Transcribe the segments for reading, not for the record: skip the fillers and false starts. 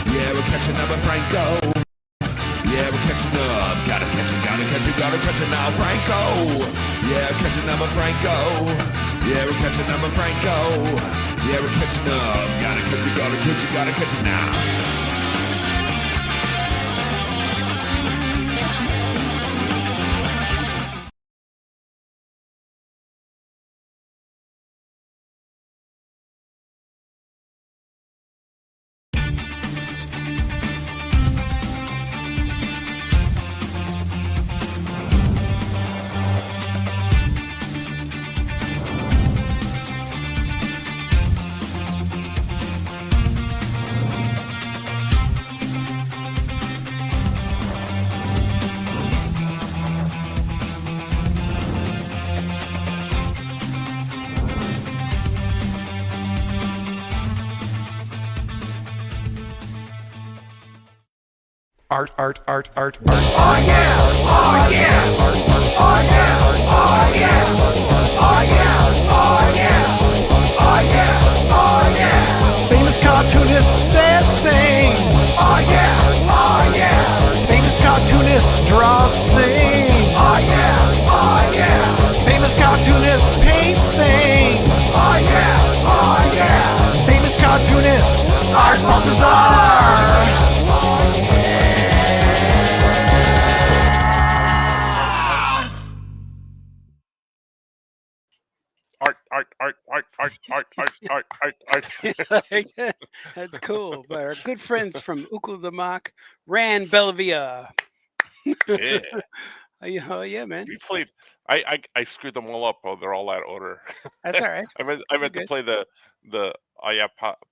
Yeah, we're catching up with Franco. Yeah, we're catching up. Gotta catch it now, Franco. Yeah, catching up with Franco. Yeah, we're catching up with Franco. Yeah, we're catching up. Gotta catch it now. Art. Oh yeah! Oh yeah! Oh yeah! Oh yeah! Oh yeah! Oh yeah! Oh yeah! Oh yeah! Famous cartoonist says things. Oh yeah! Oh yeah! Famous cartoonist draws things. Oh yeah! Oh yeah! Famous cartoonist paints things. Oh yeah! Oh yeah! Famous cartoonist Art Baltazar. Art. That's cool. But our good friends from Ukla the Mock, Ran Bellavia. Yeah. Oh yeah, man. We played. I screwed them all up. Oh, they're all out of order. That's all right. I meant to play the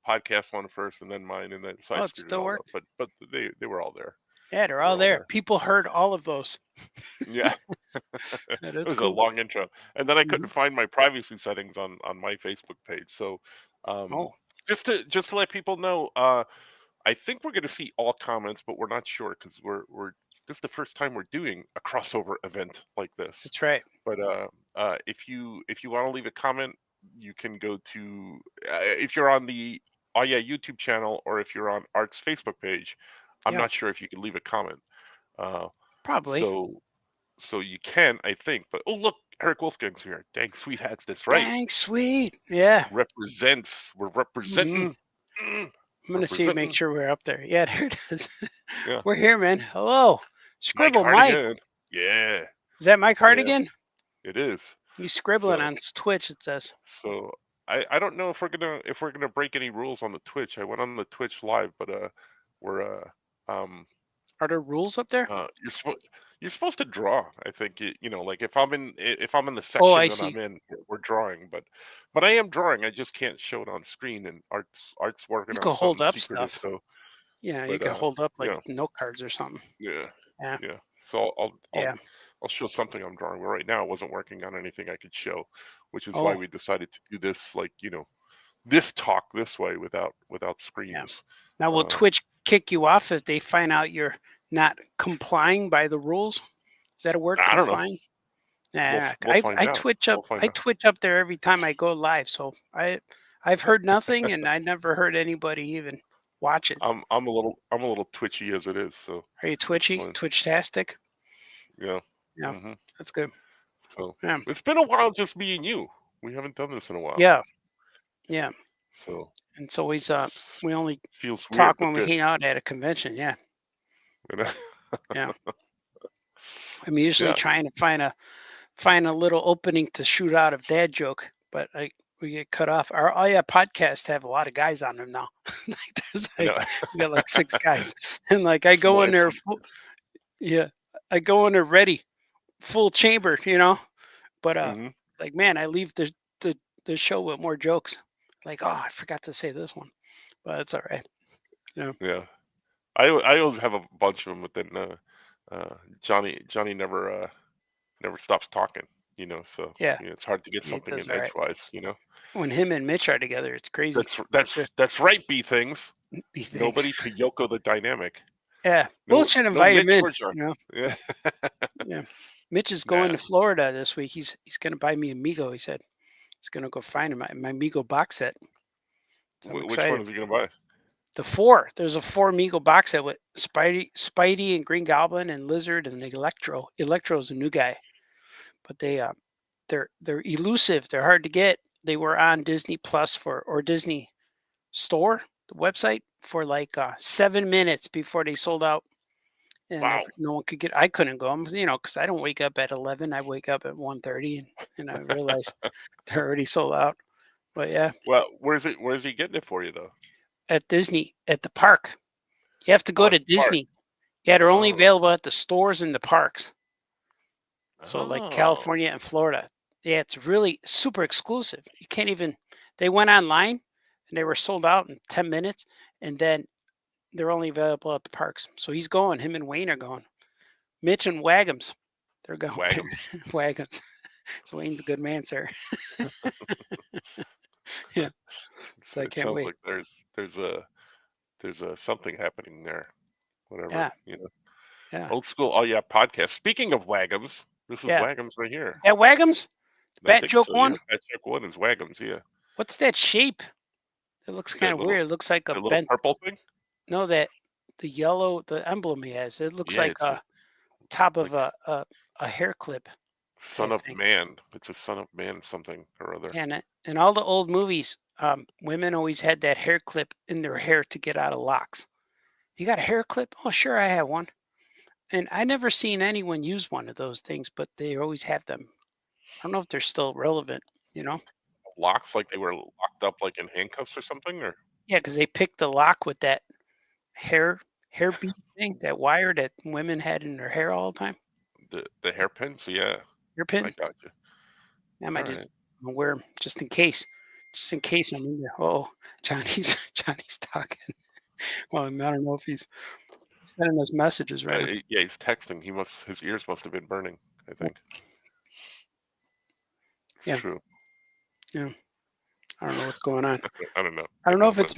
podcast one first, and then mine, and then so I it screwed still it all worked. up. But they were all there. Yeah, they're all there. People heard all of those. Yeah. It was cool. a long intro, and then I couldn't find my privacy settings on my Facebook page. So, just to let people know, I think we're going to see all comments, but we're not sure because we're this is the first time we're doing a crossover event like this. That's right. But if you want to leave a comment, you can go to if you're on the YouTube channel or if you're on Art's Facebook page. I'm not sure if you can leave a comment. Probably. So you can, I think. But oh look, Eric Wolfgang's here. Dang Sweet Hats, that's right. Dang Sweet. Yeah. We're representing. I'm gonna see, make sure we're up there. Yeah, there it is. Yeah. We're here, man. Hello. Scribble Mike. Yeah. Is that Mike Hardigan? It is. He's scribbling on Twitch, it says. So I don't know if we're gonna break any rules on the Twitch. I went on the Twitch live, but we're Are there rules up there? You're supposed to draw. I think like if I'm in the section that I'm in, we're drawing. But I am drawing. I just can't show it on screen. And Art's working. You on can hold up secretive, stuff. So yeah, you can hold up like note cards or something. Yeah. So I'll show something I'm drawing. But right now, I wasn't working on anything I could show, which is why we decided to do this. Like this talk this way without screens. Yeah. Now, will Twitch kick you off if they find out you're not complying by the rules? Is that a word? I complying? Don't know. Nah, I twitch up. I twitch up there every time I go live. So I've heard nothing, and I never heard anybody even watch it. I'm a little twitchy as it is. So are you twitchy? Twitch-tastic? Yeah. Yeah, that's good. So it's been a while, just me and you. We haven't done this in a while. Yeah. So and it's always we only feels talk weird, when we hang out at a convention. Yeah. Yeah. I'm usually trying to find a little opening to shoot out of dad joke, but we get cut off. Our podcasts have a lot of guys on them now. We got like 6 guys, and like I go in there. I go in there ready, full chamber, But like, man, I leave the show with more jokes. Like, oh, I forgot to say this one, but it's all right. Yeah. I always have a bunch of them, but then Johnny never stops talking, So it's hard to get something in edgewise, When him and Mitch are together, it's crazy. That's right, B things. B things. Nobody to Yoko the dynamic. Yeah, bullshit. Invite him in. Yeah. Yeah. Mitch is going to Florida this week. He's going to buy me Amigo. He said he's going to go find my Amigo box set. So which one is he going to buy? the 4. There's a 4 Amigo box set with Spidey and Green Goblin and Lizard and Electro. Electro's a new guy, but they're elusive. They're hard to get. They were on Disney Plus or Disney Store, the website, for like 7 minutes before they sold out, and Wow. no one could get. I couldn't go, because I don't wake up at 11. I wake up at 1:30, and I realized they're already sold out. But yeah, Well, where's he getting it for you though? at Disney, at the park. You have to go Oh, to at the park. Disney. Yeah, they're only Oh. available at the stores and the parks. So like Oh. California and Florida. Yeah, it's really super exclusive. You can't even. They went online and they were sold out in 10 minutes, and then they're only available at the parks. So he's going. Him and Wayne are going. Mitch and Wagums, they're going. Wagums. Wagums. So Wayne's a good man, sir. Yeah. So I It can't sounds wait. like there's a something happening there. Whatever. Yeah. You know. Yeah. Old school. Oh yeah, podcast. Speaking of Wagums, this is Yeah. Wagums right here. Is that Wagums? I Bat think Joke so, one? Yeah. Bat Joke 1 is Wagums. Yeah. What's that shape? It looks That kind of little- weird. It looks like a The little bent. purple thing. No, the yellow, the emblem he has. It looks Yeah, like it's a top of like a hair clip. Son I of think. Man. It's a Son of Man something or other. And in all the old movies, women always had that hair clip in their hair to get out of locks. You got a hair clip? Oh, sure, I have one. And I never seen anyone use one of those things, but they always have them. I don't know if they're still relevant, Locks, like they were locked up like in handcuffs or something, or Yeah, because they picked the lock with that hair bead thing, that wire that women had in their hair all the time. the hairpins. Yeah, Hairpin. I got you. I might All just right. wear them just in case. Just in case I'm in there. Oh, Johnny's talking. Well, I don't know if he's sending us messages right now. Yeah, he's texting. His ears must have been burning, I think. It's Yeah. true. I don't know what's going on. I don't know. I don't know if it's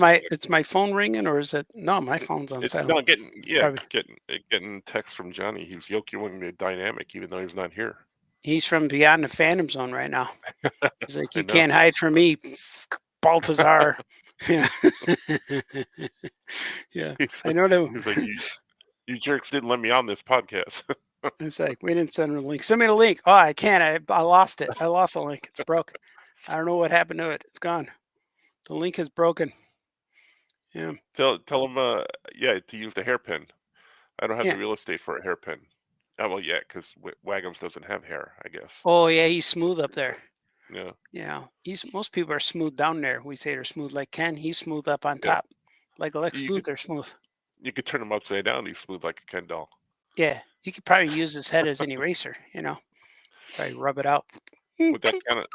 my phone ringing or is it? No, my phone's on It's silent. not Probably. getting text from Johnny. He's yoking the dynamic, even though he's not here. He's from beyond the Phantom Zone right now. He's like, I you know. can't hide from me, Baltazar. Yeah. Yeah. He's I know that. He's like, you jerks didn't let me on this podcast. It's like, we didn't send him a link. Send me the link. Oh, I can't. I lost it. I lost the link. It's broken. I don't know what happened to it. It's gone. The link is broken. Yeah. Tell him, to use the hairpin. I don't have Yeah. the real estate for a hairpin. Oh, well, yeah, because Wagums doesn't have hair, I guess. Oh, yeah. He's smooth up there. Yeah. Yeah. Most people are smooth down there. We say they're smooth like Ken. He's smooth up on Yeah. top. Like Lex You could- Luthor smooth. You could turn him upside down. He's smooth like a Ken doll. Yeah. You could probably use his head as an eraser, Probably rub it out. Would that kind of?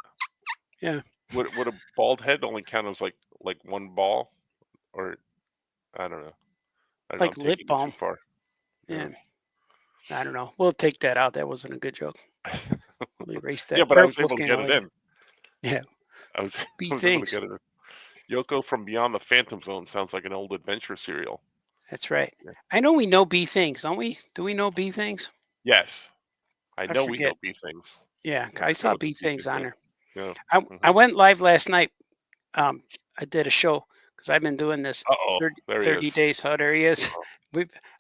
Yeah. Would a bald head only count as like one ball, or I don't know. I don't know, Like I'm lip taking it balm. Too far. Yeah. I don't know. We'll take that out. That wasn't a good joke. We'll erase that. Yeah, but I Bert was able to Wolfgang get it likes in. Yeah. I was Bee able to things. get it in. Yoko from Beyond the Phantom Zone sounds like an old adventure serial. That's right. Yeah. I know we know bee things, don't we? Do we know bee things? Yes, I know we forget. know bee things. Yeah, I I forget saw what the bee bee things thing on is. there. Yeah. I went live last night. I did a show because I've been doing this Uh-oh, 30, there he 30 is. days. Oh, there he is.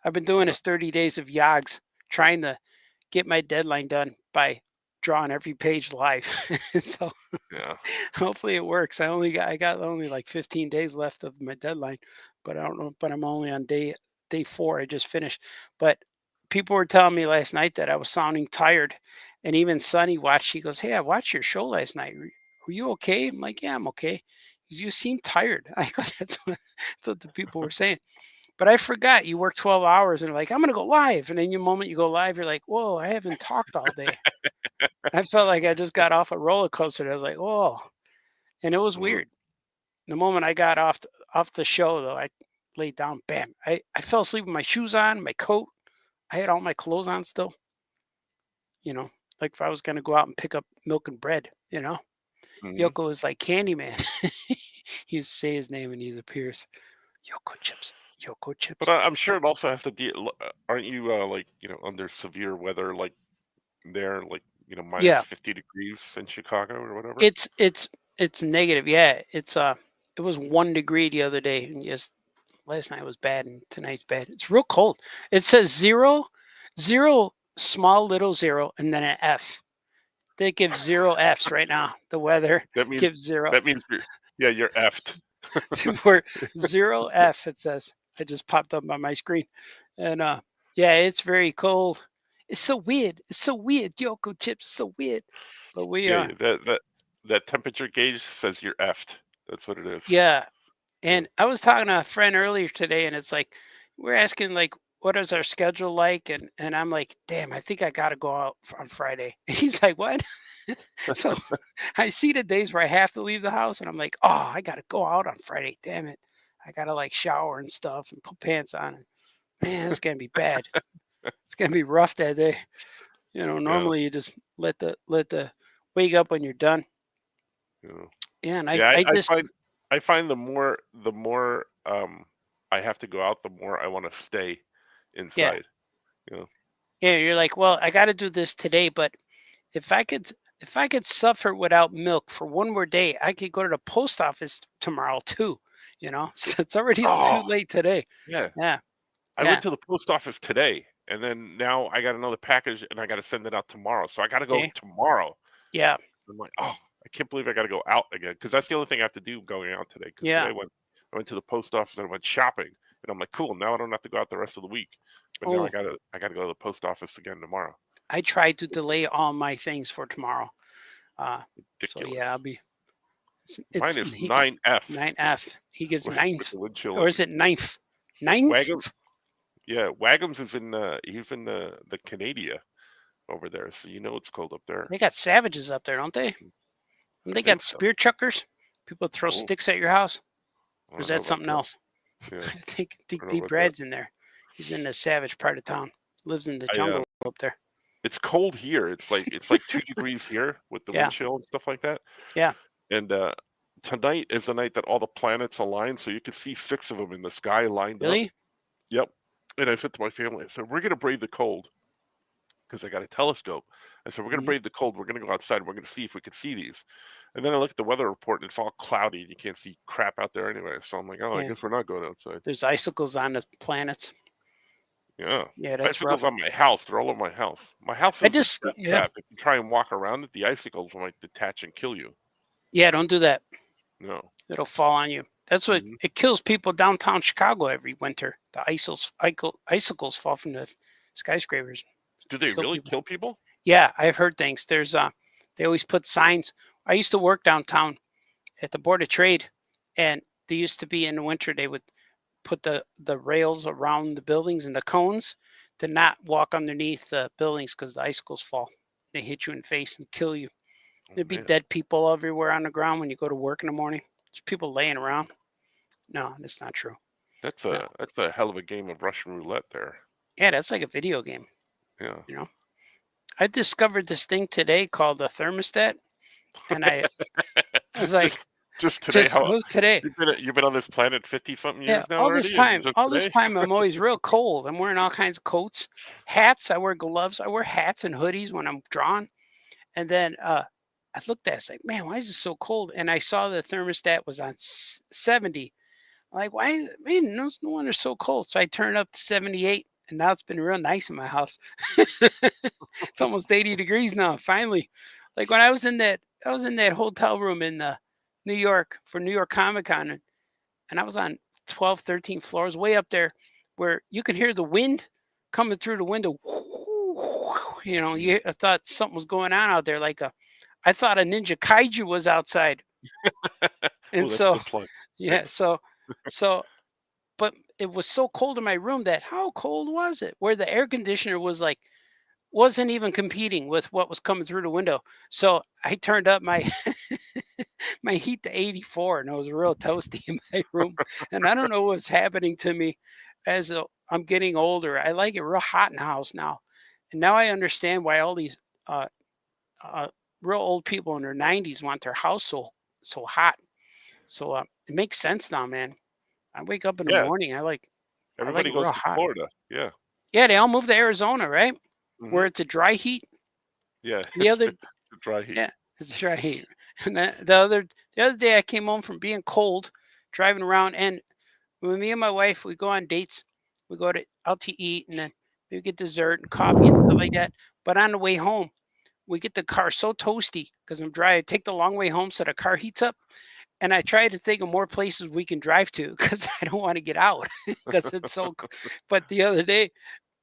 I've been doing this 30 days of Yogs, trying to get my deadline done by drawing every page live. So Yeah. hopefully it works. I got only like 15 days left of my deadline, but I don't know. But I'm only on day 4. I just finished. But people were telling me last night that I was sounding tired, and even Sonny watched. She goes, "Hey, I watched your show last night. Were you okay?" I'm like, "Yeah, I'm okay." You seem tired. I go, that's what the people were saying. But I forgot you work 12 hours and like, I'm going to go live. And then the moment you go live, you're like, whoa, I haven't talked all day. I felt like I just got off a roller coaster. I was like, whoa. And it was weird. The moment I got off the show, though, I laid down, bam. I fell asleep with my shoes on, my coat. I had all my clothes on still. Like if I was going to go out and pick up milk and bread, Yoko was like Candyman. He would say his name and he appears. Yoko Chips. But I'm sure it also has to deal. Aren't you under severe weather, like there, like minus 50 degrees in Chicago or whatever? It's negative. Yeah, it was 1 degree the other day, and just last night was bad and tonight's bad. It's real cold. It says 0, small little 0, and then an F. They give 0 Fs right now. The weather gives 0. That means you're effed. We're 0 F. It says. It just popped up on my screen, and yeah, it's very cold. It's so weird. It's so weird. Yoko chips, so weird. But we that temperature gauge says you're effed. That's what it is. Yeah. And I was talking to a friend earlier today, and it's like we're asking like, what is our schedule like? And I'm like, damn, I think I got to go out on Friday. And he's like, what? So I see the days where I have to leave the house, and I'm like, oh, I got to go out on Friday. Damn it. I got to like shower and stuff and put pants on. And man, it's going to be bad. It's going to be rough that day. You know, normally you just let the wake up when you're done. Yeah. And I find the more I have to go out, the more I want to stay inside. Yeah, you're like, well, I got to do this today, but if I could suffer without milk for one more day, I could go to the post office tomorrow too. You know, so it's already too late today. Yeah. Yeah. I went to the post office today, and then now I got another package, and I got to send it out tomorrow. So I got to go tomorrow. Yeah. I'm like, oh, I can't believe I got to go out again, because that's the only thing I have to do going out today. Because today I went to the post office and I went shopping, and I'm like, cool. Now I don't have to go out the rest of the week. But now I gotta go to the post office again tomorrow. I tried to delay all my things for tomorrow. Ridiculous. So yeah, I'll be. Mine is 9F. 9F. He gives 9th, or is it 9th? 9th. Yeah, Wagums is he's in the Canada over there, so you know it's cold up there. They got savages up there, don't they? And they got spear chuckers. People throw sticks at your house. Or is that something else? Yeah. I think Deep Brad's in there. He's in the savage part of town. Lives in the jungle up there. It's cold here. It's like 2 degrees here with the wind chill and stuff like that. Yeah. And tonight is the night that all the planets align, so you can see 6 of them in the sky lined up. Really? Yep. And I said to my family, I said, we're gonna brave the cold, because I got a telescope. I said, we're gonna brave the cold. We're gonna go outside. We're gonna see if we can see these. And then I look at the weather report, and it's all cloudy, and you can't see crap out there anyway. So I'm like, I guess we're not going outside. There's icicles on the planets. Yeah. Yeah, that's icicles rough. on my house. They're all over my house. My house is trap. If you try and walk around it, the icicles might detach and kill you. Yeah, don't do that. No. It'll fall on you. That's what it kills people downtown Chicago every winter. The icicles fall from the skyscrapers. Do they really kill people? Yeah, I've heard things. There's they always put signs. I used to work downtown at the Board of Trade, and they used to be in the winter, they would put the rails around the buildings and the cones to not walk underneath the buildings because the icicles fall. They hit you in the face and kill you. There'd be dead people everywhere on the ground when you go to work in the morning. There's people laying around. No, that's not true. That's a hell of a game of Russian roulette there. Yeah, that's like a video game. Yeah. You know, I discovered this thing today called the thermostat, and I was like, just today. It was today. You've been on this planet 50-something years now. All this time, I'm always real cold. I'm wearing all kinds of coats, hats. I wear gloves. I wear hats and hoodies when I'm drawn. And then I looked at it, it's like, man, why is it so cold? And I saw the thermostat was on 70. I'm like, why? Man, no wonder it's so cold. So I turned up to 78, and now it's been real nice in my house. It's almost 80 degrees now. Finally, like when I was in that hotel room in New York for New York Comic Con, and I was on 12, 13 floors, way up there, where you could hear the wind coming through the window. You know, I thought something was going on out there. I thought a ninja kaiju was outside. And but it was so cold in my room that how cold was it? Where the air conditioner wasn't even competing with what was coming through the window. So I turned up my my heat to 84, and it was real toasty in my room. And I don't know what's happening to me as I'm getting older. I like it real hot in the house now. And now I understand why all these real old people in their 90s want their house so hot. So it makes sense now, man. I wake up in the morning. Everybody goes to Florida. Yeah. Yeah, they all move to Arizona, right? Mm-hmm. Where it's a dry heat. Yeah. It's dry heat. Yeah, it's dry heat. And the other day I came home from being cold, driving around, and When me and my wife, we go on dates, we go out to eat, and then we get dessert and coffee and stuff like that. But on the way home, we get the car so toasty because I'm dry. I take the long way home so the car heats up. And I try to think of more places we can drive to because I don't want to get out because it's so. But the other day,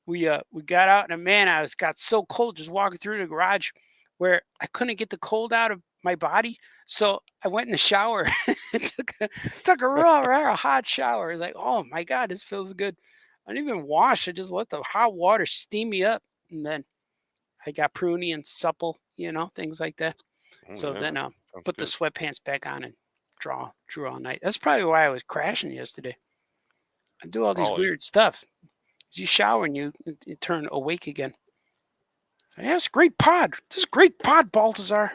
we got out and man, got so cold just walking through the garage, where I couldn't get the cold out of my body. So I went in the shower and took a real hot shower. Like, oh my God, this feels good. I didn't even wash. I just let the hot water steam me up, and then I got pruny and supple, things like that. So then put the sweatpants back on and drew all night. That's probably why I was crashing yesterday. I do all these weird stuff. As you shower and you turn awake again. So, yeah, it's great pod. This is great pod, Baltazar.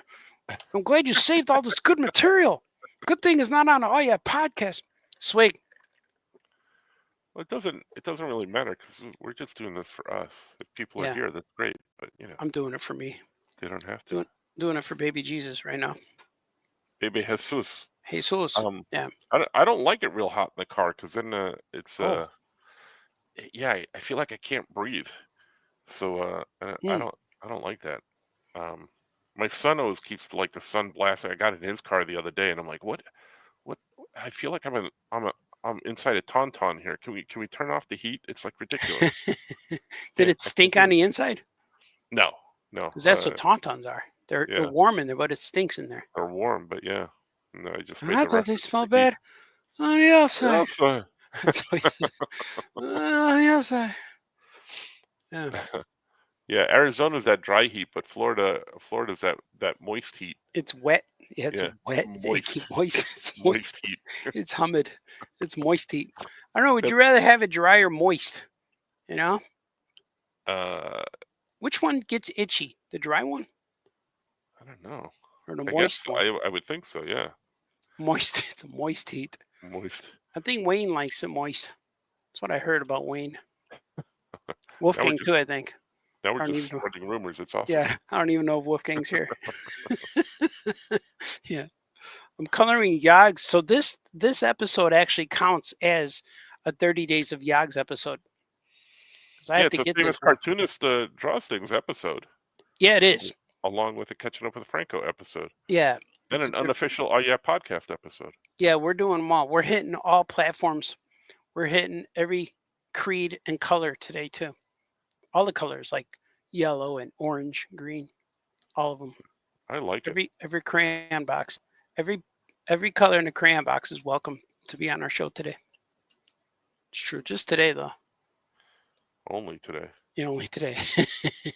I'm glad you saved all this good material. Good thing it's not on an podcast. Swig. Well, it doesn't really matter because we're just doing this for us. If people are here, that's great. But I'm doing it for me. They don't have to. Doing it for baby Jesus right now. Baby Jesus. Jesus. Yeah. I don't like it real hot in the car because then it's I feel like I can't breathe. So I don't like that. My son always keeps like the sun blasting. I got in his car the other day and I'm like, what? I feel like I'm inside a tauntaun here. Can we turn off the heat? It's like ridiculous. Did it stink on the inside? No. Because that's what tauntauns are. They're warm in there, but it stinks in there. They're warm, but yeah. No, I just. I thought they smell bad on the outside. On the outside. Yeah. Yeah, Arizona's that dry heat, but Florida's that moist heat. It's wet. Yeah, it's wet. Moist. It's moist heat. It's humid. It's moist heat. I don't know. Would you rather have it dry or moist? Which one gets itchy? The dry one? I don't know. Or the moist one? I would think so. Yeah. Moist. It's a moist heat. Moist. I think Wayne likes it moist. That's what I heard about Wayne. Wolfgang too, I think. Now we're just spreading rumors. It's awesome. Yeah, I don't even know if Wolfgang's here. Yeah, I'm coloring Yogs. So this episode actually counts as a 30 Days of Yogs episode. I have to get famous Cartoonist Draws Things episode. Yeah, it is. Along with the Catching Up with Franco episode. Yeah. And an unofficial Oh Yeah podcast episode. Yeah, we're doing them all. We're hitting all platforms. We're hitting every creed and color today too. All the colors like yellow and orange, green, all of them. I like it. Every crayon box, every color in the crayon box is welcome to be on our show today. It's true. Just today though. Only today. Yeah, only today.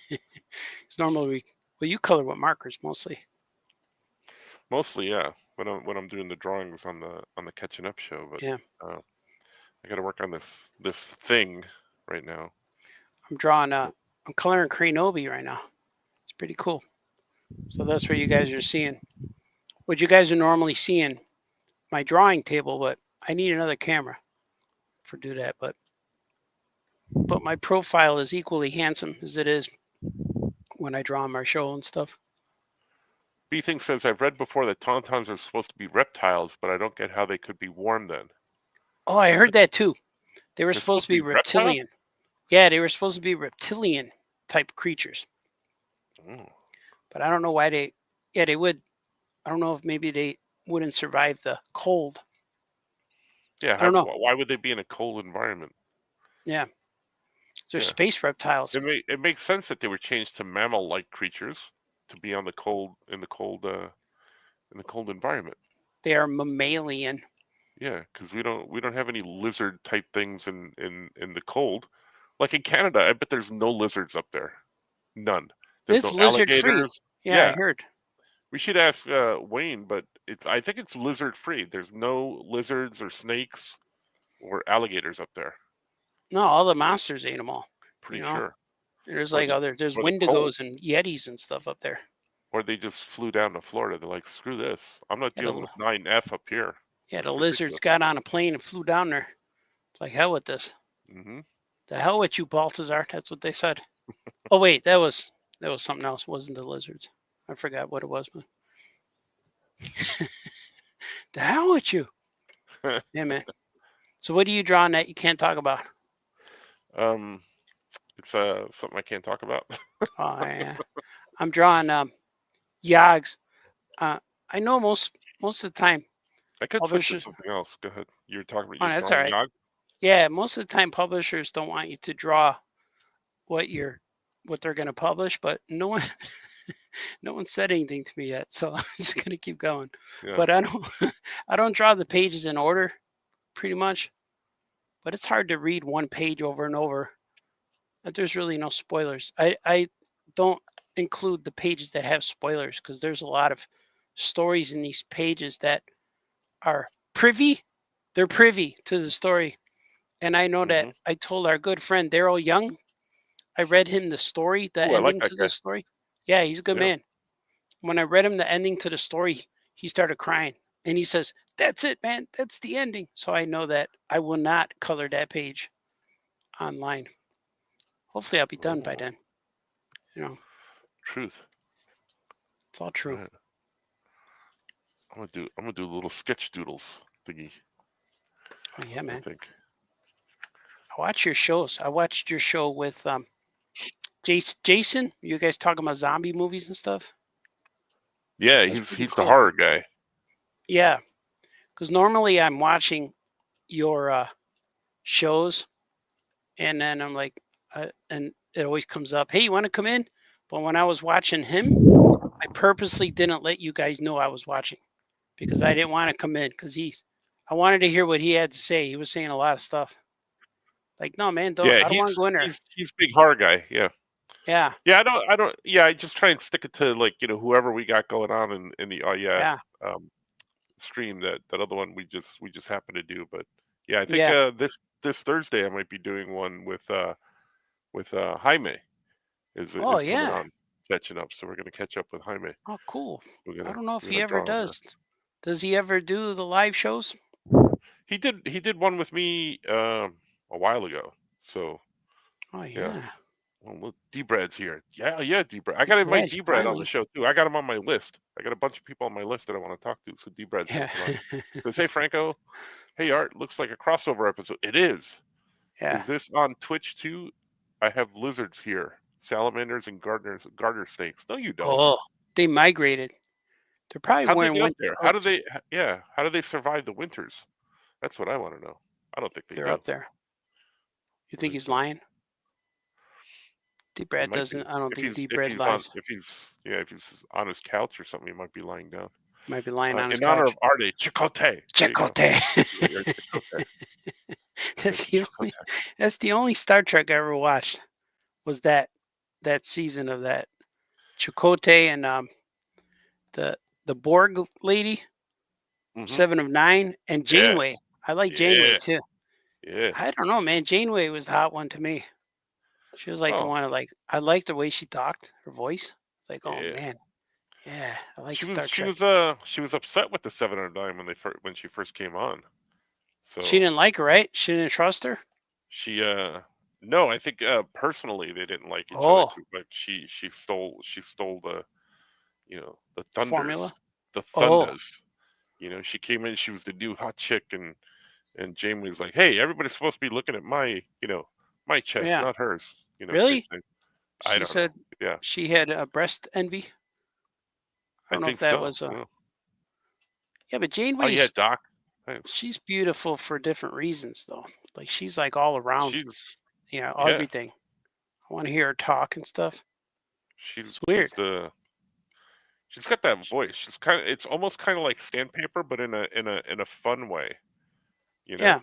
It's normally you color with markers mostly. Mostly, yeah. When I'm doing the drawings on the Catching Up show, but yeah, I got to work on this thing right now. I'm coloring Cranobi right now. It's pretty cool. So that's what you guys are seeing. What you guys are normally seeing, my drawing table, but I need another camera for do that. But my profile is equally handsome as it is when I draw on my show and stuff. B-Thing says, I've read before that tauntauns are supposed to be reptiles, but I don't get how they could be warm then. Oh, I heard that too. They were supposed to be reptilian. Yeah, they were supposed to be reptilian type creatures. Oh. But I don't know why they would. I don't know if maybe they wouldn't survive the cold. Yeah, I don't know. Why would they be in a cold environment? Yeah. They're space reptiles. It makes sense that they were changed to mammal-like creatures to be on the cold in the cold environment. They are mammalian. Yeah, because we don't have any lizard type things in the cold. Like in Canada, I bet there's no lizards up there. None. There's it's no lizard free. alligators. Yeah, I heard. We should ask Wayne, but I think it's lizard free. There's no lizards or snakes or alligators up there. No, all the monsters ate them all. Pretty sure. There's there's Wendigos and Yetis and stuff up there. Or they just flew down to Florida. They're like, screw this. I'm not dealing with 9F up here. Yeah, the lizards got on a plane and flew down there. It's like, hell with this. Mm-hmm. The hell with you, Baltazar. That's what they said. Oh, wait, that was something else. It wasn't the lizards. I forgot what it was. But... the hell with you. Yeah, man. So what are you drawing that you can't talk about? It's something I can't talk about. Oh, yeah. I'm drawing Yogs. I know most of the time I could switch to publishers. something else. Go ahead. You're talking about Oh, you're that's all drawing right. Yog? Yeah, most of the time publishers don't want you to draw what they're going to publish, but no one no one said anything to me yet, so I'm just going to keep going. Yeah. But I don't draw the pages in order pretty much. But it's hard to read one page over and over. But there's really no spoilers. I don't include the pages that have spoilers because there's a lot of stories in these pages that are privy. They're privy to the story. And I know that I told our good friend Daryl Young, I read him the story, the Ooh, I like ending that to guy. the story. Yeah, he's a good Yeah. man. When I read him the ending to the story, he started crying. And he says, "That's it, man. That's the ending." So I know that I will not color that page online. Hopefully I'll be done by then. You know, Truth. it's all true. Right. I'm gonna do little sketch doodles thingy. Oh yeah, I man. think. I watch your shows. I watched your show with Jason. You guys talking about zombie movies and stuff? Yeah, That's he's pretty the cool. horror guy. Yeah, because normally I'm watching your shows, and then I'm like, and it always comes up, "Hey, you want to come in?" But when I was watching him, I purposely didn't let you guys know I was watching because I didn't want to come in because I wanted to hear what he had to say. He was saying a lot of stuff. Like, no, man, Yeah, I don't want to go in there. he's big horror guy. Yeah. Yeah, Yeah, I don't. Yeah, I just try and stick it to like whoever we got going on in the yeah, um, stream. That other one we just happened to do. But yeah, I think yeah. this Thursday I might be doing one with Jaime Oh, is coming yeah. on, catching up. So we're gonna catch up with Jaime. Oh, cool. I don't know if We're he gonna ever draw on that. does. Does he ever do the live shows? He did one with me a while ago. So Oh, yeah. yeah. Well, look, D-Brad's here. Yeah, D-Brad. I got to invite Brad, D-Brad on the finally. show too. I got him on my list. I got a bunch of people on my list that I want to talk to. So D-Brad's Yeah. gonna come on. Says, "Hey Franco, hey Art, looks like a crossover episode. It is. Yeah. Is this on Twitch too? I have lizards here, salamanders and garter snakes. No, you don't. Oh, they migrated. They're probably How'd they wearing get up winter there? How do coats. they? Yeah, how do they survive the winters? That's what I want to know. I don't think they They're do. up there. You think Right, he's so lying? he D-Brad might doesn't. be. I don't If think he's D-Brad lies. if he's on his couch or something, he might be lying down. Might be lying on his In honor couch. of Artie, Chicote. There you go. Chicote. Chicote. That's the only Star Trek I ever watched. Was that season of that Chakotay and the Borg lady, Mhm. 7 of 9, and Yeah. Janeway. I like Janeway Yeah. too. Yeah. I don't know, man. Janeway was the hot one to me. She was like the Oh, one I liked the way she talked, her voice. It's like, oh yeah. man, yeah, I like She Star Trek. she was upset with the 7 out of 9 when she first came on. So She didn't like her, right? She didn't trust her. she no, I think personally they didn't like each other Oh, too much. She stole the the thunders, formula. the Oh, thundas. She came in, she was the new hot chick, and Jamie was like, "Hey, everybody's supposed to be looking at my my chest, yeah. not hers." Type Really? thing. I She don't said know. Yeah, she had a breast envy. I I don't know if think that so. was a. Yeah. Yeah, but Oh yeah, Janeway's Doc. Hey, she's beautiful for different reasons, though. Like she's like all around, she's yeah. everything. I want to hear her talk and stuff. It's weird. She's got that voice. It's almost kind of like Sandpaper, but in a fun way. Yeah,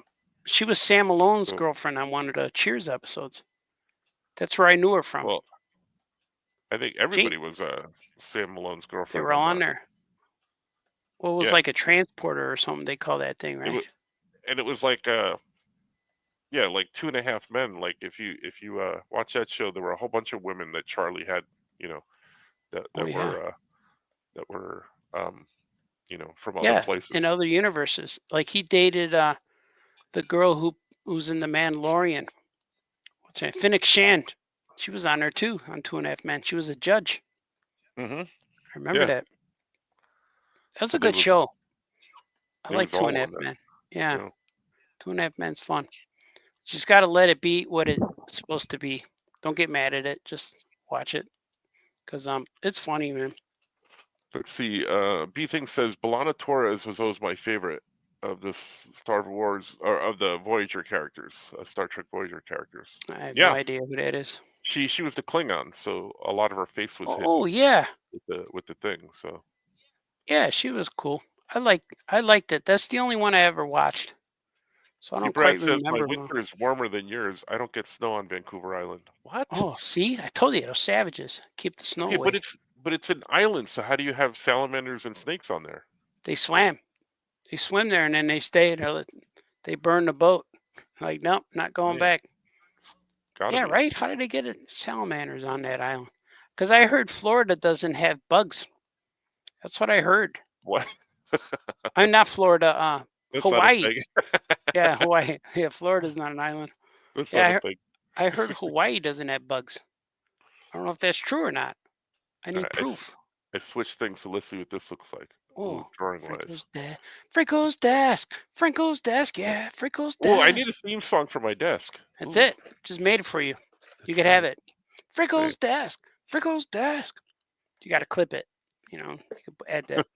she was Sam Malone's So, girlfriend on one of the Cheers episodes. That's where I knew her from. well, I think everybody was Sam Malone's They girlfriend. were all on there. Well, it was Yeah. like a transporter or something. They call that thing, right? And it was like like 2.5 Men. Like if you watch that show, there were a whole bunch of women that Charlie had, that Oh, yeah. were from other Yeah, places. in other universes. Like he dated the girl who's in The Mandalorian. What's her name? Finnick Shand. She was on there too on 2.5 Men. She was a judge. Mm-hmm. I remember Yeah. that. That was So a good show. I they like was all 2.5 on there. Men. Yeah. Yeah. 2.5 Men's fun. Just got to let it be what it's supposed to be. Don't get mad at it. Just watch it, cause it's funny, man. Let's see. B Thing says B'Elanna Torres was always my favorite of the Star Wars or of the Voyager characters, Star Trek Voyager characters. I have no Yeah, idea who that is. she was the Klingon, so a lot of her face was Oh hidden yeah, with the thing. So yeah, she was cool. I liked it. That's the only one I ever watched. So I T don't Brad quite says my remember. winter is warmer than yours. I don't get snow on Vancouver Island. What? Oh, see, I told you those savages keep the snow Okay, away. but it's an island, so how do you have salamanders and snakes on there? They swam. They swim there and then they stay. They burn the boat. Like, nope, not going Yeah, back. gotta Yeah, be. right. How did they get salamanders on that island? Because I heard Florida doesn't have bugs. That's what I heard. What? I'm not Florida. That's not a Hawaii. thing. Yeah, Hawaii. Yeah, Florida's not an island. That's Yeah, not a thing. I heard Hawaii doesn't have bugs. I don't know if that's true or not. I need proof. I switched things, so let's see what this looks like. Ooh, Oh, drawing wise. Franco's desk. Franco's desk. Yeah, Franco's desk. Oh, I need a theme song for my desk. That's Ooh, it. Just made it for you. You could right. have it. Franco's desk. Franco's desk. You got to clip it. You know, you could add that.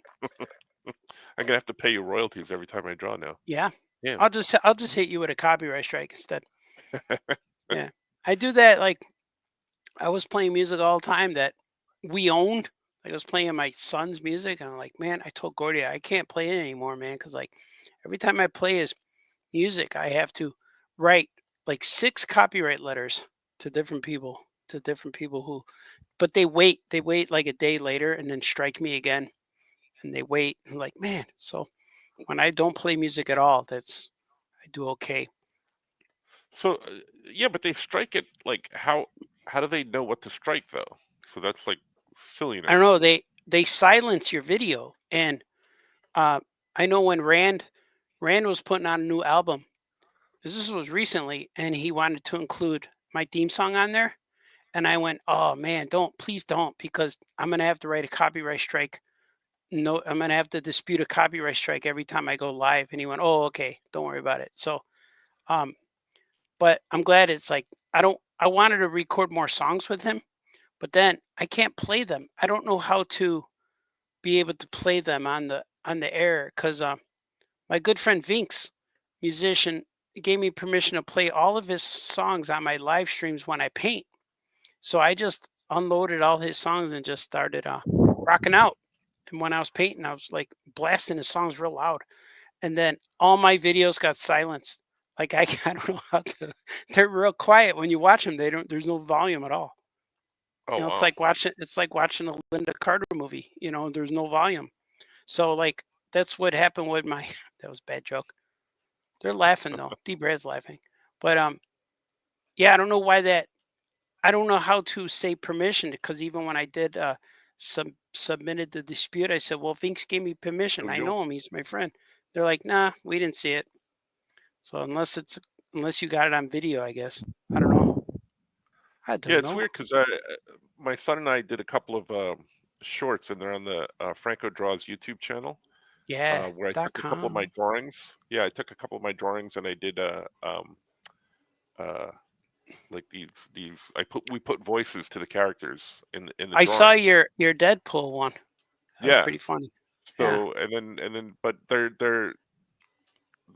I'm gonna have to pay you royalties every time I draw now. Yeah. Yeah. I'll just hit you with a copyright strike instead. Yeah. I do that. Like, I was playing music all the time that we owned. Like, I was playing my son's music, and I'm like, man, I told Gordy I can't play it anymore, man, because like every time I play his music, I have to write like 6 copyright letters to different people who, but they wait like a day later and then strike me again, and they wait. I'm like, man, so when I don't play music at all, I do okay. So yeah, but they strike it like how do they know what to strike though? So that's like silliness. I don't know. They silence your video, and I know when Rand was putting out a new album. This was recently, and he wanted to include my theme song on there, and I went, "Oh man, please don't, because I'm gonna have to write a copyright strike. No, I'm gonna have to dispute a copyright strike every time I go live." And he went, "Oh, okay, don't worry about it." So, but I'm glad it's like I wanted to record more songs with him, but then I can't play them. I don't know how to be able to play them on the air, because my good friend Vinks, musician, gave me permission to play all of his songs on my live streams when I paint. So I just unloaded all his songs and just started rocking out. And when I was painting, I was like blasting his songs real loud. And then all my videos got silenced. Like, I don't know how to. They're real quiet when you watch them. There's no volume at all. Oh, You know, wow. it's like watching a Linda Carter movie. You know, there's no volume. So like that's what happened with my. That was a bad joke. They're laughing though. D Brad's laughing. But yeah, I don't know why that. I don't know how to say permission, because even when I did submitted the dispute, I said, "Well, Vinks gave me permission. I know him. He's my friend." They're like, "Nah, we didn't see it." So unless you got it on video, I guess. I don't know. Yeah, it's weird because my son and I did a couple of shorts, and they're on the Franco Draws YouTube channel. Yeah, where I took a couple of my drawings. Yeah, I took a couple of my drawings and I did like these. We put voices to the characters in the. I saw your Deadpool one. That was pretty funny. So and then, but they're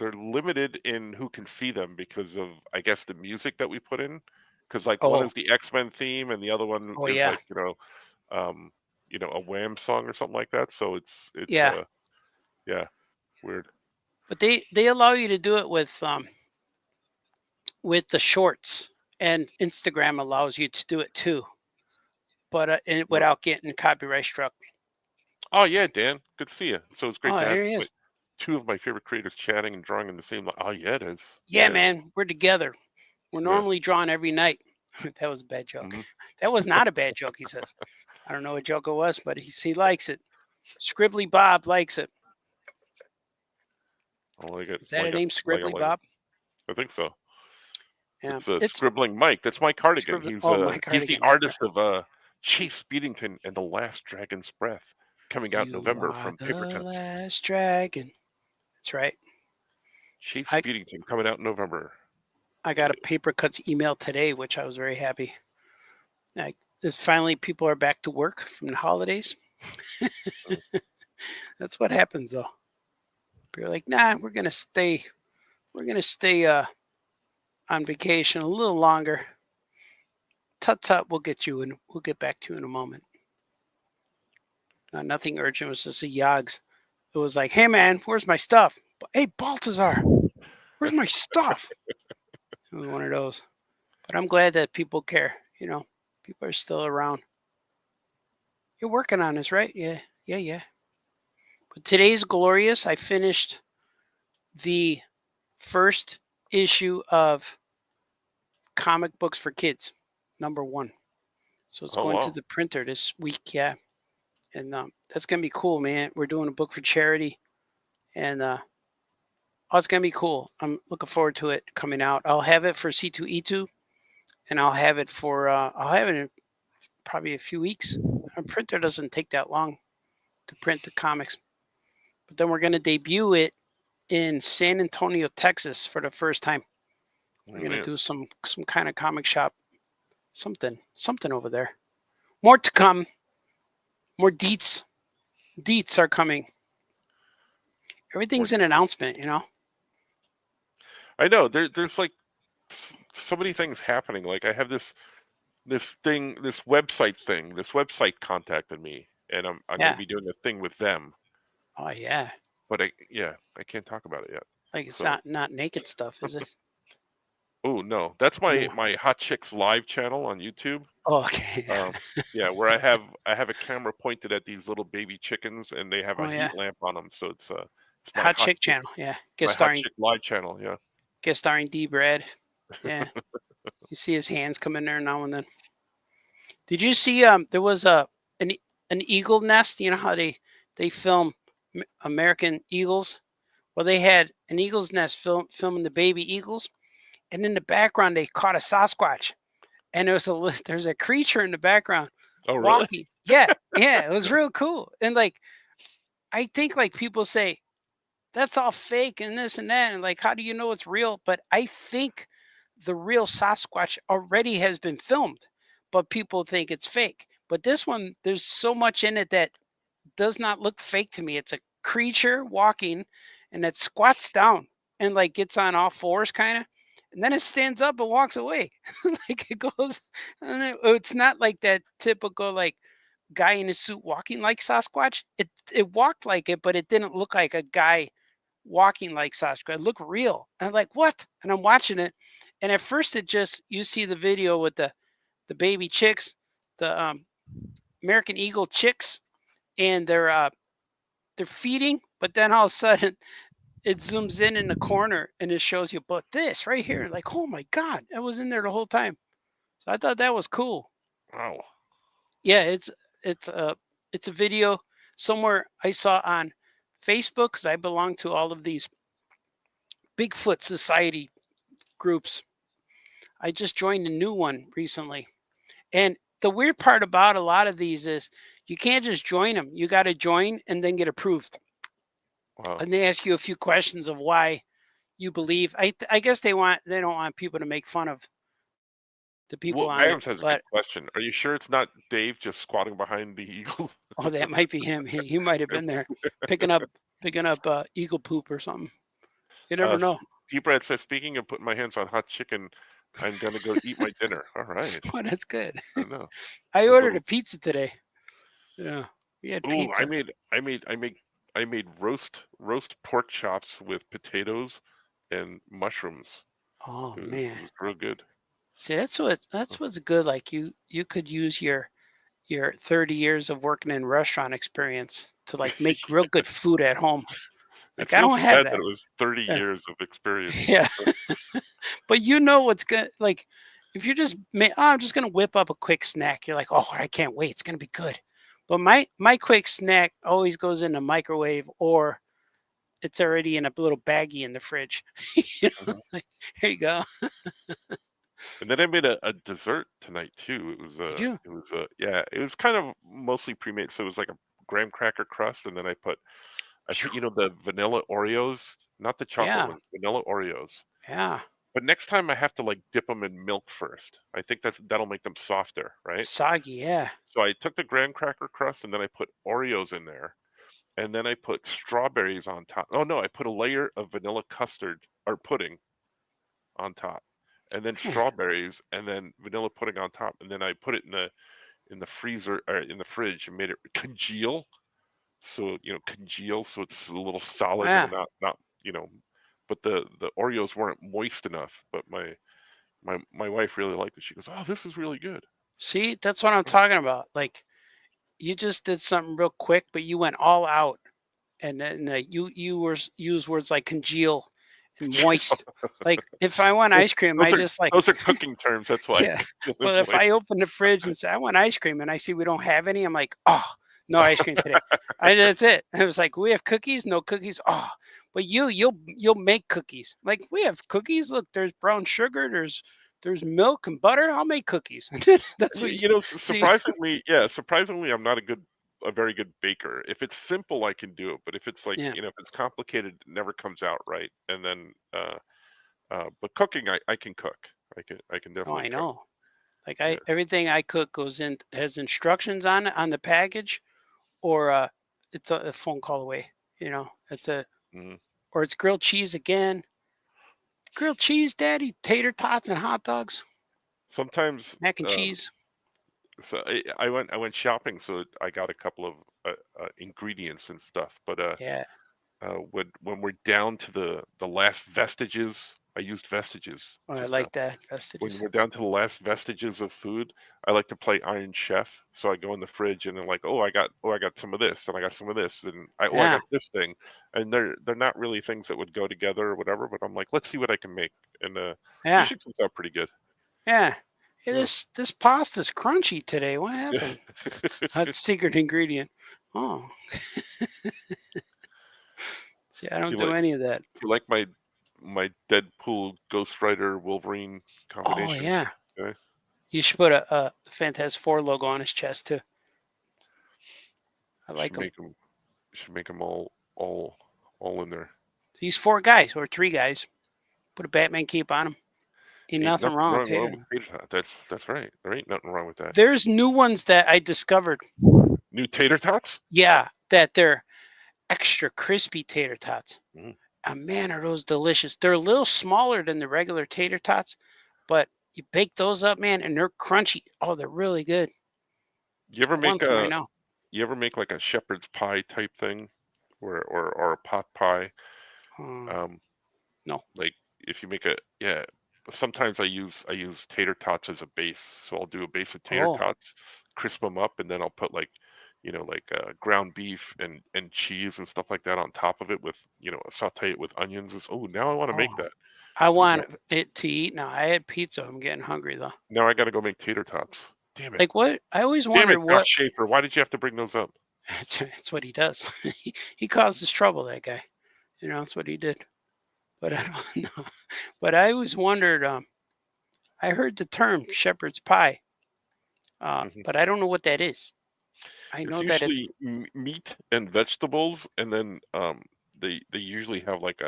limited in who can see them because of, I guess, the music that we put in. Because like one is the X-Men theme and the other one is like a Wham song or something like that. So it's yeah, weird. But they allow you to do it with the shorts, and Instagram allows you to do it too, but without getting copyright struck. Oh yeah, Dan, good to see you. So it's great to have two of my favorite creators chatting and drawing in the same. Oh yeah, it is. Yeah, man, we're together. We're normally drawing every night. That was a bad joke. Mm-hmm. That was not a bad joke, he says. I don't know what joke it was, but he likes it. Scribbly Bob likes it. I like it. Is that a name, Scribbly Bob? I think so. Yeah. It's Scribbling Mike. That's Mike Cardigan. He's the artist of Chase Beatington and The Last Dragon's Breath, coming out in November from Paper Cuts. The Last Dragon. That's right. Chief I- Speedington coming out in November. I got a paper cuts email today, which I was very happy. This finally people are back to work from the holidays. That's what happens though. People are like, nah, we're gonna stay on vacation a little longer. Tut tut, we'll get back to you in a moment. Nothing urgent. It was just a Yogs. It was like, hey man, where's my stuff? Hey Baltazar, where's my stuff? It was one of those. But I'm glad that people care. People are still around. You're working on this, right? Yeah. But today's glorious. I finished the first issue of Comic Books for Kids, #1. So it's going to the printer this week, yeah. And that's gonna be cool, man. We're doing a book for charity, and it's gonna be cool. I'm looking forward to it coming out. I'll have it for C2E2, and I'll have it in probably a few weeks. A printer doesn't take that long to print the comics, but then we're gonna debut it in San Antonio, Texas, for the first time. We're gonna do some kind of comic shop, something over there. More to come. More deets. Deets are coming. Everything's an announcement, I know. There's like so many things happening. Like I have this website thing. This website contacted me, and I'm gonna be doing a thing with them. Oh yeah. But I can't talk about it yet. Like it's not naked stuff, is it? Oh no, that's my Hot Chicks live channel on YouTube. Oh, okay. Yeah, where I have a camera pointed at these little baby chickens, and they have a heat lamp on them, so it's my Hot Chick channel. Yeah, Hot Chick live channel. Yeah, guest starring D. Brad. Yeah, you see his hands come in there now and then. Did you see? There was an eagle nest. You know how they film American eagles? Well, they had an eagle's nest filming the baby eagles, and in the background they caught a Sasquatch, and there's a creature in the background. Oh, really? Walking. Yeah, it was real cool. And like, I think like people say that's all fake and this and that, and like, how do you know it's real? But I think the real Sasquatch already has been filmed, but people think it's fake. But this one, there's so much in it that does not look fake to me. It's a creature walking, and it squats down and like gets on all fours kind of, and then it stands up and walks away. Like it goes, and it's not like that typical like guy in a suit walking like Sasquatch. It walked like it, but it didn't look like a guy walking like Sasquatch. It looked real. And I'm like, what? And I'm watching it, and at first you see the video with the baby chicks, the American Eagle chicks, and they're feeding, but then all of a sudden it zooms in the corner and it shows you but this right here. Like, oh my God, that was in there the whole time. So I thought that was cool. Wow. Yeah, it's a video somewhere I saw on Facebook, because I belong to all of these Bigfoot Society groups. I just joined a new one recently. And the weird part about a lot of these is you can't just join them. You got to join and then get approved. Wow. And they ask you a few questions of why you believe. I guess they don't want people to make fun of the people on Adams it. has a good question. Are you sure it's not Dave just squatting behind the eagle? Oh, that might be him. He might have been there picking up eagle poop or something. You never know. D-Brad says, speaking of putting my hands on hot chicken, I'm gonna go eat my dinner. All right. Oh, that's good. I know. I ordered a pizza today. Yeah, we had pizza. I made roast pork chops with potatoes and mushrooms. Oh man, it was real good. See, that's what's good. Like you could use your 30 years of working in restaurant experience to like make real good food at home. Like I don't have that. It was 30 years of experience. Yeah, but you know what's good. Like if you're just, I'm just gonna whip up a quick snack. You're like, oh, I can't wait. It's gonna be good. But my quick snack always goes in the microwave, or it's already in a little baggie in the fridge. Like, here you go. And then I made a dessert tonight too. It was kind of mostly pre-made. So it was like a graham cracker crust, and then I put the vanilla Oreos not the chocolate ones, vanilla Oreos. Yeah. But next time I have to like dip them in milk first. I think that'll make them softer, right? Soggy, yeah. So I took the graham cracker crust and then I put Oreos in there, and then I put strawberries on top. Oh no, I put a layer of vanilla custard or pudding on top, and then strawberries, and then vanilla pudding on top, and then I put it in the freezer or in the fridge and made it congeal. So congeal, so it's a little solid Yeah. and not but the Oreos weren't moist enough. But my wife really liked it. She goes, "Oh, this is really good." See, that's what I'm talking about. Like, you just did something real quick, but you went all out, and then you use words like congeal and moist. Like, if I want ice cream, I just like those are cooking terms. That's why. yeah. But if I open the fridge and say I want ice cream, and I see we don't have any, I'm like, oh, no ice cream today. That's it. And it was like, we have cookies, no cookies. Oh, but you'll make cookies. Like, we have cookies. Look, there's brown sugar. There's milk and butter. I'll make cookies. That's what surprisingly, surprisingly, I'm not a very good baker. If it's simple, I can do it. But if it's like, if it's complicated, it never comes out right. And then, but cooking, I can cook. I can definitely. Oh, I know. Like everything I cook has instructions on the package, or it's a phone call away. It's or it's grilled cheese again. Grilled cheese, Daddy, tater tots and hot dogs. Sometimes mac and cheese. So I went shopping, so I got a couple of ingredients and stuff. But when we're down to the last vestiges, I used vestiges. Oh, I like that, vestiges. When we're down to the last vestiges of food, I like to play Iron Chef. So I go in the fridge and I'm like, I got some of this, and I got some of this, and I got this thing, and they're not really things that would go together or whatever. But I'm like, let's see what I can make, and usually comes out pretty good. Yeah. Hey, this pasta's crunchy today. What happened? That's secret ingredient. Oh. See, I don't do any of that. Do you like my Deadpool, Ghost Rider, Wolverine combination? Oh yeah. Okay. You should put a Fantastic Four logo on his chest too. I like him. Should make them all in there. These 4 guys or 3 guys. Put a Batman cape on him. Ain't nothing wrong with tater. That's right. There ain't nothing wrong with that. There's new ones that I discovered. New tater tots? Yeah, that they're extra crispy tater tots. Mm. Man, are those delicious. They're a little smaller than the regular tater tots, but you bake those up, man, and they're crunchy. Oh, they're really good. You ever make like a shepherd's pie type thing, or a pot pie? No. Like if you make sometimes I use tater tots as a base. So I'll do a base of tater tots, crisp them up, and then I'll put like ground beef and cheese and stuff like that on top of it with, saute it with onions. Now I want to make that. I want it to eat now. I had pizza. I'm getting hungry though. Now I got to go make tater tots. Damn it. Like what? I always wondered what. Schaefer, why did you have to bring those up? That's what he does. He causes trouble, that guy. That's what he did. But I don't know. But I always wondered. I heard the term shepherd's pie, but I don't know what that is. I know that it's meat and vegetables, and then they usually have like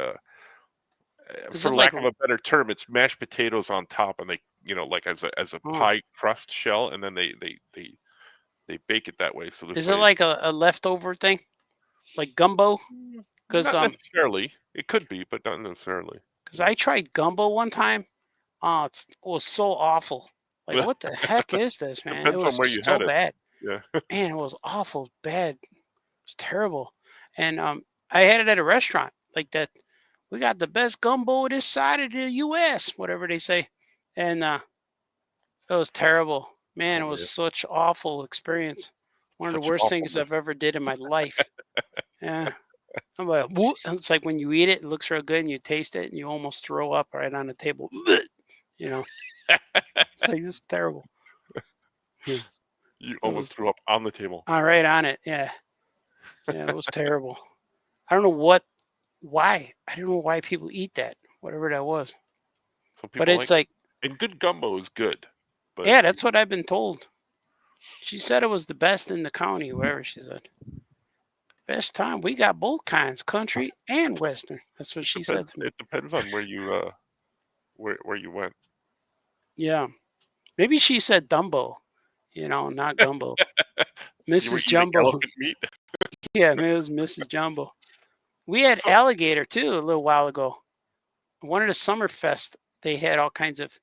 for lack of a better term, it's mashed potatoes on top, and they like as a pie crust shell, and then they bake it that way. So is it like a leftover thing, like gumbo? Because not necessarily, it could be, but not necessarily. Because I tried gumbo one time. Oh, it was so awful. Like, what the heck is this, man? It was so bad. Yeah. Man, it was awful bad. It was terrible. And I had it at a restaurant like that. We got the best gumbo this side of the U.S., whatever they say. And it was terrible. Man, it was such an awful experience. One of the worst things I've ever did in my life. Yeah. I'm like, whoop. It's like when you eat it, it looks real good, and you taste it, and you almost throw up right on the table. It's like, this is terrible. Yeah. You almost threw up on the table. Right on it, yeah. Yeah, it was terrible. I don't know why. I don't know why people eat that, whatever that was. But it's like and good gumbo is good. But yeah, that's what I've been told. She said it was the best in the county, whatever she said. Best time. We got both kinds, country and western. That's what she said to me. It depends on where you where you went. Yeah. Maybe she said Dumbo, not Gumbo. You were Mrs. eating Jumbo. elephant meat. Yeah, maybe it was Mrs. Jumbo. We had So- alligator too a little while ago. One of the summer fest, they had all kinds of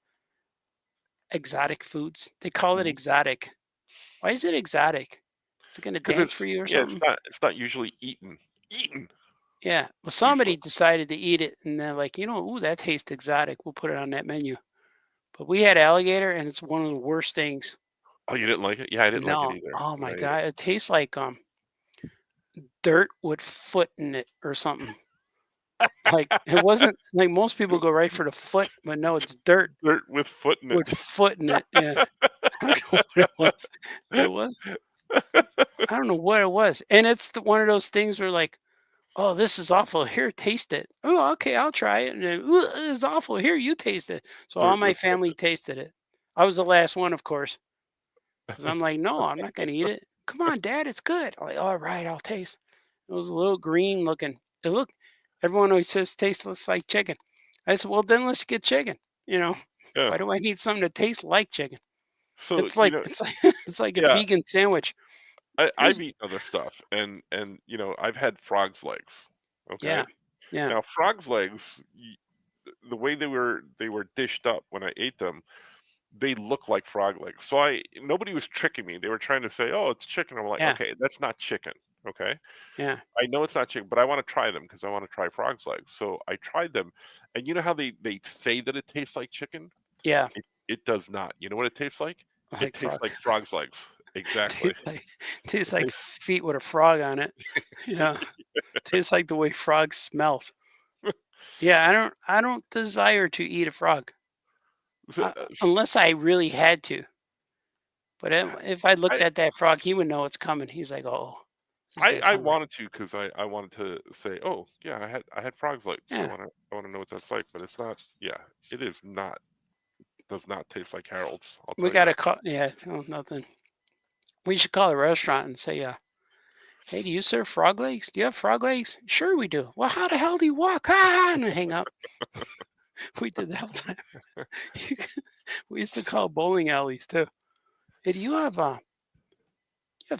exotic foods. They call it Mhm. exotic. Why is it exotic? Is it going to 'Cause dance for you or something? it's not usually eaten. Yeah. Well, somebody decided to eat it, and they're like, ooh, that tastes exotic. We'll put it on that menu. But we had alligator, and it's one of the worst things. Oh, you didn't like it? Yeah, I didn't like it No. either. Oh my I- god, it tastes like dirt with foot in it or something. Like it wasn't like most people go right for the foot, but no, it's dirt Dirt with foot in with it. foot in it. Yeah. I don't know what it was. It was. I don't know what it was. And it's one of those things where like, oh, this is awful. Here, taste it. Oh, okay, I'll try it. And then, "Ugh, it's awful. Here, you taste it. So all Dirt my with foot in family tasted it. I was the last one, of course, because I'm like, no, I'm not going to eat it. Come on, Dad, it's good. I'm like, all right, I'll taste. It was a little green looking. Everyone always says taste looks like chicken. I said, well, then let's get chicken. Yeah. Why do I need something that tastes like chicken? So It's like it's like a yeah. vegan sandwich. I've eaten other stuff, and I've had frog's legs. Okay. Yeah, yeah, Now frog's legs, the way they were dished up when I ate them, they look like frog legs. So nobody was tricking me. They were trying to say, "Oh, it's chicken." I'm like, yeah, "Okay, that's not chicken." Okay. yeah, I know it's not chicken, but I want to try them because I want to try frog's legs. So I tried them, and you know how they say that it tastes like chicken? yeah. It does not. You know what it tastes like? It Like tastes frog. like frog's legs. Exactly. Tastes It like feet with a frog on it. Yeah, tastes like the way frog smells. Yeah, I don't desire to eat a frog unless I really had to. But if I looked I at that frog, he would know it's coming. He's like, oh, this guy's I hungry. wanted to because I wanted to say, oh yeah, I had frog's legs. Yeah. I want to know what that's like, but it's not. Yeah, it is not. Does not taste like Harold's. I'll We tell you gotta that. call. Yeah, no, nothing. We should call a restaurant and say, hey, do you serve frog legs? Do you have frog legs? Sure, we do. Well, how the hell do you walk? Ah, and hang up. We did that all the time. We used to call bowling alleys too. Hey, do you have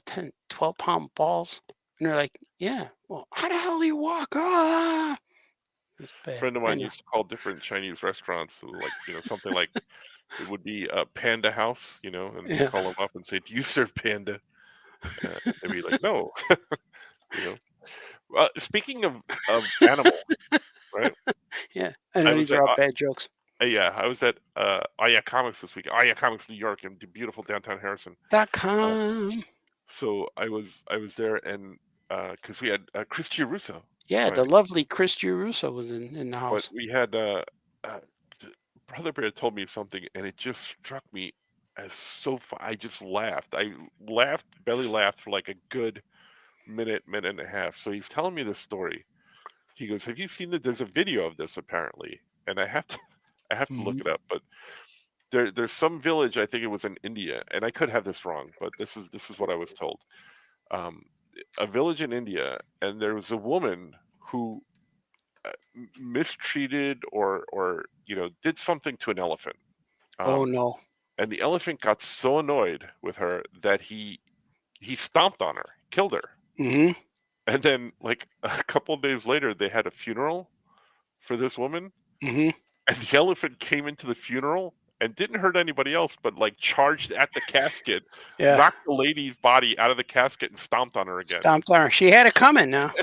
10, 12-pound balls? And they're like, yeah. Well, how the hell do you walk? Ah, it's A bad. friend of I mine know. used to call different Chinese restaurants like something like it would be a Panda House, and Yeah. call them up and say, "Do you serve panda?" They'd be like, "No." Speaking of animals, right? Yeah. I I know was these at are all bad jokes. yeah, I was at Aya Comics this week. Aya Comics New York in beautiful downtown Harrison. .com. So I was there, and because we had Chris Giarrusso Yeah, the signing, lovely Chris Giarrusso was in the but house. we had Brother Bear told me something, and it just struck me as so fun. I just laughed. I laughed, belly laughed for like a good minute and a half. So he's telling me this story. He goes, "Have you seen that? There's a video of this apparently." And I have to I have to look it up, but there's some village, I think it was in India, and I could have this wrong, but this is what I was told. Um, a village in India, and there was a woman who mistreated or did something to an elephant. Oh Um, no. and the elephant got so annoyed with her that he stomped on her, killed her. Mm-hmm. And then like a couple of days later, they had a funeral for this woman, Mm-hmm. and the elephant came into the funeral and didn't hurt anybody else, but like charged at the casket, Yeah. knocked the lady's body out of the casket, and stomped on her again. Stomped on her. She had it coming now.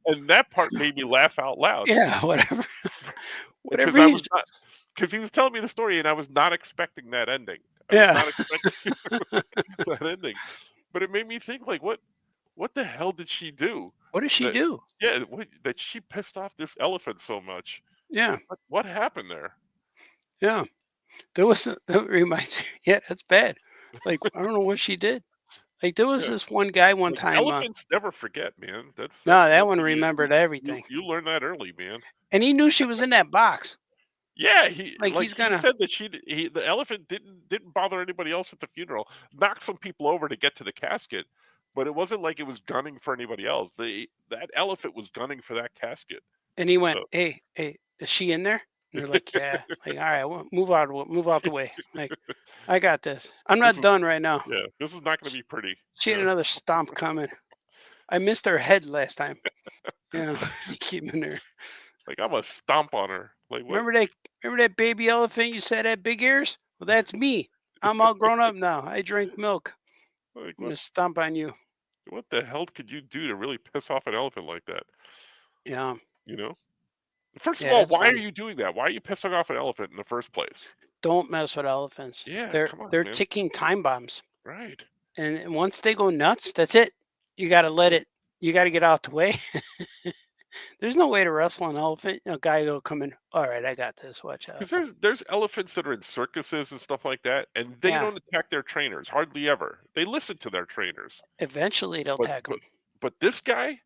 And that part made me laugh out loud. Yeah, whatever. Because Whatever. I was not, because he was telling me the story, and I was not expecting that ending. I was not expecting that ending. But it made me think, like, what the hell did she do? What did she do? Yeah, that she pissed off this elephant so much. Yeah. What happened there? Yeah. That reminds me. Yeah, that's bad. Like, I don't know what she did. Like, there was this one guy one Like, time. elephants never forget, man. That's No, that one one thing remembered everything. You learn that early, man. And he knew she was in that box. Yeah, He's he gonna. said that the elephant didn't bother anybody else at the funeral. Knocked some people over to get to the casket, but it wasn't like it was gunning for anybody else. That elephant was gunning for that casket. And he went, So "Hey, is she in there?" And they're like, "Yeah." Like, "All right, well, move out the way." Like, "I got this. I'm this not is done right now." yeah, this is not going to be pretty. She had Yeah. another stomp coming. I missed her head last time. Keeping her. Like I'm gonna stomp on her. Like what? Remember that baby elephant you said had big ears? Well, that's me. I'm all grown up now. I drink milk. Like I'm gonna stomp on you. what the hell could you do to really piss off an elephant like that? Yeah. You know? First of Yeah, all, that's why are funny. you doing that? Why are you pissing off an elephant in the first place? Don't mess with elephants. Yeah, They're come on, they're man. ticking time bombs. Right. And once they go nuts, that's it. You got to let it. You got to get out the way. There's no way to wrestle an elephant. A guy will come in. All right, I got this. Watch out. Because there's elephants that are in circuses and stuff like that, and they Yeah. don't attack their trainers hardly ever. They listen to their trainers. Eventually, they'll But tag but him. but this guy,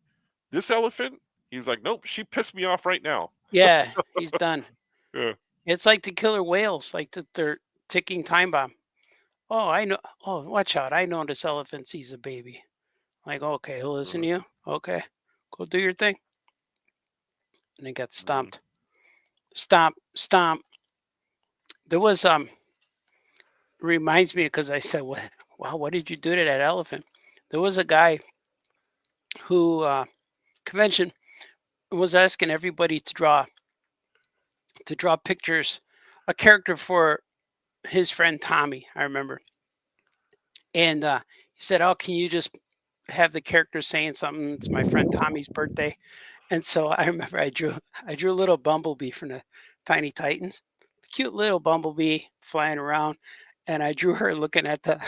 this elephant, he's like, nope, she pissed me off right now. Yeah, So, he's done. yeah. It's like the killer whales, like they're ticking time bomb. Oh, I know. Oh, watch out! I know this elephant sees a baby. Like, okay, he'll listen to you. Okay, go do your thing. And it got stomped. Stomp, stomp. There was reminds me because I said, "What? Wow, what did you do to that elephant?" There was a guy who convention was asking everybody to draw pictures, a character for his friend Tommy. I remember, and he said, "Oh, can you just have the character saying something? It's my friend Tommy's birthday." And so I remember I drew a little bumblebee from the Tiny Titans, cute little bumblebee flying around, and I drew her looking at the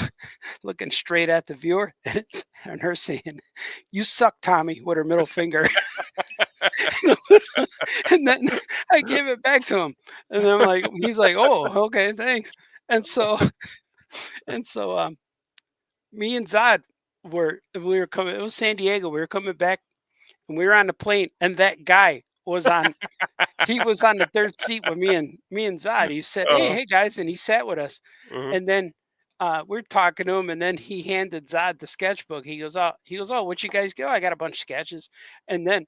looking straight at the viewer, and her saying, "You suck, Tommy," with her middle finger. And then I gave it back to him, and I'm like, he's like, "Oh, okay, thanks." And so me and Zod we were coming. It was San Diego. We were coming back, and we were on the plane, and that guy was on. He was on the third seat with me and Zod. He said, "Hey guys," and he sat with us. And then we're talking to him, and then he handed Zod the sketchbook. He goes, "Oh, what you guys go? I got a bunch of sketches." And then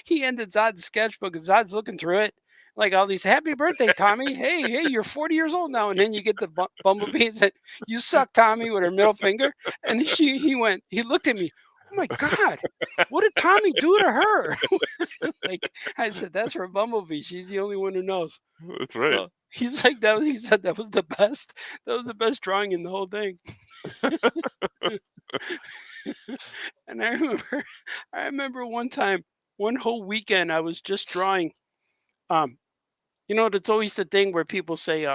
he handed Zod the sketchbook, and Zod's looking through it. Like all these, "Happy birthday, Tommy. Hey, you're 40 years old now." And then you get the bumblebee and said, "You suck, Tommy," with her middle finger. And he looked at me. "Oh my God, what did Tommy do to her?" Like I said, "That's for Bumblebee. She's the only one who knows." That's right. So he's like, he said that was the best. That was the best drawing in the whole thing. And I remember one time, one whole weekend, I was just drawing. That's always the thing where people say,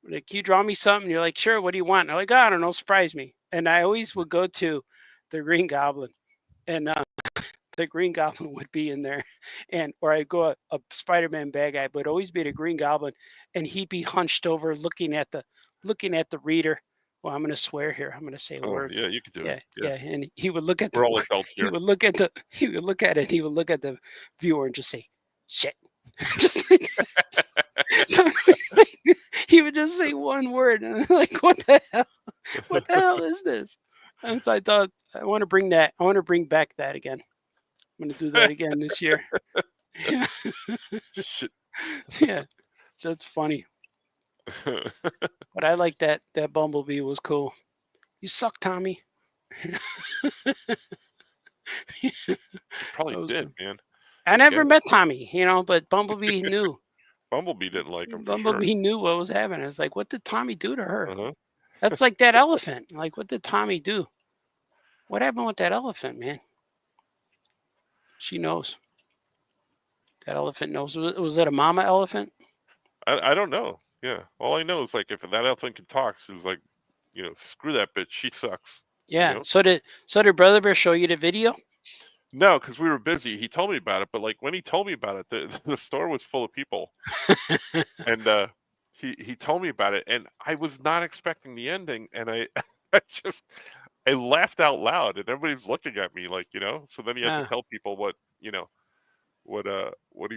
like, "You draw me something?" You're like, "Sure. What do you want?" And I'm like, "I don't know. Surprise me." And I always would go to the Green Goblin, and the Green Goblin would be in there, or I'd go a Spider-Man bad guy, but always be the Green Goblin, and he'd be hunched over, looking at the reader. Well, I'm going to swear here. I'm going to say a word. Yeah, you could do Yeah, it. yeah, and he would look at We're all adults he here. would look at he would look at it. He would look at the viewer and just say, "Shit." Just like that. So, he would just say one word, and I'm like, "What the hell? What the hell is this?" And so I thought, I want to bring back that again. I'm going to do that again this year. Yeah. Shit. Yeah, that's funny. But I like that bumblebee was cool. "You suck, Tommy." Probably did, Cool. man. I never Yeah. met Tommy, but Bumblebee knew. Bumblebee didn't like him for Bumblebee knew what was happening. I was like, "What did Tommy do to her?" sure. That's like that elephant. Like, what did Tommy do? What happened with that elephant, man? She knows. That elephant knows. Was it a mama elephant? I don't know. Yeah. All I know is like if that elephant can talk, she's like, screw that bitch. She sucks. Yeah. know? So did Brother Bear show you the video? No, because we were busy. He told me about it, but like when he told me about it, the store was full of people, and he told me about it, and I was not expecting the ending, and I I laughed out loud, and everybody's looking at me like, So then he had to tell people what he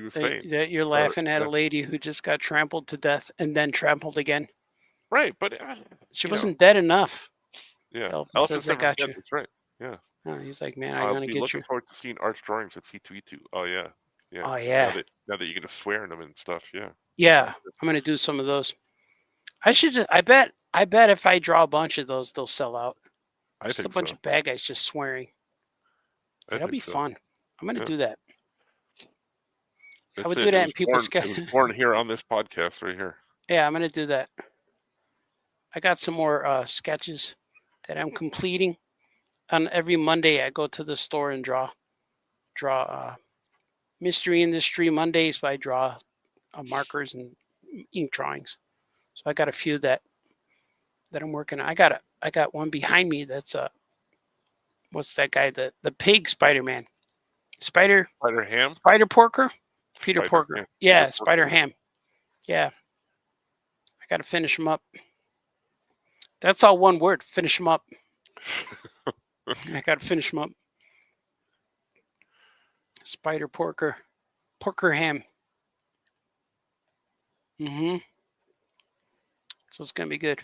was saying. That you're laughing at a lady who just got trampled to death and then trampled again. Right, but She wasn't dead enough. Yeah, Elephant says, I never got forget. you. That's right. Yeah. He's like, man, I'm I'll going to be get looking you. forward to seeing Art's drawings at C2E2. Oh yeah, yeah. Oh, Now yeah. that you're gonna swear in them and stuff, yeah. Yeah, I'm going to do some of those. I bet if I draw a bunch of those, they'll sell out. I Just a think bunch so. of bad guys just swearing. That'll be fun. I'm going to do that. I would do that in people's It was born here on this podcast right here. Yeah, I'm going to do that. I got some more sketches that I'm completing. On every Monday, I go to the store and draw Mystery Industry Mondays. I draw markers and ink drawings. So I got a few that I'm working on. I got one behind me that's what's that guy? The pig Spider-Man. Spider Ham? Spider Porker? Peter Porker. Ham. Yeah, Peter Spider Porker. Ham. Yeah. I got to finish him up. That's all one word. Finish him up. I got to finish him up. Spider Porker. Porker Ham. So it's going to be good.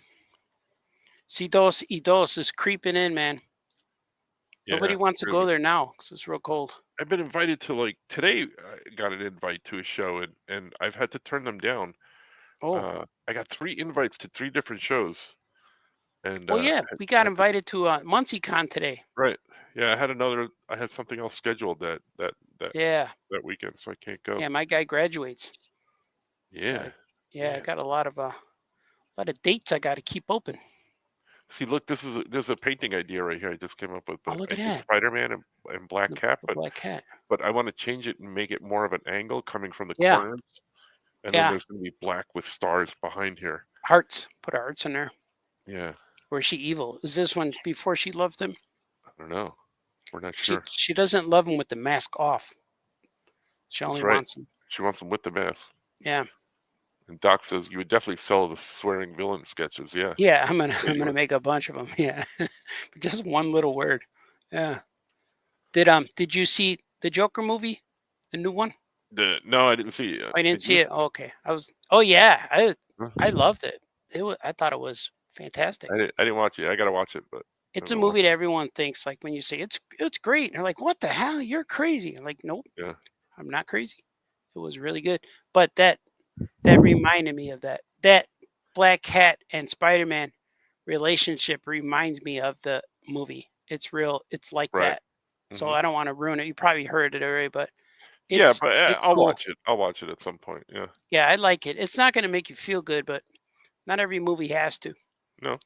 C202 is creeping in, man. Yeah, Nobody wants to go there now because it's real cold. I've been invited to, like, today I got an invite to a show and I've had to turn them down. Oh. I got 3 invites to 3 different shows. And well, yeah, we got invited to MuncieCon today. Right. Yeah, I had something else scheduled that weekend, so I can't go. Yeah, my guy graduates. Yeah. I got a lot of dates I got to keep open. See, look, there's a painting idea right here I just came up with. Oh, look at that. Spider-Man and Black Cat, Black Cat. But I want to change it and make it more of an angle coming from the Yeah. corners. And then there's going to be black with stars behind here. Hearts. Put hearts in there. Yeah. Or is she evil? Is this one before she loved him? I don't know. We're not sure. She doesn't love him with the mask off. She only wants him. She wants him with the mask. Yeah. And Doc says you would definitely sell the swearing villain sketches. Yeah. Yeah, I'm gonna make a bunch of them. Yeah, just one little word. Yeah. Did you see the Joker movie, the new one? No, I didn't see it. I didn't see it. Oh, okay, Oh yeah, I loved it. I thought it was fantastic. I didn't watch it. I gotta watch it, but it's a movie that everyone thinks, like, when you say it's great, and they're like, "What the hell? You're crazy!" I'm like, nope. Yeah. I'm not crazy. It was really good, but that reminded me of that Black Cat and Spider-Man relationship reminds me of the movie. It's real. It's like that. So I don't want to ruin it. You probably heard it already, but I'll cool. watch it. I'll watch it at some point. Yeah. Yeah, I like it. It's not going to make you feel good, but not every movie has to. No.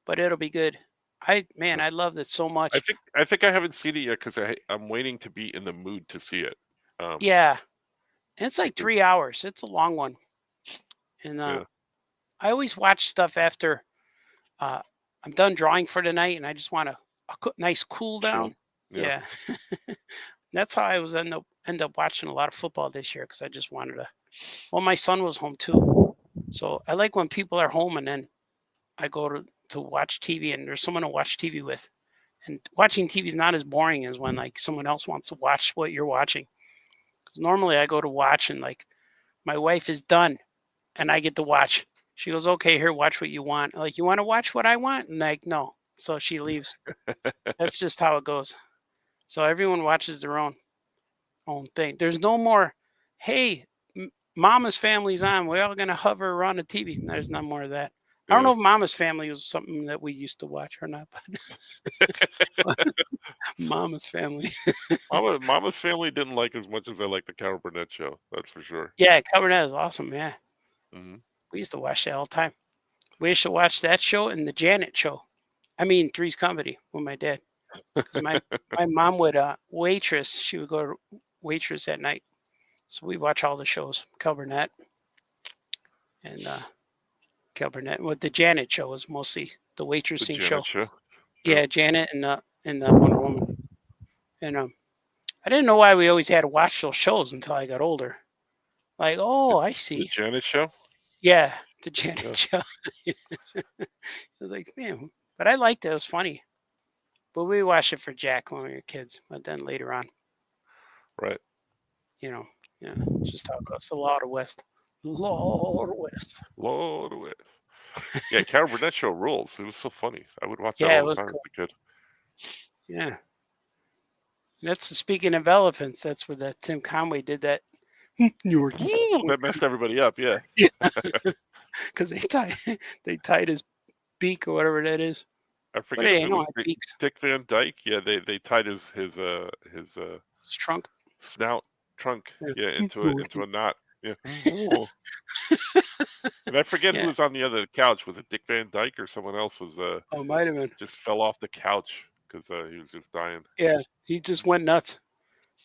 But it'll be good. I loved it so much. I think I haven't seen it yet because I'm waiting to be in the mood to see it. Yeah. And it's like 3 hours. It's a long one. And I always watch stuff after I'm done drawing for the night, and I just want a nice cool down. Yeah. That's how I was end up watching a lot of football this year, because I just wanted to. Well, my son was home too, so I like when people are home and then I go to watch TV and there's someone to watch TV with. And watching TV is not as boring as when, like, someone else wants to watch what you're watching. Because normally I go to watch and, like, my wife is done and I get to watch. She goes, "Okay, here, watch what you want." I'm like, "You want to watch what I want?" And, like, no. So she leaves. That's just how it goes. So everyone watches their own thing. There's no more, "Hey, Mama's Family's on. We're all going to hover around the TV." There's no more of that. I don't know if Mama's Family was something that we used to watch or not, but Mama's Family. Mama's Family didn't like as much as I like the Carol Burnett show. That's for sure. Yeah, Carol Burnett is awesome. Yeah. Mm-hmm. We used to watch that all the time. We used to watch that show and the Janet show. I mean, Three's Company with my dad. My mom would waitress. She would go to waitress at night. So we watch all the shows. Carol Burnett and Carol Burnett. Well, the Janet show was mostly the waitressing show. Yeah, Janet and the Wonder Woman. And I didn't know why we always had to watch those shows until I got older. Like, oh, I see. The Janet show? Yeah, the Janet show. I was like, man, but I liked it. It was funny. But we watched it for Jack when we were kids, but then later on. Right. Yeah, just how it goes. The Law of the West. Lord West. Lord West. Yeah, Carol Burnett show rules. It was so funny. I would watch that Yeah, it all the was time cool. as a kid. Yeah. That's speaking of elephants. That's where that Tim Conway did that. Yorkie. Ooh, that messed everybody up. Yeah. Because they tied his beak or whatever that is. I But forget hey, if I it know was I beaks. Dick Van Dyke. Yeah, they tied his His trunk. snout trunk Yeah. into a knot. Yeah. Ooh. And I forget who Yeah. was on the other couch. Was it Dick Van Dyke or someone else was Oh, might have been. just fell off the couch because he was just dying. Yeah. He just went nuts.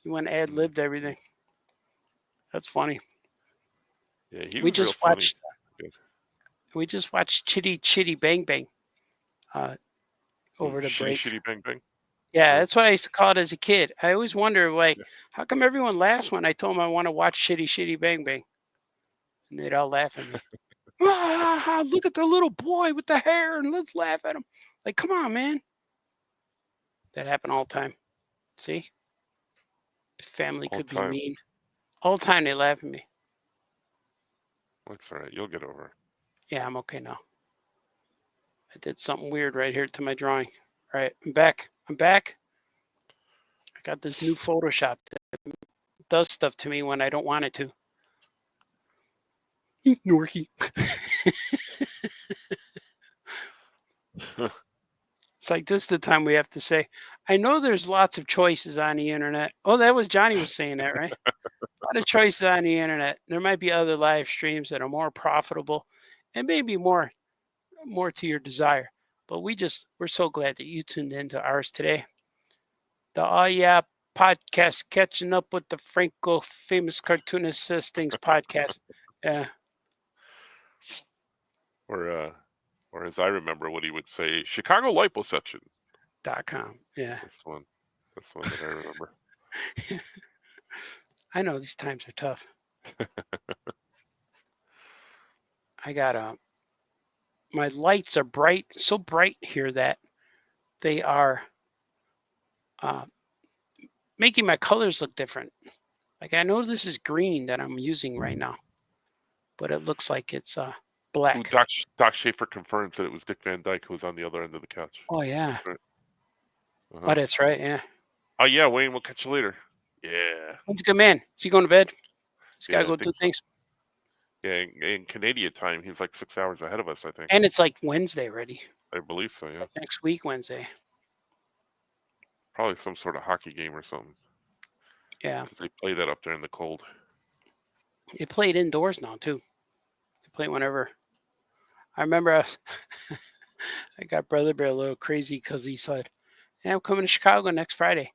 He went ad-libbed everything. That's funny. Yeah, he We was real just funny. watched. We just watched Chitty Chitty Bang Bang. Over the break. Shitty Bang Bang. Yeah, Right. that's what I used to call it as a kid. I always wonder, like, how come everyone laughs when I told them I want to watch Shitty Shitty Bang Bang? And they'd all laugh at me. Look at the little boy with the hair and let's laugh at him. Like, come on, man. That happened all the time. See? Family All could time. be mean. All the time they laugh at me. That's all right. You'll get over it. Yeah, I'm okay now. I did something weird right here to my drawing. All right, I'm back. I got this new Photoshop that does stuff to me when I don't want it to. Norky. It's like this is the time we have to say, I know there's lots of choices on the internet. Oh, that was Johnny was saying that, right? A lot of choices on the internet. There might be other live streams that are more profitable and maybe more to your desire. But we're so glad that you tuned into ours today. The Oh Yeah podcast, catching up with the Franco famous cartoonist says things podcast. Yeah. Or as I remember what he would say, Chicago liposuction.com. Yeah. That's one that I remember. I know these times are tough. I got my lights are bright, so bright here that they are making my colors look different. Like I know this is green that I'm using right now, but it looks like it's black. Ooh, Doc Schaefer confirms that it was Dick Van Dyke who was on the other end of the couch. Oh yeah. Right. Oh, that's right. Yeah. Oh yeah, Wayne. We'll catch you later. Yeah. He's a good man. Is he going to bed? He's got to go do things. Yeah, in Canadian time, he's like 6 hours ahead of us, I think. And it's like Wednesday already. I believe so. It's Yeah. like next week Wednesday. Probably some sort of hockey game or something. Yeah. Because they play that up there in the cold. They play it indoors now too. They play it whenever. I remember I got Brother Bear a little crazy because he said, "Yeah, I'm coming to Chicago next Friday."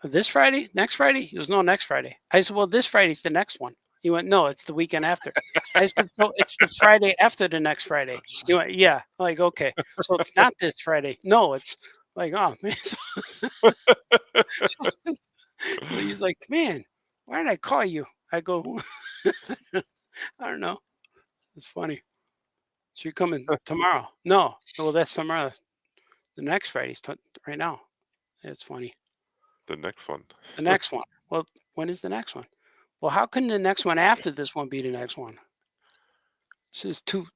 This Friday? Next Friday? He goes, "No, next Friday." I said, "Well, this Friday's the next one." He went, "No, it's the weekend after." I said, "So it's the Friday after the next Friday." He went, "Yeah." I'm like, okay. So it's not this Friday. No, it's like, oh man. So he's like, "Man, why did I call you?" I go, "I don't know. It's funny." So you're coming tomorrow? No. Well, that's tomorrow. The next Friday's right now. It's funny. The next one. The next one. Well, when is the next one? Well, how can the next one after this one be the next one? This is two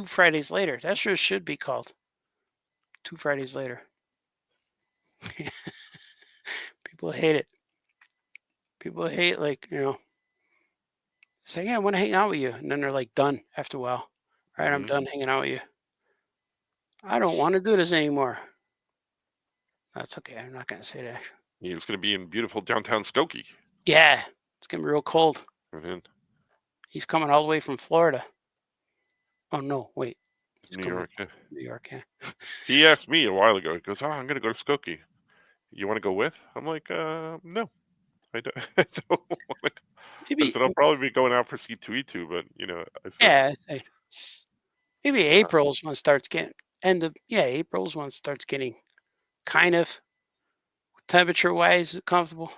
Fridays later. That sure should be called 2 Fridays later. People hate it. People hate, like, say, "Yeah, I want to hang out with you." And then they're like done after a while. All right, I'm done hanging out with you. I don't want to do this anymore. That's okay. I'm not going to say that. He's going to be in beautiful downtown Skokie. Yeah, it's going to be real cold. Mm-hmm. He's coming all the way from Florida. Oh, no, wait. New York, yeah. New York, yeah. He asked me a while ago. He goes, "Oh, I'm going to go to Skokie. You want to go with?" I'm like, "No, I don't, I don't want to." Maybe, I said, "I'll probably be going out for C2E2, but, I said, yeah, maybe April's when it starts getting, April's when it starts getting kind of temperature-wise comfortable.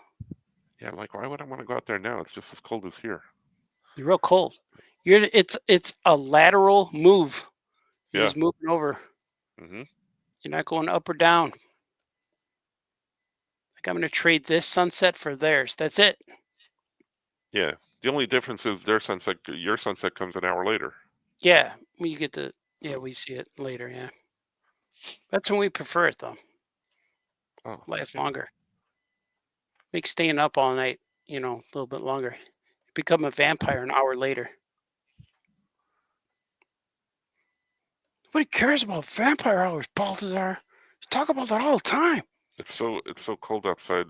Yeah, I'm like, why would I want to go out there now? It's just as cold as here. It's real cold. It's a lateral move. You're just moving over. Mm-hmm. You're not going up or down. Like I'm going to trade this sunset for theirs. That's it. Yeah. The only difference is your sunset comes an hour later. Yeah. When you get the Yeah, we see it later. Yeah, that's when we prefer it though. Oh, Lasts longer. Makes staying up all night, a little bit longer. You become a vampire an hour later. Nobody cares about vampire hours, Baltazar. You talk about that all the time. it's so cold outside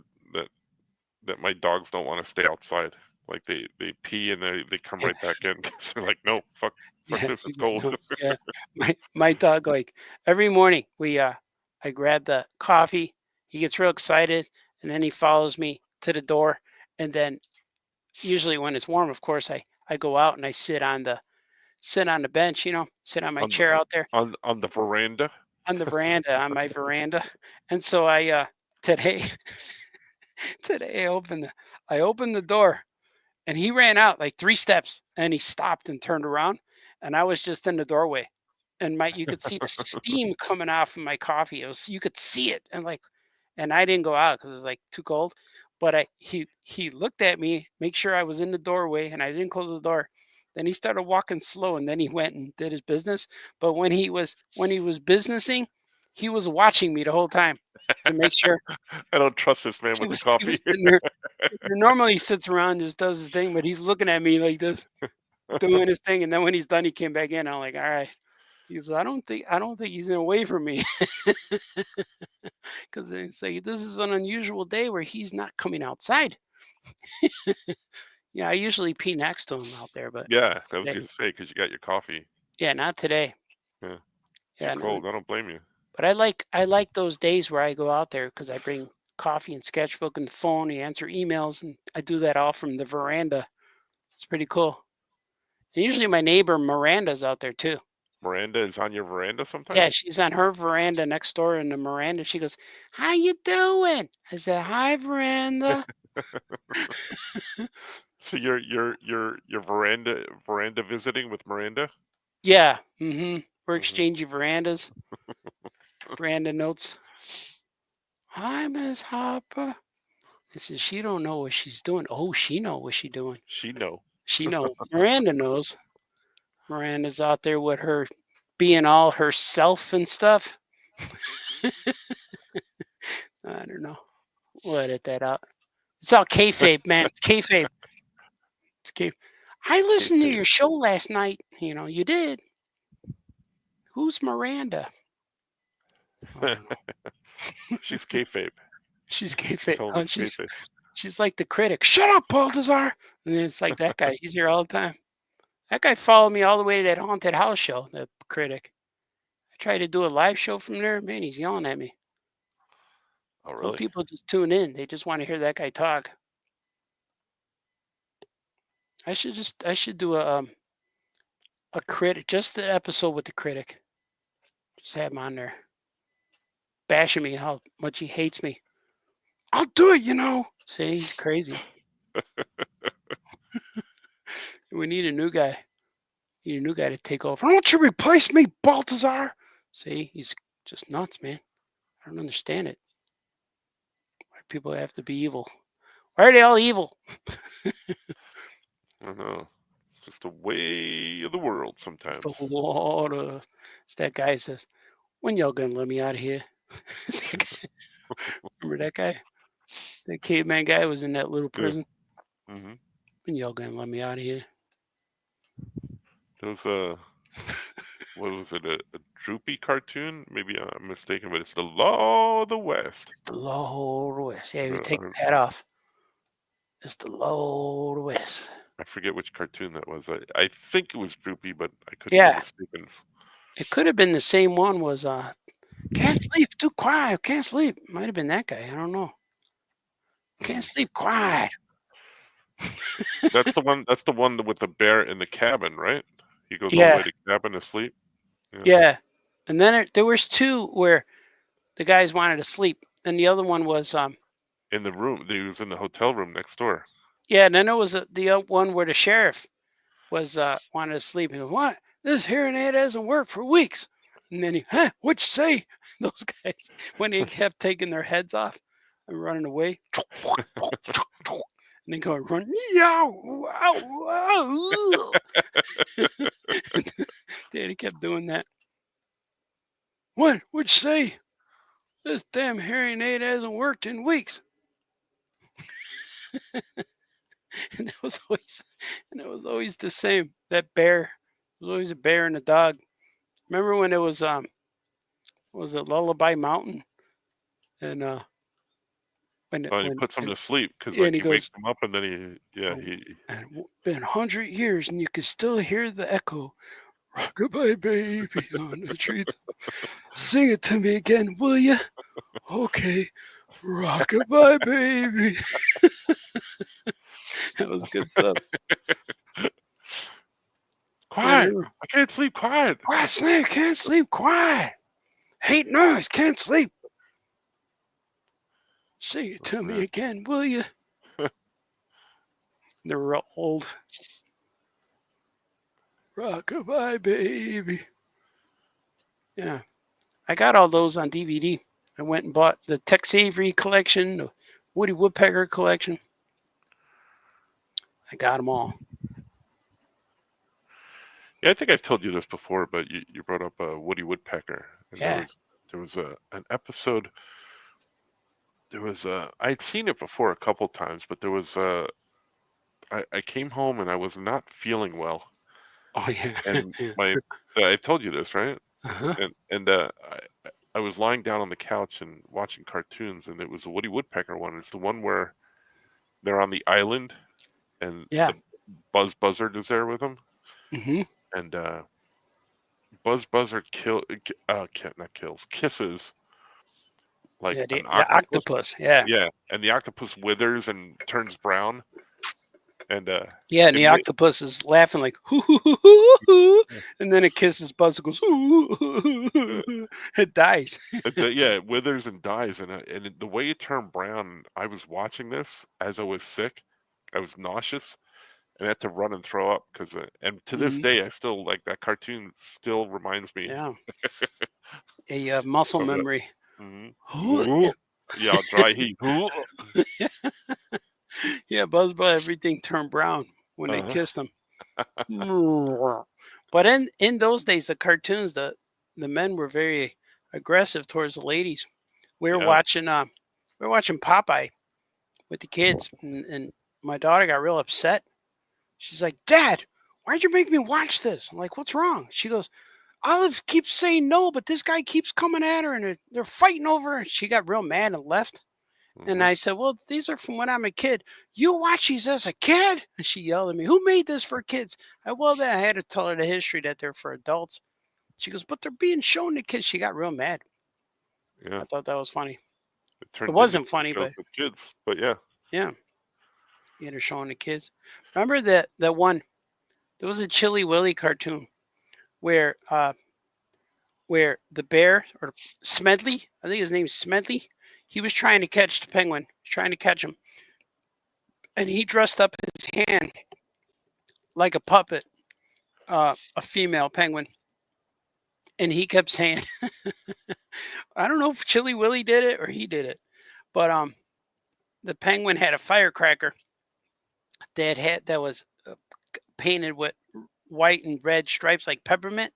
that my dogs don't want to stay outside. Like they pee and they come Yeah, right back in because they're like, no, fuck yeah, this, it's cold. no, yeah. My dog, like every morning, I grab the coffee. He gets real excited, and then he follows me to the door. And then usually when it's warm, of course, I go out and I sit on the bench, sit on my on chair out there on the veranda. on the veranda, on my veranda. And so today today I opened the door, and he ran out like 3 steps, and he stopped and turned around, and I was just in the doorway, and you could see the steam coming off of my coffee. You could see it, and I didn't go out because it was like too cold. But he looked at me, make sure I was in the doorway, and I didn't close the door. Then he started walking slow, and then he went and did his business. But when he was businessing, he was watching me the whole time to make sure. I don't trust this man He with the was he coffee. was sitting there. Normally he sits around and just does his thing, but he's looking at me like this, doing his thing. And then when he's done, he came back in. I'm like, all right. He goes, I don't think he's gonna wait for me. Because they say this is an unusual day where he's not coming outside. Yeah, I usually pee next to him out there, but Yeah, I was today, gonna say because you got your coffee. yeah, not today. Yeah, too Yeah, no, cold. I don't blame you. but I like those days where I go out there because I bring coffee and sketchbook and the phone. You answer emails, and I do that all from the veranda. It's pretty cool. And usually my neighbor Miranda's out there too. Miranda is on your veranda Yeah, sometimes. she's on her veranda next door in the veranda. She goes, "How you doing?" I said, "Hi, veranda." So you're veranda visiting with Miranda. Yeah, we're Hmm. exchanging verandas, veranda notes. Hi, Miss Harper. This is she don't know what she's doing. Oh, she know what she's doing. She know. She know. Miranda knows. Miranda's out there with her being all herself and stuff. I don't know. We'll edit that out. It's all kayfabe, man. It's kayfabe. It's kayfabe. I listened to Kayfabe. your show last night. You did. Who's Miranda? I don't know. She's kayfabe. She's She's kayfabe. totally Oh, she's kayfabe. she's like the critic. Shut up, Baltazar. And then it's like that guy. He's here all the time. That guy followed me all the way to that haunted house show. The critic. I tried to do a live show from there. Man, he's yelling at me. Oh Some really? people just tune in. They just want to hear that guy talk. I should do a critic, just an episode with the critic. Just have him on there, bashing me how much he hates me. I'll do it. See, he's crazy. We need a new guy. Need a new guy to take over. Why don't you replace me, Baltazar? See, he's just nuts, man. I don't understand it. Why do people have to be evil? Why are they all evil? I don't know. It's just the way of the world It's sometimes. the Lord. It's that guy says, "When y'all gonna let me out of here?" Remember that guy? That caveman guy was in that little Yeah. prison. Hmm. When y'all gonna let me out of here? There was what was it? A droopy cartoon? Maybe I'm mistaken, but it's the Law of the West. The Lord West. Yeah, you take I the hat off. It's the Lord West. I forget which cartoon that was. I think it was droopy, but I could be Yeah, mistaken. it could have been the same one. Was can't sleep, too quiet, can't sleep. Might have been that guy. I don't know. Can't sleep, quiet. That's the one. That's the one with the bear in the cabin, right? He goes all the way Yeah, to cabin to sleep. Yeah. yeah. And then there was two where the guys wanted to sleep, and the other one was In the room, he was in the hotel room next door. yeah. And then there was the one where the sheriff was wanted to sleep. He goes, "What? This hearing aid hasn't worked for weeks." And then what you say? Those guys, when they kept taking their heads off and running away, and then going run, yeah, Daddy kept doing that. What? What'd you say? This damn hearing aid hasn't worked in weeks. and it was always the same. That bear. It was always a bear and a dog. Remember when it was Lullaby Mountain? And when he puts him to sleep because yeah, like and he he wakes goes, him up and then he and been 100 years and you can still hear the echo. Rockabye baby on the tree. Sing it to me again, will you? Okay. Rockabye baby. That was good stuff. quiet. I can't sleep. Quiet. Quiet, Snake. Can't sleep. Quiet. Hate noise. Can't sleep. Sing it to me again, will you? They were real old. Rockabye baby. Yeah. I got all those on DVD. I went and bought the Tex Avery collection, the Woody Woodpecker collection. I got them all. Yeah, I think I've told you this before, but you brought up Woody Woodpecker. And Yeah. There was an episode. I'd seen it before a couple times, but there was I came home and I was not feeling well. Oh yeah. And yeah. I've told you this, right? Uh-huh. And I was lying down on the couch and watching cartoons, and it was the Woody Woodpecker one. It's the one where they're on the island, and Yeah. the Buzz Buzzard is there with them, Mm-hmm. and Buzz Buzzard kisses like Yeah, an the octopus. Yeah. Yeah, and the octopus withers and turns brown, and Yeah, and the octopus is laughing like hoo, hoo, hoo, hoo, hoo, and then it kisses Buzz and goes hoo, hoo, hoo, hoo. It dies. Yeah, it withers and dies, and the way it turned brown, I was watching this as I was sick. I was nauseous, and I had to run and throw up because, and to this day, I still like that cartoon. Still reminds me. Yeah. You have muscle memory. Mm-hmm. Yeah, dry heat. Yeah, Buzz everything turned brown when they kissed him. But in those days, the cartoons, the men were very aggressive towards the ladies. We were watching Popeye with the kids, and my daughter got real upset. She's like, "Dad, why'd you make me watch this?" I'm like, "What's wrong?" She goes, "Olive keeps saying no, but this guy keeps coming at her, and they're fighting over her." She got real mad and left. And I said, "Well, these are from when I'm a kid. You watch these as a kid?" And she yelled at me, "Who made this for kids?" Then I had to tell her the history that they're for adults. She goes, "But they're being shown to kids." She got real mad. Yeah. I thought that was funny. It wasn't funny, but kids. But yeah. Yeah. Yeah, they're showing the kids. Remember that one? There was a Chilly Willy cartoon where the bear, or Smedley, I think his name's Smedley, he was trying to catch the penguin, trying to catch him. And he dressed up his hand like a puppet, a female penguin. And he kept saying, I don't know if Chilly Willy did it or he did it, but the penguin had a firecracker that was painted with white and red stripes like peppermint.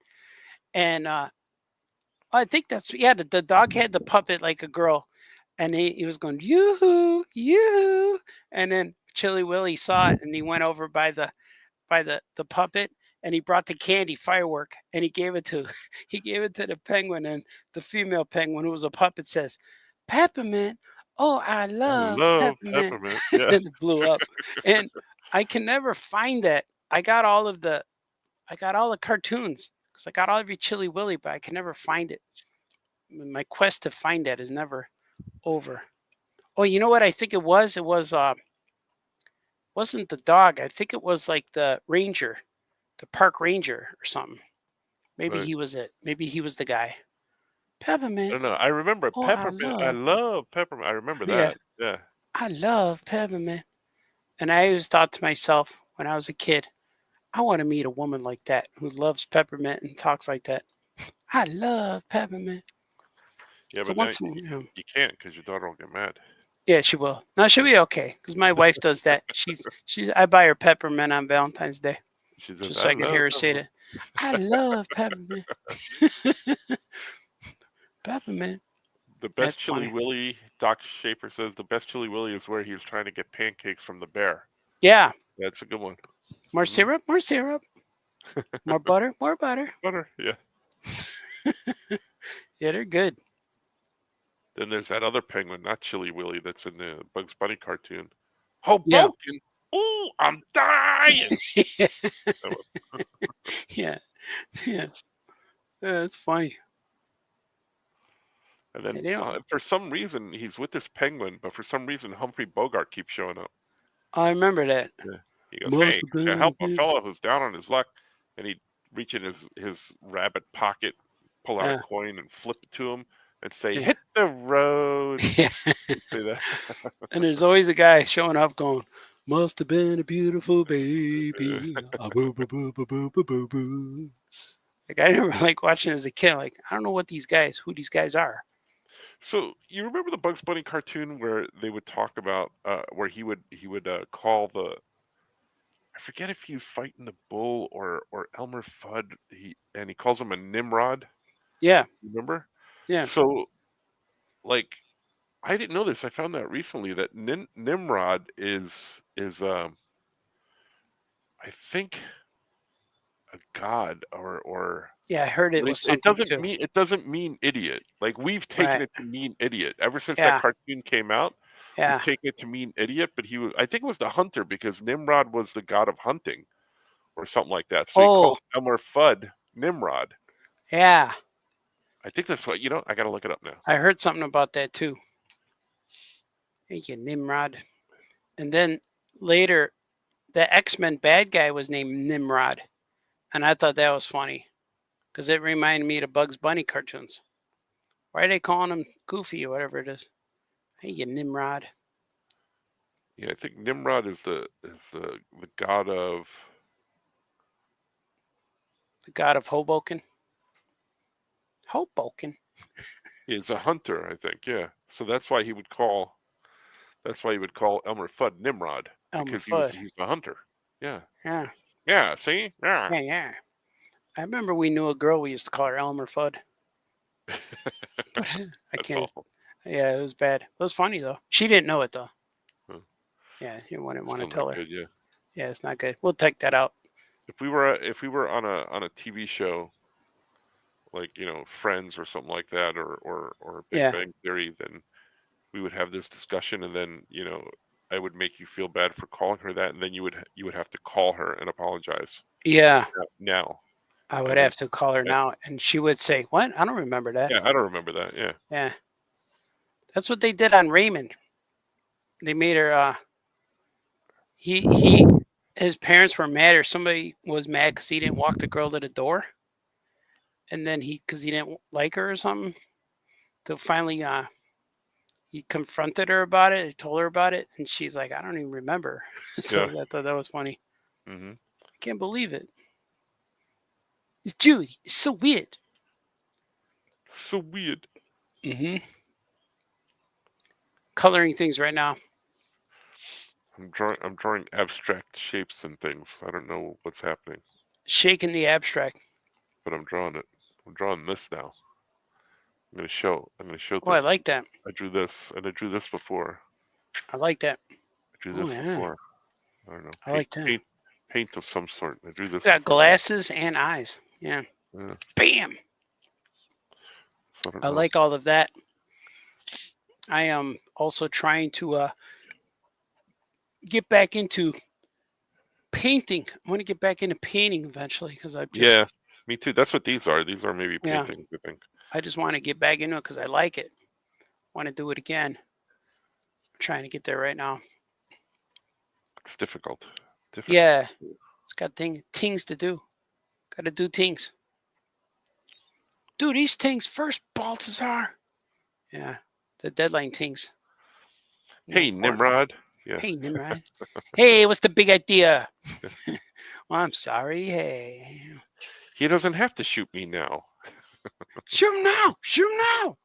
And I think the dog had the puppet like a girl, and he was going yoo-hoo, yoo-hoo. And then Chilly Willy saw it, and he went over by the puppet, and he brought the candy firework, and he gave it to the penguin, and the female penguin, who was a puppet, says, "Peppermint, oh, I love peppermint." Yeah. And it blew up. And I can never find that. I got all the cartoons because I got all every Chilly Willy, but I can never find it. My quest to find that is never over. Oh, you know what I think it was? It was wasn't the dog. I think it was like the ranger, the park ranger or something. Maybe he was it. Maybe he was the guy. Peppermint. I don't know. I remember peppermint. I love peppermint. I remember that. Yeah. I love peppermint. And I always thought to myself when I was a kid, I want to meet a woman like that who loves peppermint and talks like that. I love peppermint. Yeah, so but you can't because your daughter will get mad. Yeah, she will. No, she'll be okay because my wife does that. I buy her peppermint on Valentine's Day, just so I can hear her say that. I love peppermint. man. The best That's Chili funny. Willy, Doc Schaefer says, the best Chili Willy is where he was trying to get pancakes from the bear. Yeah. That's a good one. More syrup, more syrup. More butter, more butter. Butter, yeah. Yeah, they're good. Then there's that other penguin, not Chili Willy, that's in the Bugs Bunny cartoon. Yeah. Hoboken! Ooh, I'm dying! Yeah. Yeah. That's funny. And then They don't- for some reason, he's with this penguin, but for some reason, Humphrey Bogart keeps showing up. I remember that. Yeah. He goes, Must hey, have could you been help a good. fellow who's down on his luck? And he'd reach in his rabbit pocket, pull out a coin, and flip it to him and say, hit the road. Yeah. Say that. And there's always a guy showing up going, must have been a beautiful baby. Boo, boo, boo, boo, boo, boo, boo, boo. Like, I never like watching as a kid. Like, I don't know who these guys are. So you remember the Bugs Bunny cartoon where they would talk about where he would call the, I forget if he was fighting the bull or Elmer Fudd, he calls him a Nimrod. Yeah. Remember? Yeah. So like I didn't know this. I found out recently that Nimrod is I think a god or Yeah, I heard it was something too. it doesn't mean idiot. Like we've taken it to mean idiot ever since Yeah. that cartoon came out. Yeah. We've taken it to mean idiot, but I think it was the hunter because Nimrod was the god of hunting or something like that. So he called Elmer Fudd Nimrod. Yeah. I think that's what, I got to look it up now. I heard something about that too. Thank you, Nimrod. And then later, the X-Men bad guy was named Nimrod. And I thought that was funny because it reminded me of the Bugs Bunny cartoons. Why are they calling him Goofy or whatever it is? Hey, you Nimrod. Yeah, I think Nimrod is the god of... The god of Hoboken? Hoboken? He's a hunter, I think, yeah. So that's why he would call Elmer Fudd Nimrod. Because he's a hunter. Yeah. Yeah. Yeah, see? Yeah. Yeah, yeah. I remember we knew a girl we used to call her Elmer Fudd. But I can't. Awful. Yeah, it was bad. It was funny though. She didn't know it though. Huh. Yeah, you wouldn't want to Still tell not her. good, yeah. Yeah, it's not good. We'll take that out. If we were on a TV show, like Friends or something like that, or Big Bang Theory, then we would have this discussion, and then I would make you feel bad for calling her that, and then you would have to call her and apologize. Yeah. Now. I would have to call her now, and she would say, "What? I don't remember that." Yeah, I don't remember that. Yeah. Yeah. That's what they did on Raymond. They made her. His parents were mad, or somebody was mad because he didn't walk the girl to the door, and then because he didn't like her or something. So finally, he confronted her about it. He told her about it, and she's like, "I don't even remember." So I thought that was funny. Mm-hmm. I can't believe it. It's Judy. It's so weird. So weird. Mm-hmm. Coloring things right now. I'm drawing abstract shapes and things. I don't know what's happening. Shaking the abstract. But I'm drawing it. I'm drawing this now. I'm gonna show this. Oh, I like that. I drew this, and I drew this before. I like that. I drew this before. I don't know. I like that. Paint of some sort. I drew this. Got glasses and eyes. Yeah. Bam. So I like all of that. I am also trying to get back into painting. I want to get back into painting eventually because I've just... Yeah, me too. That's what these are. These are maybe paintings, I think. I just want to get back into it because I like it. Want to do it again. I'm trying to get there right now. It's difficult. Yeah. It's got things to do. Got to do things. Do these things first, Baltazar. Yeah. The deadline things. Hey, Nimrod. Yeah. Hey, Nimrod. Hey, what's the big idea? Well, I'm sorry. Hey. He doesn't have to shoot me now. Shoot him now. Shoot him now.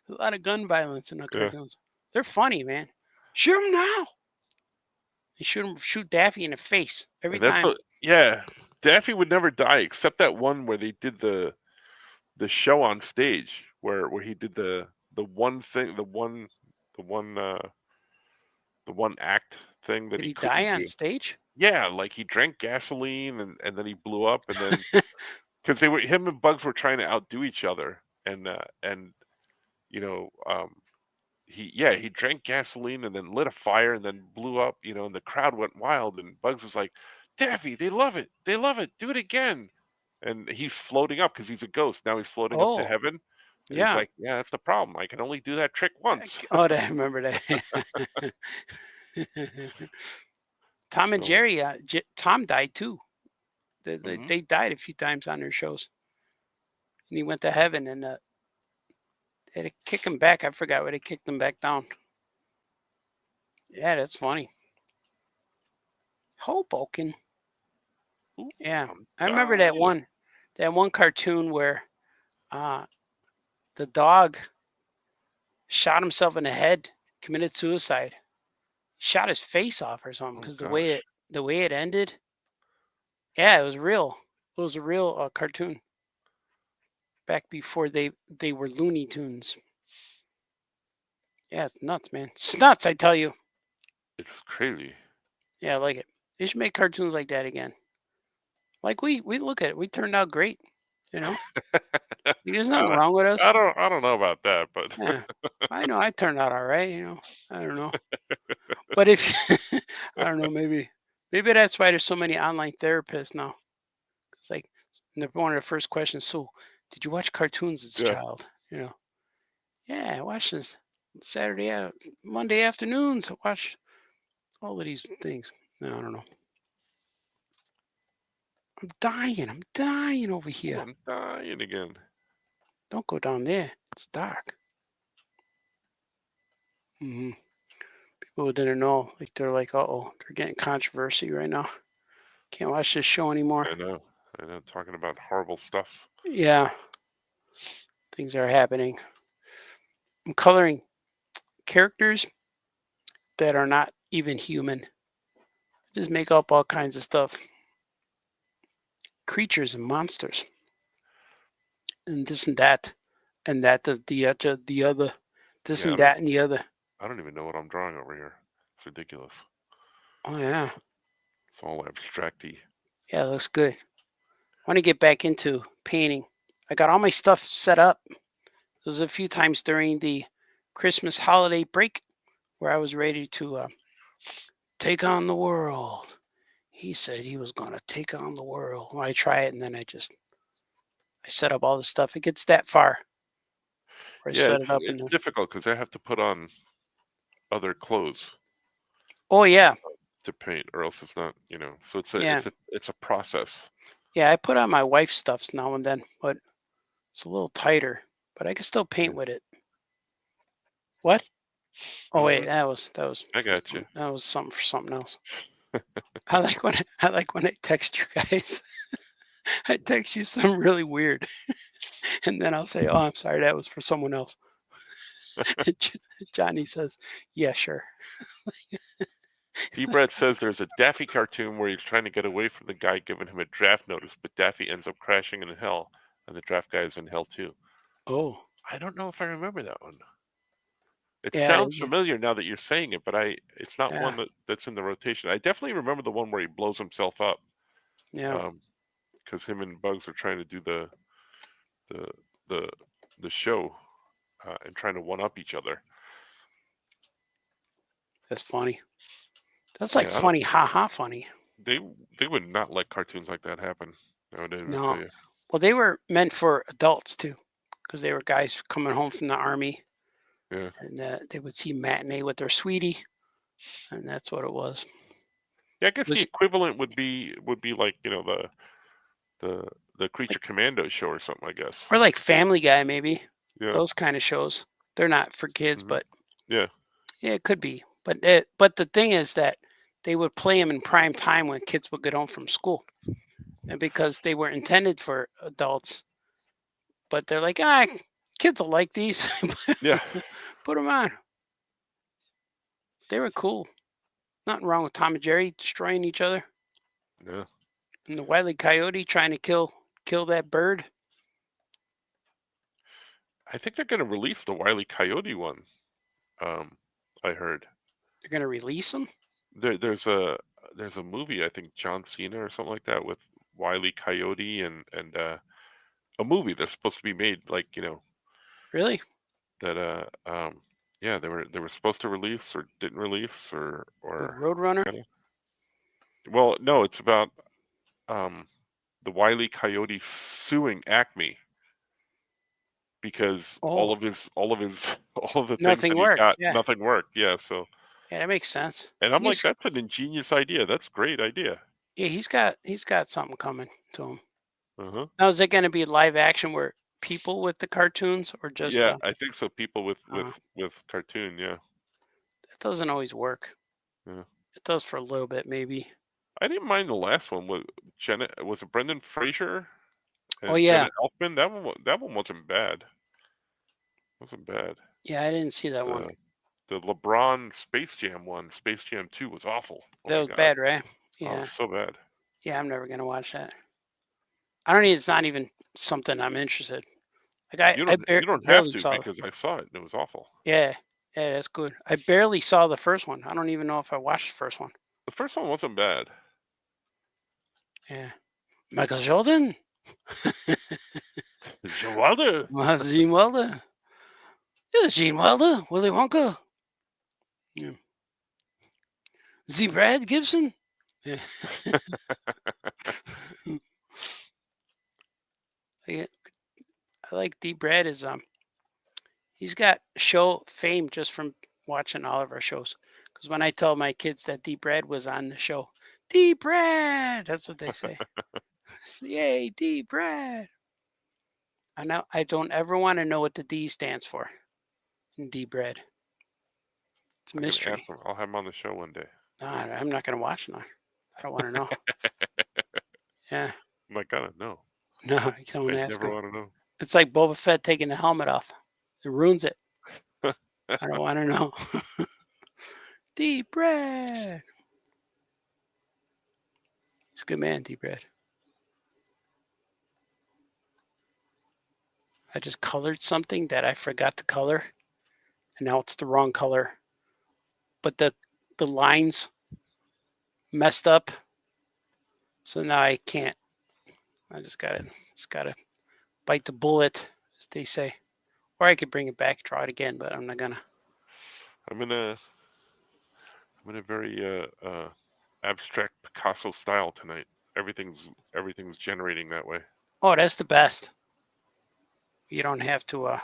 A lot of gun violence in the cartoons. They're funny, man. Shoot him now. They shoot Daffy in the face every time. Daffy would never die except that one where they did the the show on stage where he did the one thing, the one act thing that Did he he couldn't die on do. stage? Yeah, like he drank gasoline and then he blew up, and then because him and Bugs were trying to outdo each other, and you know, he drank gasoline and then lit a fire and then blew up, and the crowd went wild, and Bugs was like, Daffy, they love it, do it again. And he's floating up because he's a ghost. Now he's floating up to Oh, heaven. And he's yeah. like, yeah, that's the problem. I can only do that trick once. Oh, I remember that. Tom and So, Jerry, Tom died too. mhm. They died a few times on their shows. And he went to heaven, and they had to kick him back. I forgot where they kicked him back down. Yeah, that's funny. Hoboken. Ooh, Yeah, I'm I remember that dying. one cartoon where the dog shot himself in the head, committed suicide, shot his face off or something Oh because gosh. the way it ended. Yeah, it was real. It was a real cartoon back before they were Looney Tunes. Yeah, it's nuts, man. It's nuts, I tell you. It's crazy. Yeah, I like it. They should make cartoons like that again. Like we look at it, we turned out great. You know, there's nothing wrong with us. I don't know about that, but Yeah, I know I turned out all right. I don't know, but if I don't know, maybe that's why there's so many online therapists now. It's like one of the first questions. So, did you watch cartoons as a yeah. child? Yeah, I watched this Monday afternoons. I watched all of these things. No, I don't know. I'm dying. I'm dying over Ooh, here. I'm dying again. Don't go down there. It's dark. Hmm. People didn't know. Like they're like, oh, they're getting controversy right now. Can't watch this show anymore. I know. Talking about horrible stuff. Yeah, things are happening. I'm coloring characters that are not even human. Just make up all kinds of stuff. Creatures and monsters. And this and that. And that the other. This Yeah, and that and the other. I don't even know what I'm drawing over here. It's ridiculous. Oh yeah. It's all abstracty. Yeah, it looks good. I want to get back into painting. I got all my stuff set up. There was a few times during the Christmas holiday break where I was ready to take on the world. He said he was going to take on the world. Well, I try it, and then I set up all the stuff. It gets that far where I Yeah, set it up, and it's then difficult because I have to put on other clothes oh yeah, to paint, or else it's not. So yeah, it's a process. yeah. I put on my wife's stuffs now and then, but it's a little tighter. But I can still paint with it. What? Oh wait, Hmm. that was I got you. that was something for something else. I like when I text you guys. I text you something really weird, and then I'll say, "Oh, I'm sorry, that was for someone else." Johnny says, "Yeah, sure." D-Brett says there's a Daffy cartoon where he's trying to get away from the guy giving him a draft notice, but Daffy ends up crashing in hell, and the draft guy is in hell too. Oh, I don't know if I remember that one. It yeah, sounds familiar now that you're saying it, but it's not yeah, one that's in the rotation. I definitely remember the one where he blows himself up, yeah. because him and Bugs are trying to do the the the show, and trying to one up each other. That's funny. That's like Yeah, I don't, funny, ha ha, funny. they would not let cartoons like that happen nowadays. I tell No, you. well, they were meant for adults too, because they were guys coming home from the army, Yeah. and they would see matinee with their sweetie, and that's what it was. Yeah, I guess It the was equivalent would be like the like Creature Commando show or something. I guess. or like Family Guy, maybe Yeah. those kind of shows. They're not for kids, Hmm. but Yeah. yeah, it could be. But the thing is that they would play them in prime time when kids would get home from school, and because they were intended for adults, but they're like, kids will like these. Yeah. Put them on. They were cool. Nothing wrong with Tom and Jerry destroying each other, Yeah. and the Wile E. Coyote trying to kill that bird. I think they're going to release the Wile E. Coyote one. I heard They're gonna release them. there's a movie, I think John Cena or something like that, with Wile E. Coyote and a movie that's supposed to be made, like, Really? that yeah, they were supposed to release or didn't release The or Roadrunner. kinda, well, no, it's about the Wile E. Coyote suing Acme because all Oh, of his all of the things nothing that he worked. got, Yeah, nothing worked. Yeah, so, yeah, that makes sense. and I'm like, He's that's an ingenious idea. That's a great idea. yeah, he's got something coming to him. Uh-huh. Now, is it going to be live action where people with the cartoons or just Yeah, I think so. People with uh, cartoon, yeah. it doesn't always work. Yeah. It does for a little bit, maybe. I didn't mind the last one. Was it Brendan Fraser Oh as yeah, Janet Elfman? That one wasn't bad. Wasn't bad. yeah, I didn't see that one. The LeBron Space Jam one, Space Jam 2, was awful. Oh That my was God. bad, right? Oh, it Yeah, was so bad. yeah, I'm never gonna watch that. I don't even. It's not even something I'm interested. Like You don't have barely to, saw. because I saw it and it was awful. Yeah, yeah, that's good. I barely saw the first one. I don't even know if I watched the first one. The first one wasn't bad. Yeah, Michael Jordan, Joe Wilder. Gene Wilder. Yeah, Gene Wilder, Willy Wonka. Yeah. Z. Brad Gibson. Yeah. I like D. Brad is he's got show fame just from watching all of our shows. Because when I tell my kids that D. Brad was on the show, D. Brad, that's what they say. Yay, D. Brad. I don't ever want to know what the D stands for in D. Brad. It's a I can ask mystery. him. I'll have him on the show one day. Nah, I'm not gonna watch now. I don't want to know. Yeah. I'm like, gotta know. No, you don't I ask never him. want to know. It's like Boba Fett taking the helmet off. It ruins it. I don't want to know. D. Brad. He's a good man, D. Brad. I just colored something that I forgot to color, and now it's the wrong color. But the lines messed up, so now I can't. I just gotta bite the bullet, as they say, or I could bring it back, draw it again, but I'm not gonna. I'm in a very abstract Picasso style tonight. Everything's generating that way. Oh, that's the best. You don't have to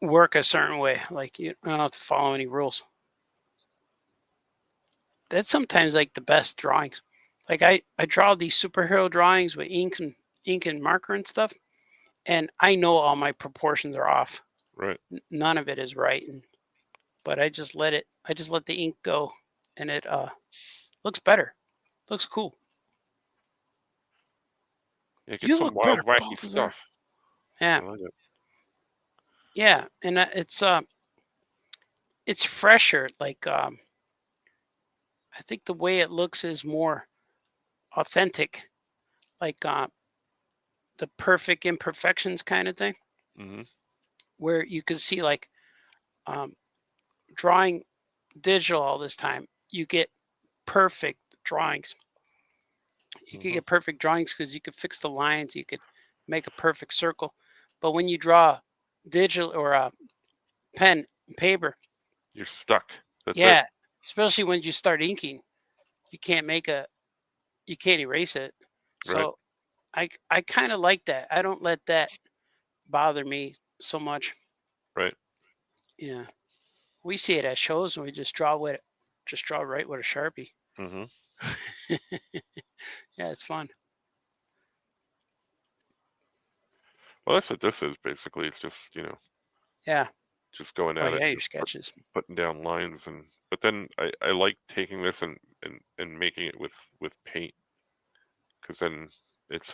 work a certain way. Like you don't have to follow any rules. That's sometimes like the best drawings. Like I draw these superhero drawings with ink and marker and stuff, and I know all my proportions are off. Right. None of it is right, but I just let the ink go, and it looks better. Looks cool. Yeah, get You some look wild, better, wacky Balthazar. stuff. Yeah, I like it. yeah, and it's fresher. Like I think the way it looks is more authentic, like the perfect imperfections kind of thing, Mm-hmm. where you can see like drawing digital all this time, you get perfect drawings. You can get perfect drawings because you could fix the lines, you could make a perfect circle. But when you draw digital or pen and paper, You're stuck. That's yeah, it. especially when you start inking, you can't erase it. Right. So I kind of like that. I don't let that bother me so much. Right. Yeah, we see it at shows and we just draw right with a Sharpie. Mm-hmm. Yeah, it's fun. Well, that's what this is basically. It's just Yeah. just going Oh at it, yeah, your just sketches. putting down lines, but then I like taking this and making it with paint, because then it's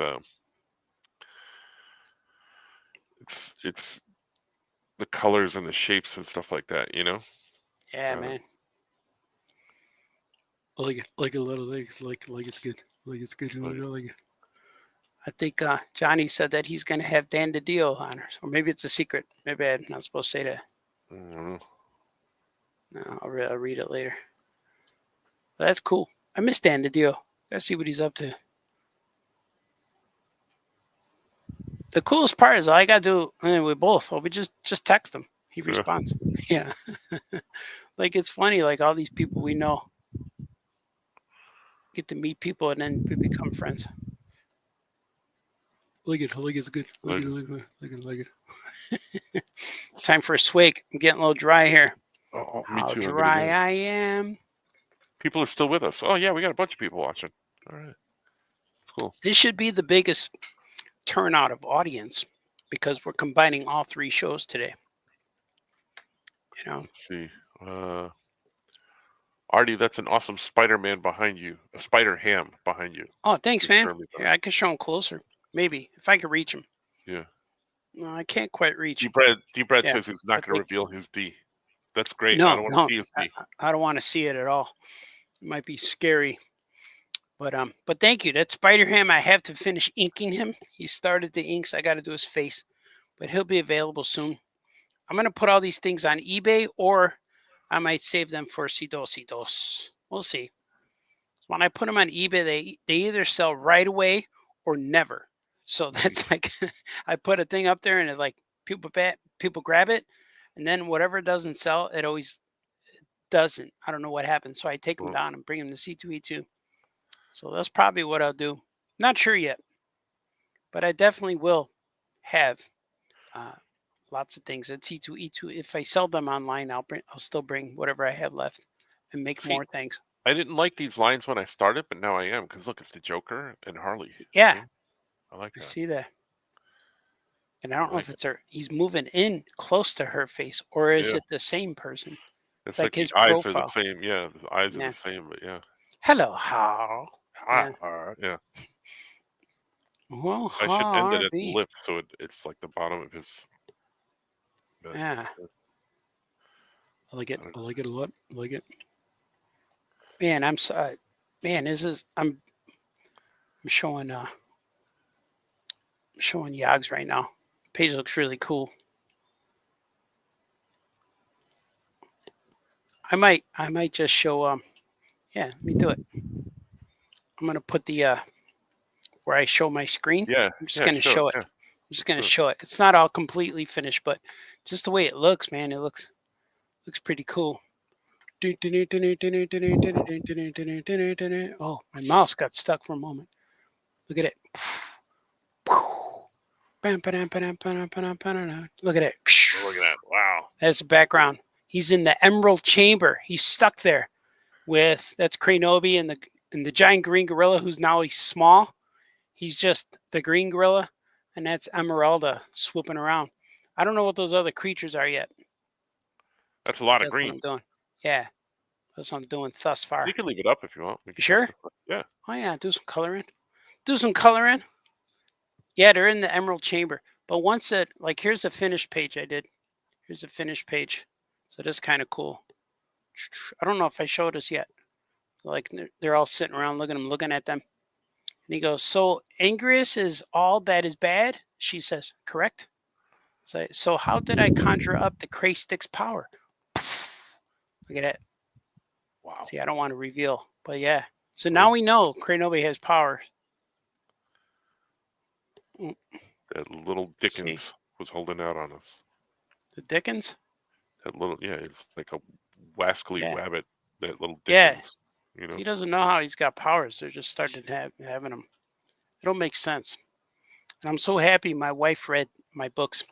it's the colors and the shapes and stuff like that. Yeah, man. I like it. Like a lot of things. Like it's good. Like it's good. Like- I like it. I think Johnny said that he's going to have Dan DiDio on, or maybe it's a secret. Maybe I'm not supposed to say that. Mm-hmm. No, I'll read it later. But that's cool. I miss Dan DiDio. Gotta see what he's up to. The coolest part is all I gotta do, and we both. Well, we just text him. He responds. Yeah. Like it's funny. Like all these people we know get to meet people, and then we become friends. Look at it's good. Look at. Time for a swig. I'm getting a little dry here. Oh, me How too. dry I am. People are still with us. Oh yeah, we got a bunch of people watching. All right, cool. This should be the biggest turnout of audience because we're combining all three shows today. You know. Let's see. Artie, that's an awesome Spider-Man behind you. A Spider-Ham behind you. Oh, thanks, man. Yeah, I could show him closer. Maybe if I could reach him. Yeah. No, I can't quite reach. D-Brad says he's not going to reveal his D. That's great. No, I don't want to see his D. I don't want to see it at all. It might be scary. But thank you. That Spider-Ham, I have to finish inking him. He started the inks. I got to do his face. But he'll be available soon. I'm going to put all these things on eBay, or I might save them for Citos. We'll see. When I put them on eBay, they either sell right away or never. So that's like, I put a thing up there and it's like people grab it, and then whatever doesn't sell, it always doesn't. I don't know what happens. So I take them down and bring them to C2E2. So that's probably what I'll do. Not sure yet, but I definitely will have lots of things at C2E2. If I sell them online, I'll still bring whatever I have left and make more things. I didn't like these lines when I started, but now I am, because look, it's the Joker and Harley. Yeah. I like that. I see that. And I don't know if it's he's moving in close to her face, or is it the same person? It's like his eyes are the same. Yeah, the eyes are the same, but yeah. Hello, how? Yeah. Well, I should end it at the lips, so it's like the bottom of his. Yeah. I like it. I like it a lot. I like it. Man, I'm sorry. Man, I'm showing Yogs right now. Page looks really cool. I might just show yeah, let me do it. I'm gonna put the where I show my screen. Yeah. I'm just gonna show it. I'm just gonna show it. It's not all completely finished, but just the way it looks, man, it looks pretty cool. Oh, my mouse got stuck for a moment. Look at it. Look at it. Look at that. Wow. That's the background. He's in the Emerald Chamber. He's stuck there with, that's Cranobi and the giant green gorilla, who's now he's small. He's just the green gorilla, and that's Emeralda swooping around. I don't know what those other creatures are yet. That's a lot of green. What I'm doing. Yeah. That's what I'm doing thus far. You can leave it up if you want. You sure? Yeah. Oh, yeah. Do some coloring. Yeah, they're in the Emerald Chamber. But once it, like, here's a finished page I did. Here's a finished page. So that's kind of cool. I don't know if I showed us yet. Like, they're all sitting around looking at them. And he goes, so Angrius is all that is bad? She says, correct. So how did I conjure up the Cray Stick's power? Look at that. Wow. See, I don't want to reveal, but yeah. So now we know Cranobi has powers. That little Dickens was holding out on us. The Dickens? That little, it's like a wascally wabbit. That little Dickens. Yeah. You know? He doesn't know how he's got powers. They're just starting having them. It don't make sense. And I'm so happy my wife read my books.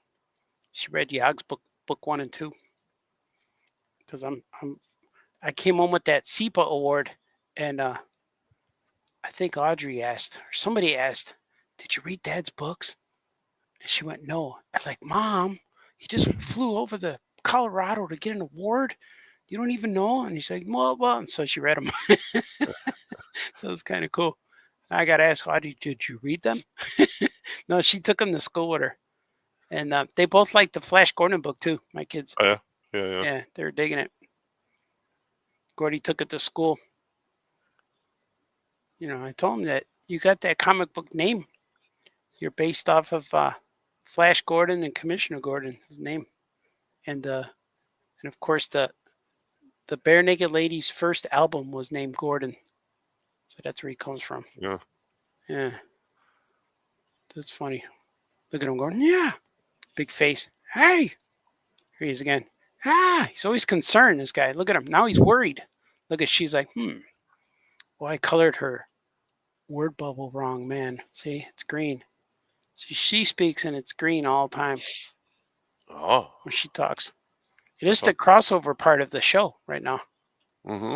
She read Yog's book 1 and 2. Because I came home with that SEPA award, and I think Audrey asked, or somebody asked, did you read Dad's books? And she went, no. I was like, Mom, he just flew over to Colorado to get an award. You don't even know? And he's like, well. And so she read them. So it was kind of cool. I got to ask Audrey, did you read them? No, she took them to school with her. And they both liked the Flash Gordon book, too, my kids. Oh, yeah? Yeah. Yeah, they were digging it. Gordy took it to school. You know, I told him that you got that comic book name. You're based off of Flash Gordon and Commissioner Gordon, his name, and of course the Bare Naked Ladies' first album was named Gordon, so that's where he comes from. Yeah. Yeah, that's funny. Look at him going, yeah, big face. Hey, here he is again. He's always concerned. This guy. Look at him now. He's worried. Look at she's like, well, I colored her word bubble wrong, man. See, it's green. See, she speaks and it's green all the time. Oh. When she talks. It is the crossover part of the show right now. Mm-hmm.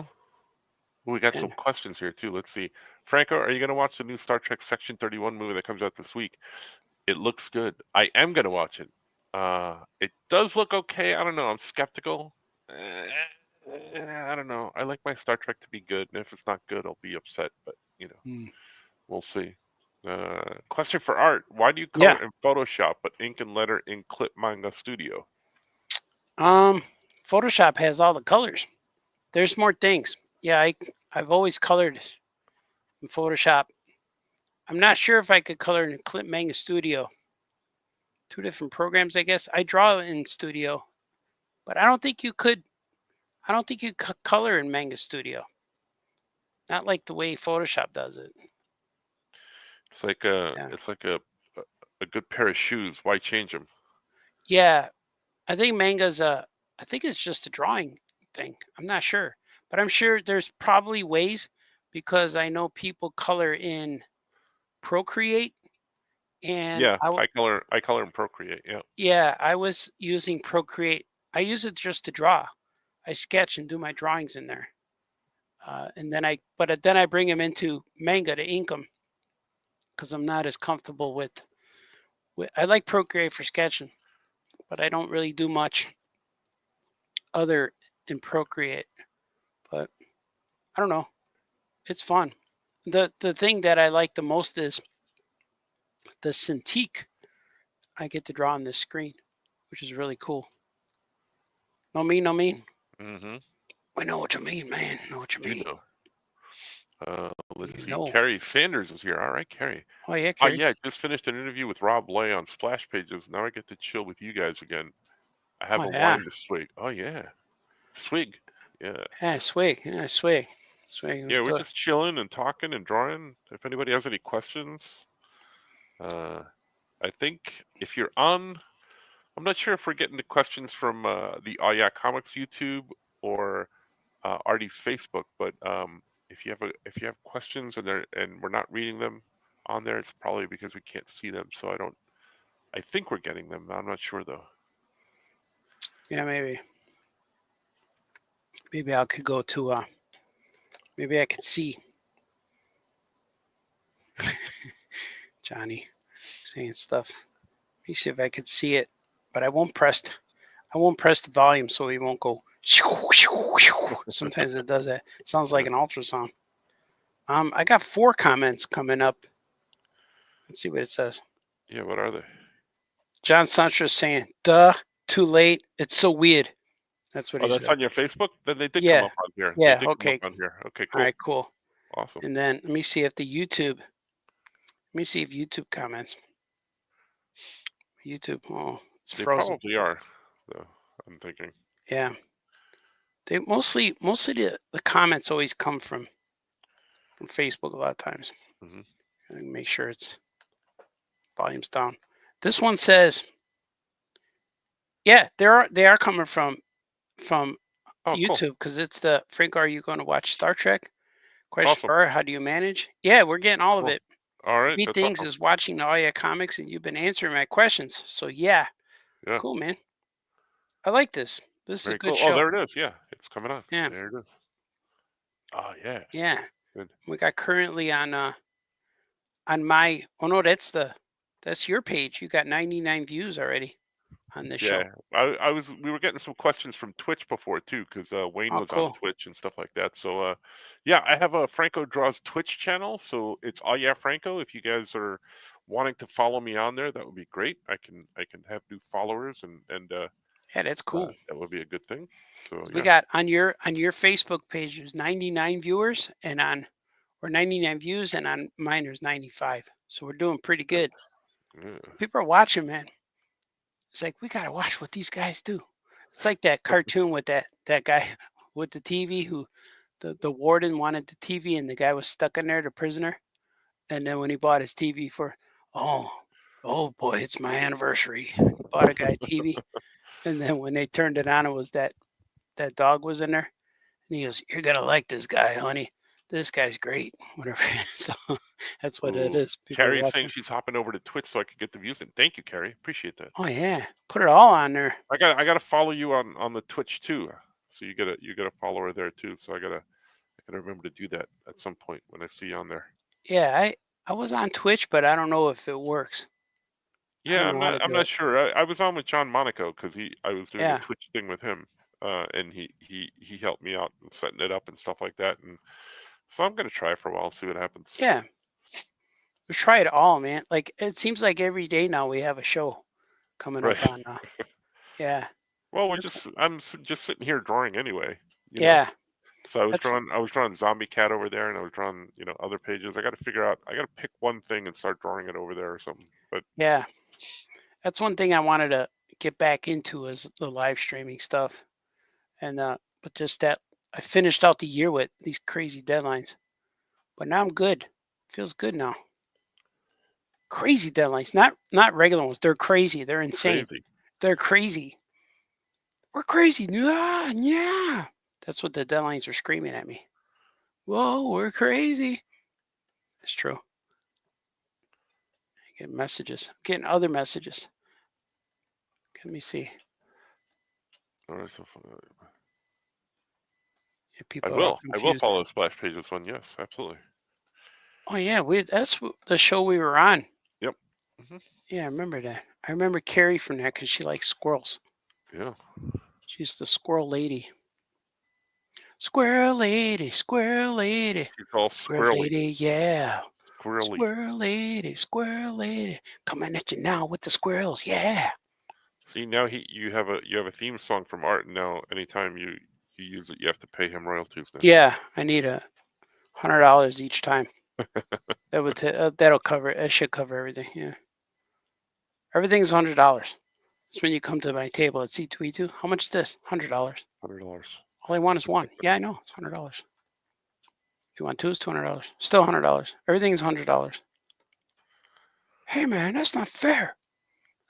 We got some questions here too. Let's see. Franco, are you going to watch the new Star Trek Section 31 movie that comes out this week? It looks good. I am going to watch it. It does look okay. I don't know. I'm skeptical. I don't know. I like my Star Trek to be good, and if it's not good, I'll be upset. But we'll see. Question for Art: why do you color in Photoshop but ink and letter in Clip Manga Studio? Photoshop has all the colors. There's more things. Yeah, I've always colored in Photoshop. I'm not sure if I could color in Clip Manga Studio. Two different programs, I guess. I draw in Studio, but I don't think you could. I don't think you could color in Manga Studio. Not like the way Photoshop does it. It's like a good pair of shoes. Why change them? Yeah, I think manga's I think it's just a drawing thing. I'm not sure, but I'm sure there's probably ways because I know people color in Procreate. And I color in Procreate. Yeah. Yeah, I was using Procreate. I use it just to draw. I sketch and do my drawings in there, and then I bring them into Manga to ink them because I'm not as comfortable with. I like Procreate for sketching, but I don't really do much other in Procreate. But I don't know. It's fun. The thing that I like the most is the Cintiq I get to draw on this screen, which is really cool. No mean? Mm-hmm. I know what you mean, man. I know what you mean. You know. Let's see. Carrie Sanders is here. All right, Carrie. Oh, yeah, Carrie. I just finished an interview with Rob Lay on Splash Pages. Now I get to chill with you guys again. I have a wine to swig. Oh, yeah. Swig. Yeah. Yeah, swig. Yeah, swig. Yeah, we're just chilling and talking and drawing. If anybody has any questions, I think if you're on, I'm not sure if we're getting the questions from the Oh Yeah Comics YouTube or Artie's Facebook, but if you have questions and we're not reading them on there, it's probably because we can't see them. So I think we're getting them. I'm not sure though. Yeah, maybe I could go to maybe I could see Johnny saying stuff. Let me see if I could see it, but I won't press the volume so he won't go. Sometimes it does that. It sounds like an ultrasound. I got 4 comments coming up. Let's see what it says. Yeah, what are they? John Sancho saying, "Duh, too late. It's so weird." That's what he said. That's on your Facebook? Then they did come up on here. Yeah, okay. Come up on here. Okay, cool. All right, cool. Awesome. And then let me see if YouTube comments. YouTube, it's frozen. They probably are, though, I'm thinking. Yeah. They mostly the comments always come from Facebook a lot of times. Mm-hmm. Make sure it's volume's down. This one says, yeah, they are coming from YouTube because it's the Frank. Are you going to watch Star Trek? Question for Art, how do you manage? Yeah, we're getting all of it. All right. Neat Things is watching the Oh Yeah Comics, and you've been answering my questions. So yeah, cool, man. I like this. This is a good show. Oh, there it is. Yeah, it's coming on. Yeah, there it is. Oh yeah. Yeah. Good. We got currently on my. Oh no, that's your page. You got 99 views already on this show. Yeah, we were getting some questions from Twitch before too, because Wayne was on Twitch and stuff like that. So yeah, I have a Franco Draws Twitch channel, so it's Oh Yeah Franco. If you guys are wanting to follow me on there, that would be great. I can have new followers and yeah, that's cool. That would be a good thing. So we got on your Facebook page there's 99 viewers or 99 views, and on mine there's 95. So we're doing pretty good. Yeah. People are watching, man. It's like we gotta watch what these guys do. It's like that cartoon with that guy with the TV who the warden wanted the TV and the guy was stuck in there, the prisoner. And then when he bought his TV for oh boy, it's my anniversary. He bought a guy TV, and then when they turned it on, it was that dog was in there, and he goes, "You're gonna like this guy, honey. This guy's great." Whatever. So that's what it Ooh. is. People are Carrie's saying watching. she's hopping over to Twitch so I could get the views in. Thank you, Carrie. Appreciate that. Oh yeah, put it all on there. I gotta follow you on the Twitch too. So you gotta follow her there too. So I gotta remember to do that at some point when I see you on there. Yeah, I was on Twitch, but I don't know if it works. I Yeah, don't know how to I'm do not it. sure. I was on with John Monaco because I was doing Yeah. a Twitch thing with him, and he helped me out and setting it up and stuff like that. And so I'm gonna try for a while, see what happens. Yeah. We try it all, man. Like it seems like every day now we have a show coming Right. up on. Yeah. Well, That's I'm just sitting here drawing anyway. You know? Yeah. So I was That's drawing Zombie Cat over there, and I was drawing other pages. I got to figure out. I got to pick one thing and start drawing it over there or something. But yeah. That's one thing I wanted to get back into is the live streaming stuff. And but just that I finished out the year with these crazy deadlines. But now I'm good. Feels good now. Crazy deadlines, not regular ones. They're crazy. They're insane. crazy. They're crazy. We're crazy. Yeah, yeah. That's what the deadlines are screaming at me. Whoa, we're crazy. It's true. I get messages. I'm getting other messages. Let me see. All right, so Yeah, people I are all will confused. follow the Splash Pages one. Yes, absolutely. Oh yeah, that's the show we were on. Yep. Mm-hmm. Yeah, I remember that. I remember Carrie from that because she likes squirrels. Yeah. She's the squirrel lady. Squirrel lady, squirrel lady. She's all Squirrel squirrely. lady, yeah. Squirrely. Squirrel lady. Coming at you now with the squirrels, yeah. See, now you have a theme song from Art. Now, anytime you use it, you have to pay him royalties now. Yeah, I need $100 each time. That'll cover it. That should cover everything. Yeah, everything's $100. That's when you come to my table at C2E2. How much is this? $100. $100. All I want is one. Yeah, I know. It's $100. If you want two, it's $200. Still $100. Everything's $100. Hey man, that's not fair.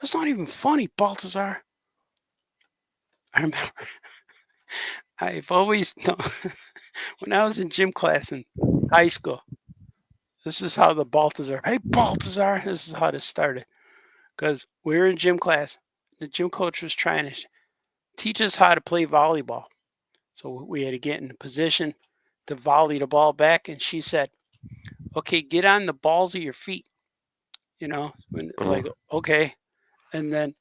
That's not even funny, Baltazar. I remember I've always known when I was in gym class in high school. This is how the Baltazar. Hey Baltazar, this is how this started. Because we were in gym class. The gym coach was trying to teach us how to play volleyball. So we had to get in a position to volley the ball back. And she said, okay, get on the balls of your feet. Like, okay. And then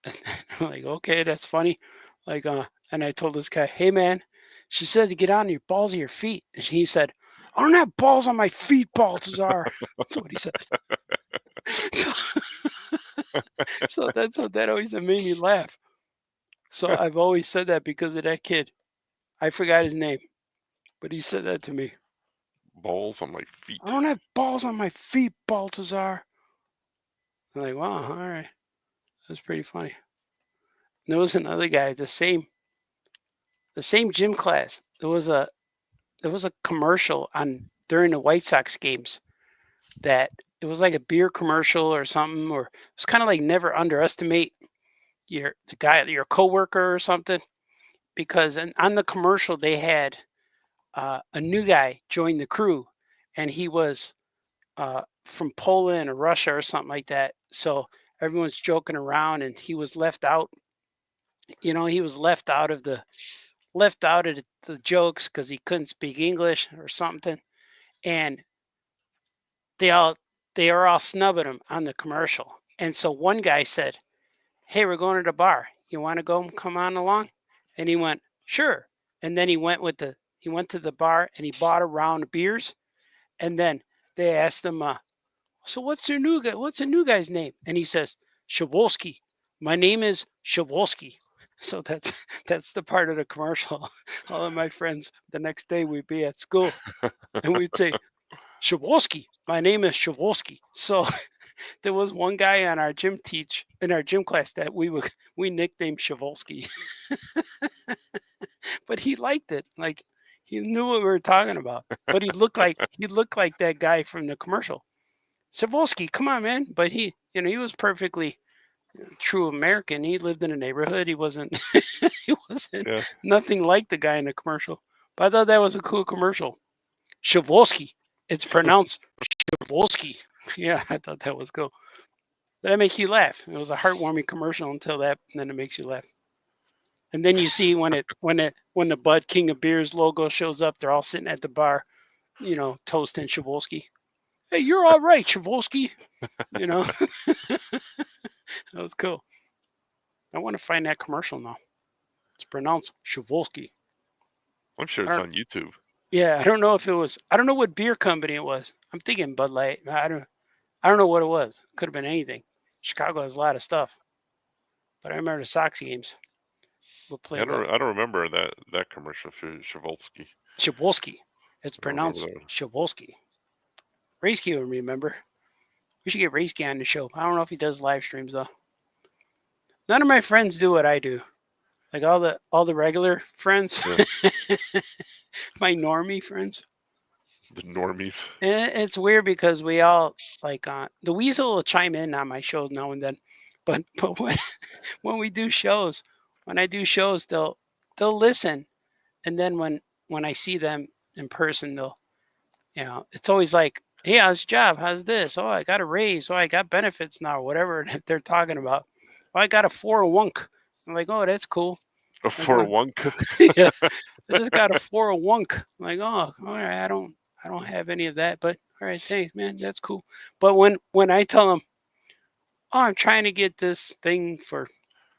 I'm like, okay, that's funny. Like, and I told this guy, hey man, she said to get on your balls of your feet. And he said, I don't have balls on my feet, Baltazar. That's what he said. So that always made me laugh. So I've always said that because of that kid. I forgot his name, but he said that to me. Balls on my feet. I don't have balls on my feet, Baltazar. I'm like, wow, all right. That's pretty funny. And there was another guy, the same gym class. There was a commercial on during the White Sox games that it was like a beer commercial or something, or it was kind of like never underestimate your coworker or something, because on the commercial they had a new guy join the crew, and he was from Poland or Russia or something like that. So everyone's joking around, and he was left out. He was left out of the jokes because he couldn't speak English or something, and they are all snubbing him on the commercial. And so one guy said, hey, we're going to the bar. You want to come on along? And he went, sure. And then he went to the bar and he bought a round of beers. And then they asked him, so what's the new guy's name? And he says, Shawolski. My name is Shawolski. So that's the part of the commercial. All of my friends, the next day we'd be at school and we'd say, Shawolski. My name is Shawolski. So there was one guy on our gym class that we nicknamed Shavolsky. But he liked it. Like he knew what we were talking about. But he looked like that guy from the commercial. Shavolsky, come on, man. But he was perfectly true American. He lived in a neighborhood. He wasn't nothing like the guy in the commercial. But I thought that was a cool commercial. Shavolsky. It's pronounced Shavolsky. Yeah, I thought that was cool. Did that make you laugh? It was a heartwarming commercial until that, and then it makes you laugh. And then you see when the Bud King of Beers logo shows up, they're all sitting at the bar, toasting Shavolsky. Hey, you're all right, Shavolsky. That was cool. I want to find that commercial now. It's pronounced Shavolsky. I'm sure it's on YouTube. Yeah, I don't know if it was. I don't know what beer company it was. I'm thinking Bud Light. I don't know what it was. Could have been anything. Chicago has a lot of stuff, but I remember the Sox games. We'll play. I don't remember that commercial for Shavolsky. Shavolsky. It's pronounced Shavolsky. Raisky would remember. We should get Raisky on the show. I don't know if he does live streams though. None of my friends do what I do. Like all the regular friends, yeah. My normie friends. The normies. And it's weird because we all like the Weasel will chime in on my shows now and then, but when we do shows, when I do shows, they'll listen, and then when I see them in person, they'll, it's always like, hey, how's your job? How's this? Oh, I got a raise. Oh, I got benefits now. Whatever they're talking about. Oh, I got a 401k. I'm like, oh, that's cool. A 401k? Yeah, I just got a 401k. I'm like, oh, all right, I don't have any of that, but all right, thanks, man, that's cool. But when I tell them, oh, I'm trying to get this thing for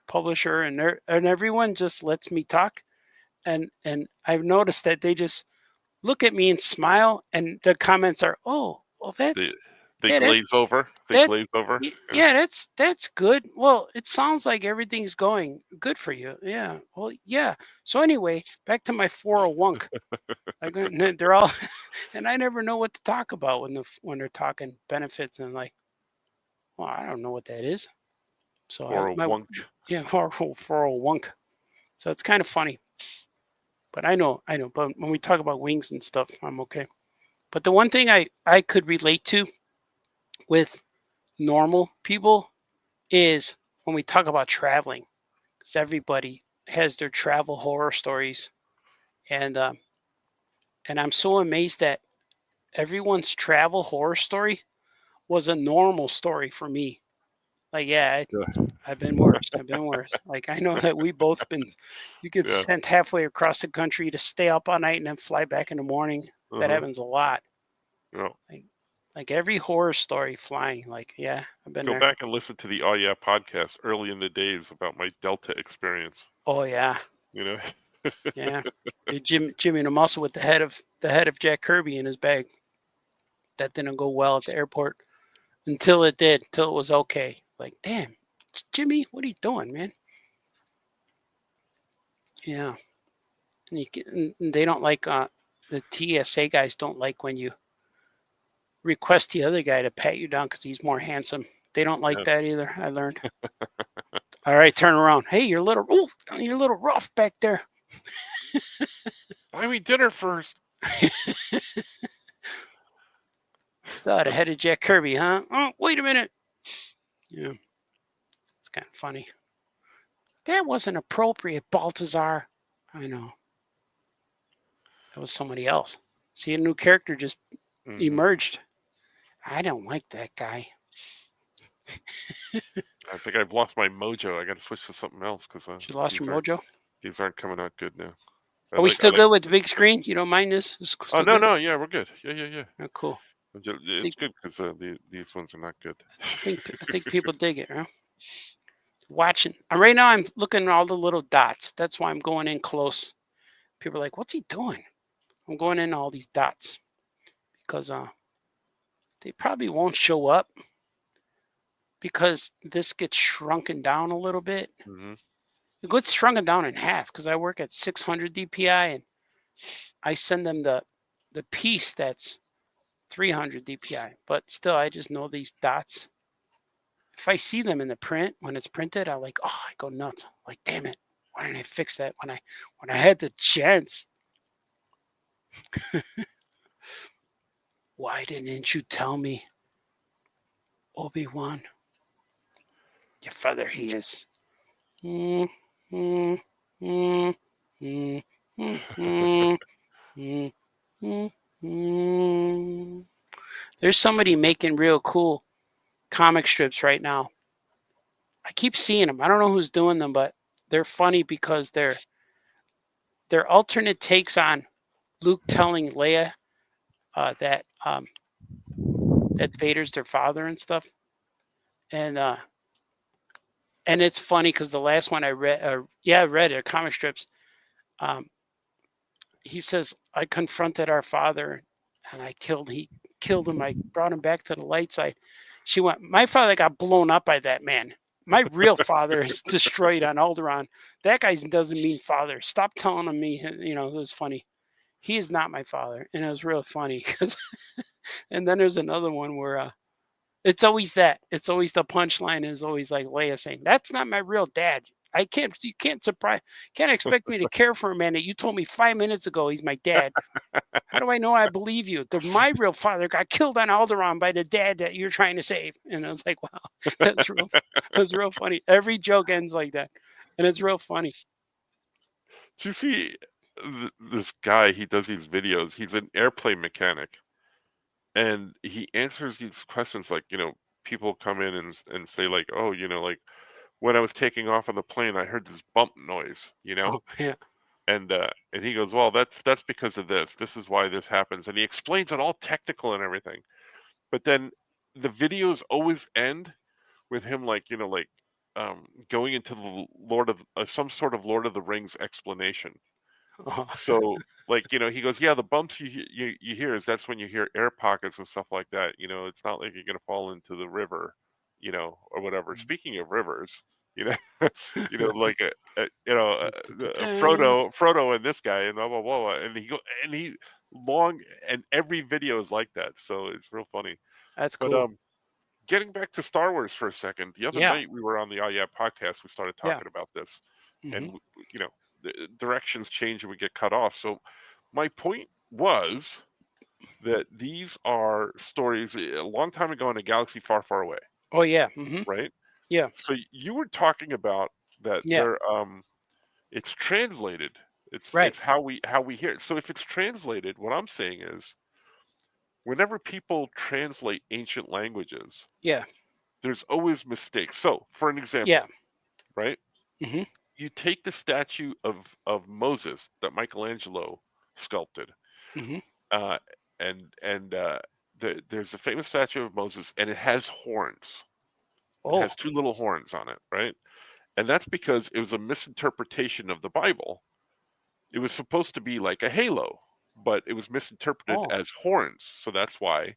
publisher, and everyone just lets me talk, and I've noticed that they just look at me and smile, and the comments are, oh, well, that's. They glaze over. They glaze over. Yeah, that's good. Well, it sounds like everything's going good for you. Yeah. Well, yeah. So anyway, back to my 401k. They're all, and I never know what to talk about when they're talking benefits, and like, well, I don't know what that is. So 401k. Yeah, 401k. So it's kind of funny. But I know. But when we talk about wings and stuff, I'm okay. But the one thing I could relate to with normal people is when we talk about traveling, because everybody has their travel horror stories, and I'm so amazed that everyone's travel horror story was a normal story for me. Like, I've been worse. Like, I know that we both been. You get sent halfway across the country to stay up all night and then fly back in the morning. That happens a lot. Yeah. Like every horror story flying, like, yeah, I've been there. Go back and listen to the Oh Yeah podcast early in the days about my Delta experience. Oh yeah. Yeah. Jimmy the Muscle with the head of Jack Kirby in his bag. That didn't go well at the airport until it did, till it was okay. Like, damn, Jimmy, what are you doing, man? Yeah. And they don't like the TSA guys don't like when you request the other guy to pat you down because he's more handsome. They don't like that either. I learned. All right, turn around. Hey, you're a little rough back there. Buy me dinner first. Still the head of Jack Kirby, huh? Oh, wait a minute. Yeah, it's kind of funny. That wasn't appropriate, Baltazar. I know. That was somebody else. See, a new character just emerged. I don't like that guy. I think I've lost my mojo. I got to switch to something else because you lost your mojo. These aren't coming out good now. Are we still good with the big screen? You don't mind this? Oh no, yeah, we're good. Yeah. Oh, cool. It's good because these ones are not good. I think people dig it, huh? Watching. Right now, I'm looking at all the little dots. That's why I'm going in close. People are like, "What's he doing?" I'm going in all these dots because they probably won't show up because this gets shrunken down a little bit. Mm-hmm. It gets shrunken down in half because I work at 600 DPI and I send them the piece that's 300 DPI. But still, I just know these dots if I see them in the print when it's printed, I go nuts. Like, damn it, why didn't I fix that when I had the chance? Why didn't you tell me, Obi-Wan? Your father he is. Mm, mm, mm, mm, mm, mm, mm, mm, mm. There's somebody making real cool comic strips right now. I keep seeing them. I don't know who's doing them, but they're funny because they're alternate takes on Luke telling Leia that Vader's their father and stuff. And it's funny because the last one I read, I read it, comic strips. He says, I confronted our father and he killed him. I brought him back to the light side. She went, my father got blown up by that man. My real father is destroyed on Alderaan. That guy doesn't mean father. Stop telling him me. You know, it was funny. He is not my father. And it was real funny. And then there's another one where it's always that. It's always the punchline is always like Leia saying, that's not my real dad. You can't expect me to care for a man that you told me 5 minutes ago he's my dad. How do I know I believe you? My real father got killed on Alderaan by the dad that you're trying to save. And I was like, wow, that's real funny. Every joke ends like that. And it's real funny. Do you see this guy, he does these videos. He's an airplane mechanic. And he answers these questions like, people come in and say like, oh, like when I was taking off on the plane, I heard this bump noise, Oh, yeah. And he goes, well, that's because of this. This is why this happens. And he explains it all technical and everything. But then the videos always end with him like, going into the some sort of Lord of the Rings explanation. Oh. So like, he goes, yeah, the bumps you hear is that's when you hear air pockets and stuff like that. It's not like you're gonna fall into the river, or whatever. Speaking of rivers, like Frodo and this guy and blah blah blah, and he long and every video is like that. So it's real funny. That's But cool. getting back to Star Wars for a second, the other night we were on the podcast. We started talking about this, and the directions change and we get cut off. So my point was that these are stories a long time ago in a galaxy far, far away. Oh yeah. Mm-hmm. Right. Yeah. So you were talking about that. Yeah. It's translated. Right. It's how we hear it. So if it's translated, what I'm saying is, whenever people translate ancient languages, Yeah. there's always mistakes. So for an example, Yeah. right? Mm-hmm. You take the statue of Moses that Michelangelo sculpted, Mm-hmm. there's a famous statue of Moses, and it has horns. Oh. It has two little horns on it, right? And that's because it was a misinterpretation of the Bible. It was supposed to be like a halo, but it was misinterpreted as horns. So that's why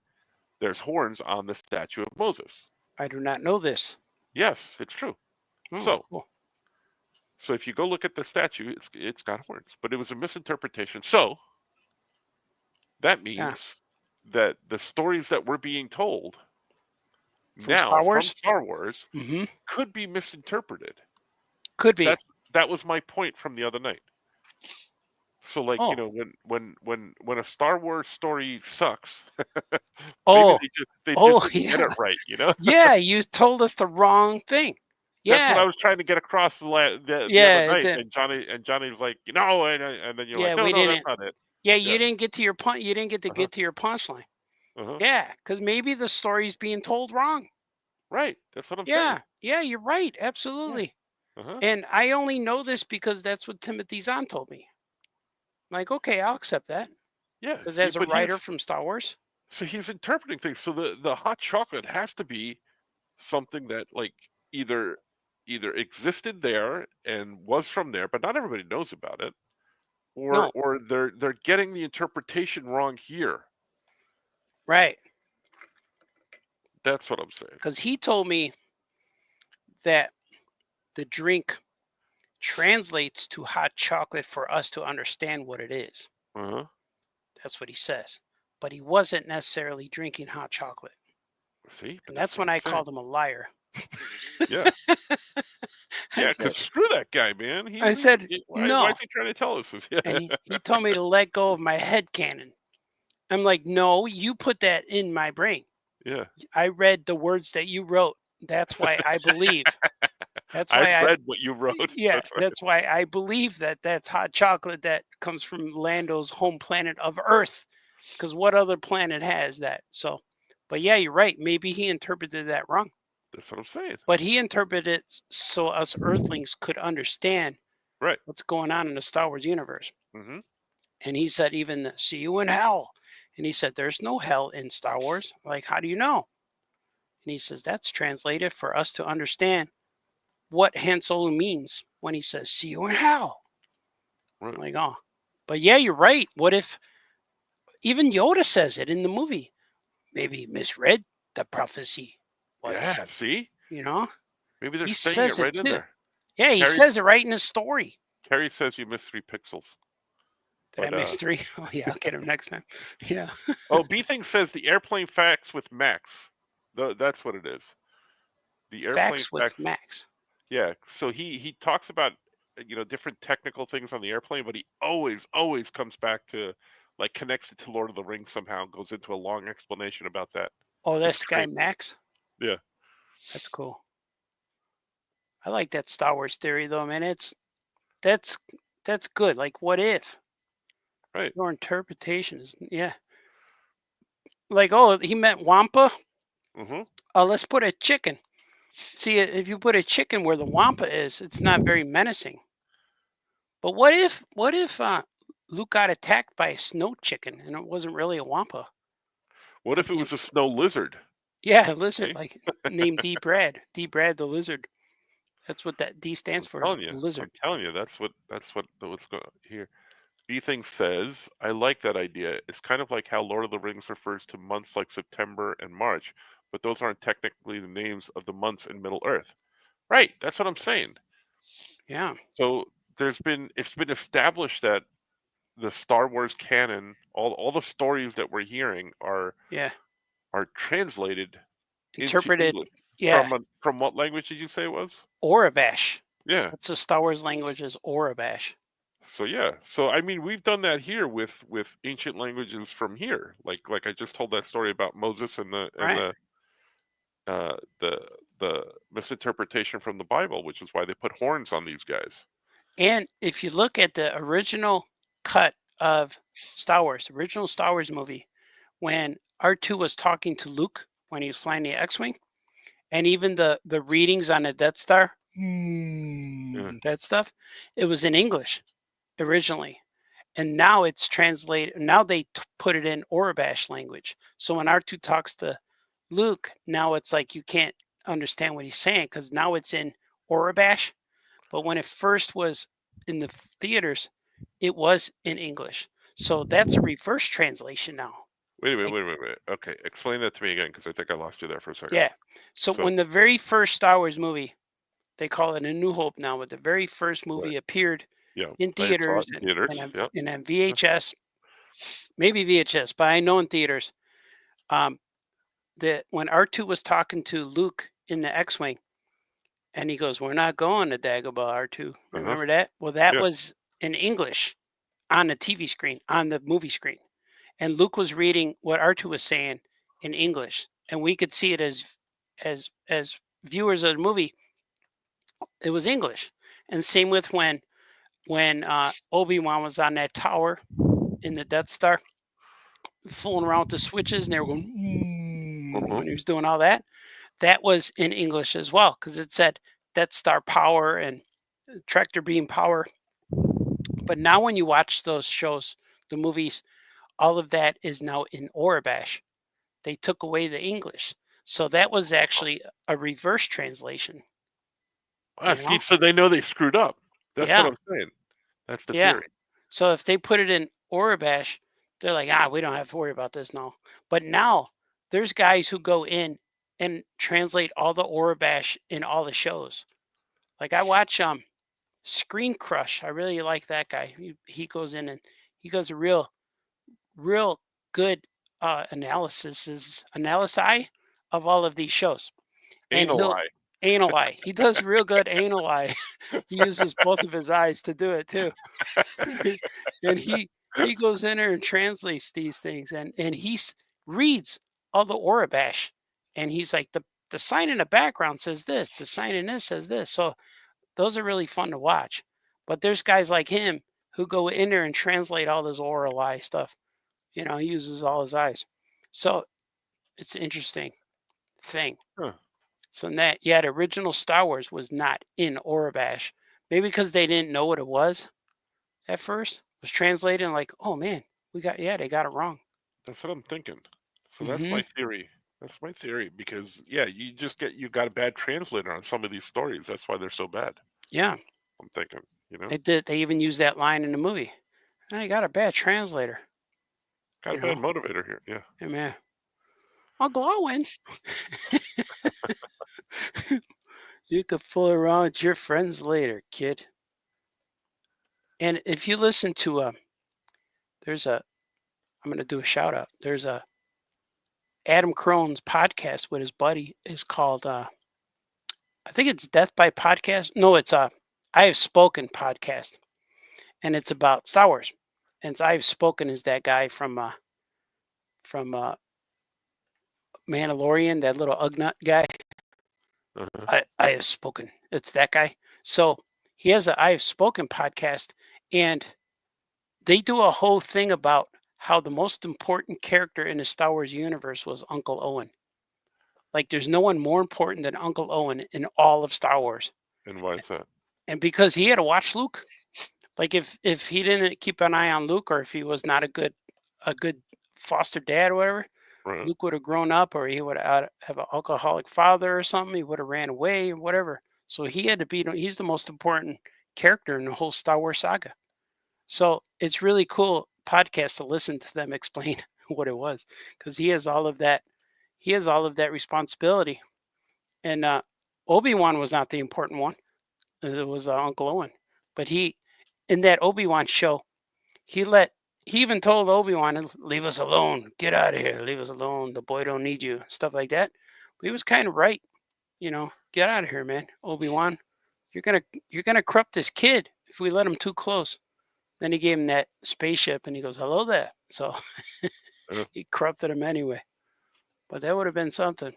there's horns on the statue of Moses. I do not know this. Yes, it's true. Oh, cool. So if you go look at the statue, it's got horns, but it was a misinterpretation. So that means that the stories that we're being told from Star Wars mm-hmm. could be misinterpreted. Could be. That was my point from the other night. So like, when a Star Wars story sucks, maybe they just didn't get it right, Yeah, you told us the wrong thing. Yeah. That's what I was trying to get across the other night, and Johnny's like, and then you're like, no, that's not it. Yeah, you didn't get to your punch. You didn't get to get to your punchline. Yeah, because maybe the story's being told wrong. Right, that's what I'm saying. Yeah, you're right. Absolutely. Yeah. And I only know this because that's what Timothy Zahn told me. I'm like, okay, I'll accept that. Yeah, because as a writer from Star Wars, so he's interpreting things. So the hot chocolate has to be something that like either existed there and was from there, but not everybody knows about it, or they're getting the interpretation wrong here. Right. That's what I'm saying. Because he told me that the drink translates to hot chocolate for us to understand what it is. That's what he says. But he wasn't necessarily drinking hot chocolate. See? And that's when I called him a liar. Yeah. I Yeah, said, because screw that guy, man. I said, Why no. is he trying to tell us this? Yeah. And he told me to let go of my head cannon. I'm like, no, you put that in my brain. Yeah. I read the words that you wrote. That's why I believe. That's I've why read what you wrote. yeah, That's right. that's why I believe that that's hot chocolate that comes from Lando's home planet of Earth. Because what other planet has that? So, but yeah, you're right. Maybe he interpreted that wrong. That's what I'm saying. But he interpreted it so us Earthlings could understand Right. what's going on in the Star Wars universe. Mm-hmm. And he said, even the see you in hell. And he said, there's no hell in Star Wars. Like, how do you know? And he says, that's translated for us to understand what Han Solo means when he says, see you in hell. Right. I'm like, oh. But yeah, you're right. What if even Yoda says it in the movie? Maybe he misread the prophecy. Yeah, see? You know? Maybe they're He saying says it it right in too. there. Yeah, he Carrie- says it right in his story. Carrie says you missed 3 pixels. Did I miss 3? Oh, yeah, I'll get him next time. Yeah. Oh, B Thing says the airplane facts with Max. That's what it is. The airplane Facts with Max. Yeah, so he talks about different technical things on the airplane, but he always comes back to like connects it to Lord of the Rings somehow, goes into a long explanation about that. Oh, It's that's guy great. Max? Yeah. That's cool. I like that Star Wars theory though, man. That's good. Like, what if? Right. Your interpretation is yeah. Like, oh, he meant Wampa. Mm-hmm. Let's put a chicken. See, if you put a chicken where the Wampa is, it's not very menacing. But what if Luke got attacked by a snow chicken and it wasn't really a Wampa? What if it was a snow lizard? Yeah, a lizard, Okay. like named D. Brad. D. Brad the lizard. That's what that D stands for. Is lizard. I'm telling you, that's what's going here. B Thing says, I like that idea. It's kind of like how Lord of the Rings refers to months like September and March, but those aren't technically the names of the months in Middle Earth. Right, that's what I'm saying. Yeah. So it's been established that the Star Wars canon, all the stories that we're hearing are translated Interpreted. into English. Yeah. From what language did you say it was? Orabash. Yeah. That's the Star Wars language is Orabash. So yeah. So I mean, we've done that here with ancient languages from here. Like I just told that story about Moses and the misinterpretation from the Bible, which is why they put horns on these guys. And if you look at the original cut of Star Wars, original Star Wars movie, when R2 was talking to Luke when he was flying the X-Wing, and even the readings on the Death Star, that stuff, it was in English originally. And now it's translated, now they put it in Orabash language. So when R2 talks to Luke, now it's like you can't understand what he's saying because now it's in Orabash. But when it first was in the theaters, it was in English. So that's a reverse translation now. Wait a minute. Okay, explain that to me again because I think I lost you there for a second. Yeah. So when the very first Star Wars movie, they call it A New Hope now, but the very first movie appeared in theaters and then VHS, maybe VHS, but I know in theaters. That when R2 was talking to Luke in the X-Wing, and he goes, "We're not going to Dagobah, R2." Remember that? Well, that was in English on the TV screen, on the movie screen, and Luke was reading what R2 was saying in English, and we could see it as viewers of the movie. It was English, and same with when Obi-Wan was on that tower in the Death Star, fooling around with the switches, and they were going when he was doing all that. That was in English as well because it said Death Star power and tractor beam power. But now when you watch those shows, the movies, all of that is now in Orabash. They took away the English. So that was actually a reverse translation. See, so they know they screwed up. That's what I'm saying. That's the theory. So if they put it in Orabash, they're like, we don't have to worry about this now. But now there's guys who go in and translate all the Orabash in all the shows. Like I watch Screen Crush. I really like that guy. He goes in and he goes a real good analysis of all of these shows. And Anal eye. He does real good anal eye. He uses both of his eyes to do it too. And he goes in there and translates these things, and reads all the Orabash, and he's like, the sign in the background says this, the sign in this says this. So those are really fun to watch. But there's guys like him who go in there and translate all this oral eye stuff. He uses all his eyes. So it's an interesting thing. Huh. So the original Star Wars was not in Orabash. Maybe because they didn't know what it was at first. It was translated and like, oh man, they got it wrong. That's what I'm thinking. So Mm-hmm. that's my theory. That's my theory because you got a bad translator on some of these stories. That's why they're so bad. Yeah. I'm thinking, They even used that line in the movie. I got a bad translator. Got a bad motivator here. Yeah. Hey man. I'm glowing. You could fool around with your friends later, kid. And if you listen to I'm gonna do a shout out. There's a Adam Crone's podcast with his buddy is called I think it's Death by Podcast. No, it's I Have Spoken podcast. And it's about Star Wars. And I Have Spoken is that guy from Mandalorian, that little Ugnut guy. Uh-huh. I Have Spoken. It's that guy. So he has a I Have Spoken podcast, and they do a whole thing about how the most important character in the Star Wars universe was Uncle Owen. Like there's no one more important than Uncle Owen in all of Star Wars. And why is that? And because he had to watch Luke. Like if he didn't keep an eye on Luke, or if he was not a good foster dad or whatever, Right. Luke would have grown up, or he would have an alcoholic father or something. He would have ran away or whatever. So he had to be. He's the most important character in the whole Star Wars saga. So it's really cool podcast to listen to them explain what it was, because he has all of that. He has all of that responsibility. And Obi-Wan was not the important one. It was Uncle Owen. But in that Obi-Wan show, he even told Obi-Wan, leave us alone, get out of here, leave us alone, the boy don't need you, stuff like that. But he was kind of right, get out of here, man. Obi-Wan, you're gonna corrupt this kid if we let him too close. Then he gave him that spaceship and he goes, hello there. So he corrupted him anyway. But that would have been something.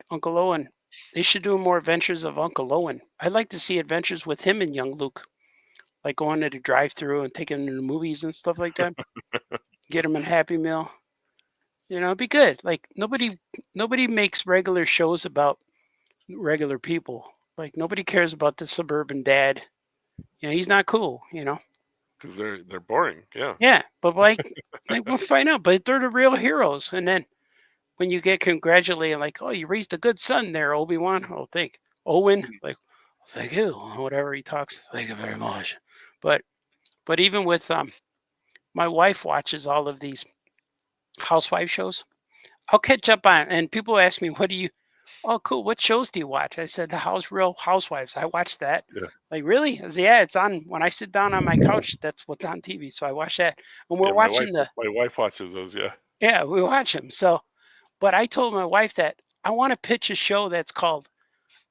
Uncle Owen. They should do more adventures of Uncle Owen. I'd like to see adventures with him and young Luke. Like going to the drive-through and taking him to the movies and stuff like that. Get him a Happy Meal. It'd be good. Like nobody makes regular shows about regular people. Like nobody cares about the suburban dad. He's not cool, Because they're boring. Yeah. Yeah, but we'll find out. But they're the real heroes. And then when you get congratulated, like, oh, you raised a good son there, Obi-Wan. Oh, Owen, like, thank you. Whatever he talks, thank you very much. But even with my wife watches all of these housewife shows. I'll catch up on it. And people ask me, oh, cool. What shows do you watch? I said, Real Housewives. I watch that. Yeah. Like, really? I said, yeah, it's on. When I sit down on my couch, that's what's on TV. So I watch that. And we're watching my wife watches those, yeah. Yeah, we watch them. So, but I told my wife that I want to pitch a show that's called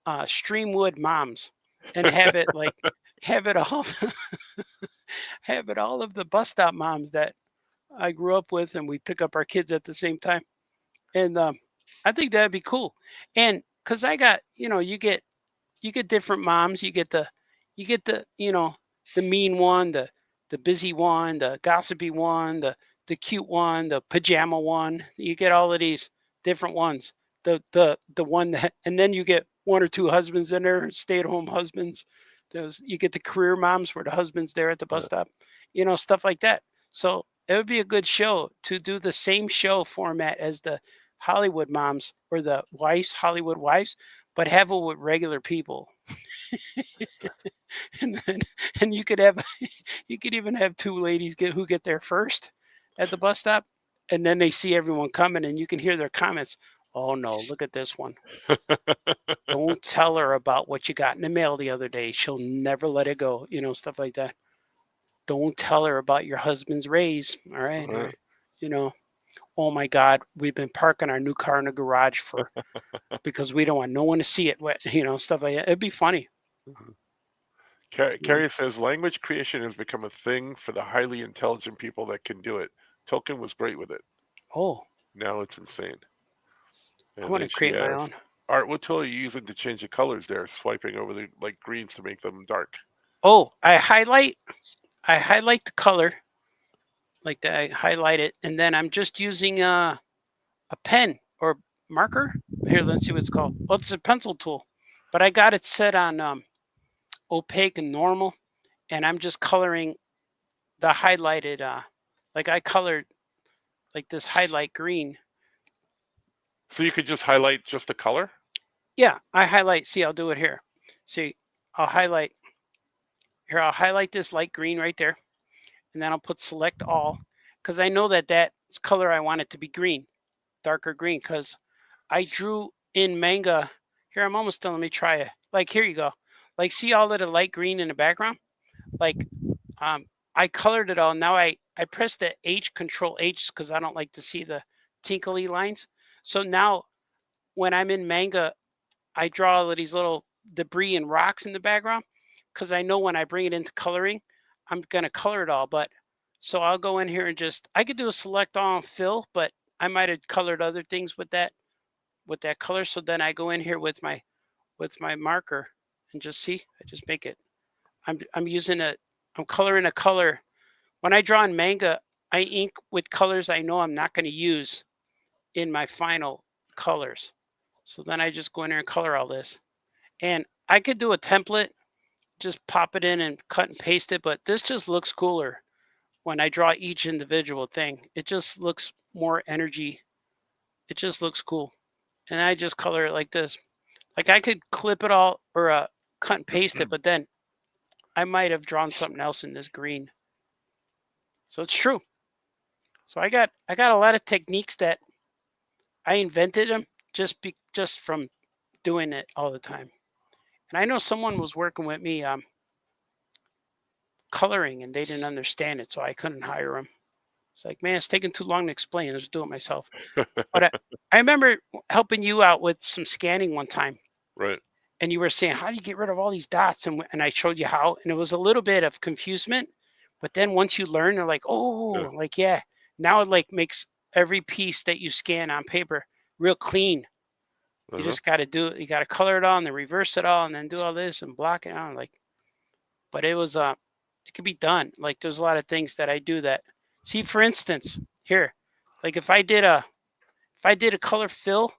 Streamwood Moms, and have it all have it all of the bus stop moms that I grew up with, and we pick up our kids at the same time. And I think that'd be cool. And because I got, you get different moms. You get the the mean one, the busy one, the gossipy one, the cute one, the pajama one. You get all of these different ones. The one that, and then you get one or two husbands in there, stay-at-home husbands. You get the career moms where the husband's there at the bus stop, stuff like that. So it would be a good show to do the same show format as the Hollywood moms or the Hollywood wives, but have it with regular people. and you could even have two ladies who get there first at the bus stop, and then they see everyone coming, and you can hear their comments. Oh no, look at this one. Don't tell her about what you got in the mail the other day. She'll never let it go, stuff like that. Don't tell her about your husband's raise. All right. oh my God, we've been parking our new car in the garage because we don't want no one to see it, stuff like that. It'd be funny. Carrie says language creation has become a thing for the highly intelligent people that can do it. Tolkien was great with it. Oh, now it's insane. I want to create my own. Art, what tool are you using to change the colors there? Swiping over the greens to make them dark. Oh, I highlight the color like that. I highlight it, and then I'm just using a pen or marker. Here, let's see what it's called. Well, it's a pencil tool, but I got it set on opaque and normal, and I'm just coloring the highlighted. Like I colored like this highlight green. So you could just highlight just the color? Yeah, I highlight. See, I'll do it here. See, I'll highlight. Here, I'll highlight this light green right there, and then I'll put select all, because I know that's color I want it to be green, darker green, because I drew in manga. Here, I'm almost done. Let me try it. Like, here you go. Like, see all of the light green in the background? Like, I colored it all. Now I pressed the H, Control H, because I don't like to see the tinkly lines. So now when I'm in manga, I draw all of these little debris and rocks in the background, because I know when I bring it into coloring, I'm going to color it all. But so I'll go in here and I could do a select all and fill, but I might have colored other things with that color. So then I go in here with my marker and just see, I just make it. I'm coloring a color. When I draw in manga, I ink with colors I know I'm not going to use in my final colors. So then I just go in there and color all this. And I could do a template, just pop it in and cut and paste it, but this just looks cooler when I draw each individual thing. It just looks more energy. It just looks cool. And I just color it like this. Like I could clip it all or cut and paste it, but then I might have drawn something else in this green. So it's true. So I got a lot of techniques that I invented them just from doing it all the time. And I know someone was working with me coloring, and they didn't understand it, so I couldn't hire them. It's like, man, it's taking too long to explain. I'll just do it myself. But I remember helping you out with some scanning one time. Right. And you were saying, how do you get rid of all these dots? And I showed you how. And it was a little bit of confusement. But then once you learn, they're like, oh, yeah. Now it makes every piece that you scan on paper real clean. You just got to do it. You got to color it all and then reverse it all and then do all this and block it out. But it was, it could be done. Like there's a lot of things that I do that. See, for instance, here, like if I did a color fill,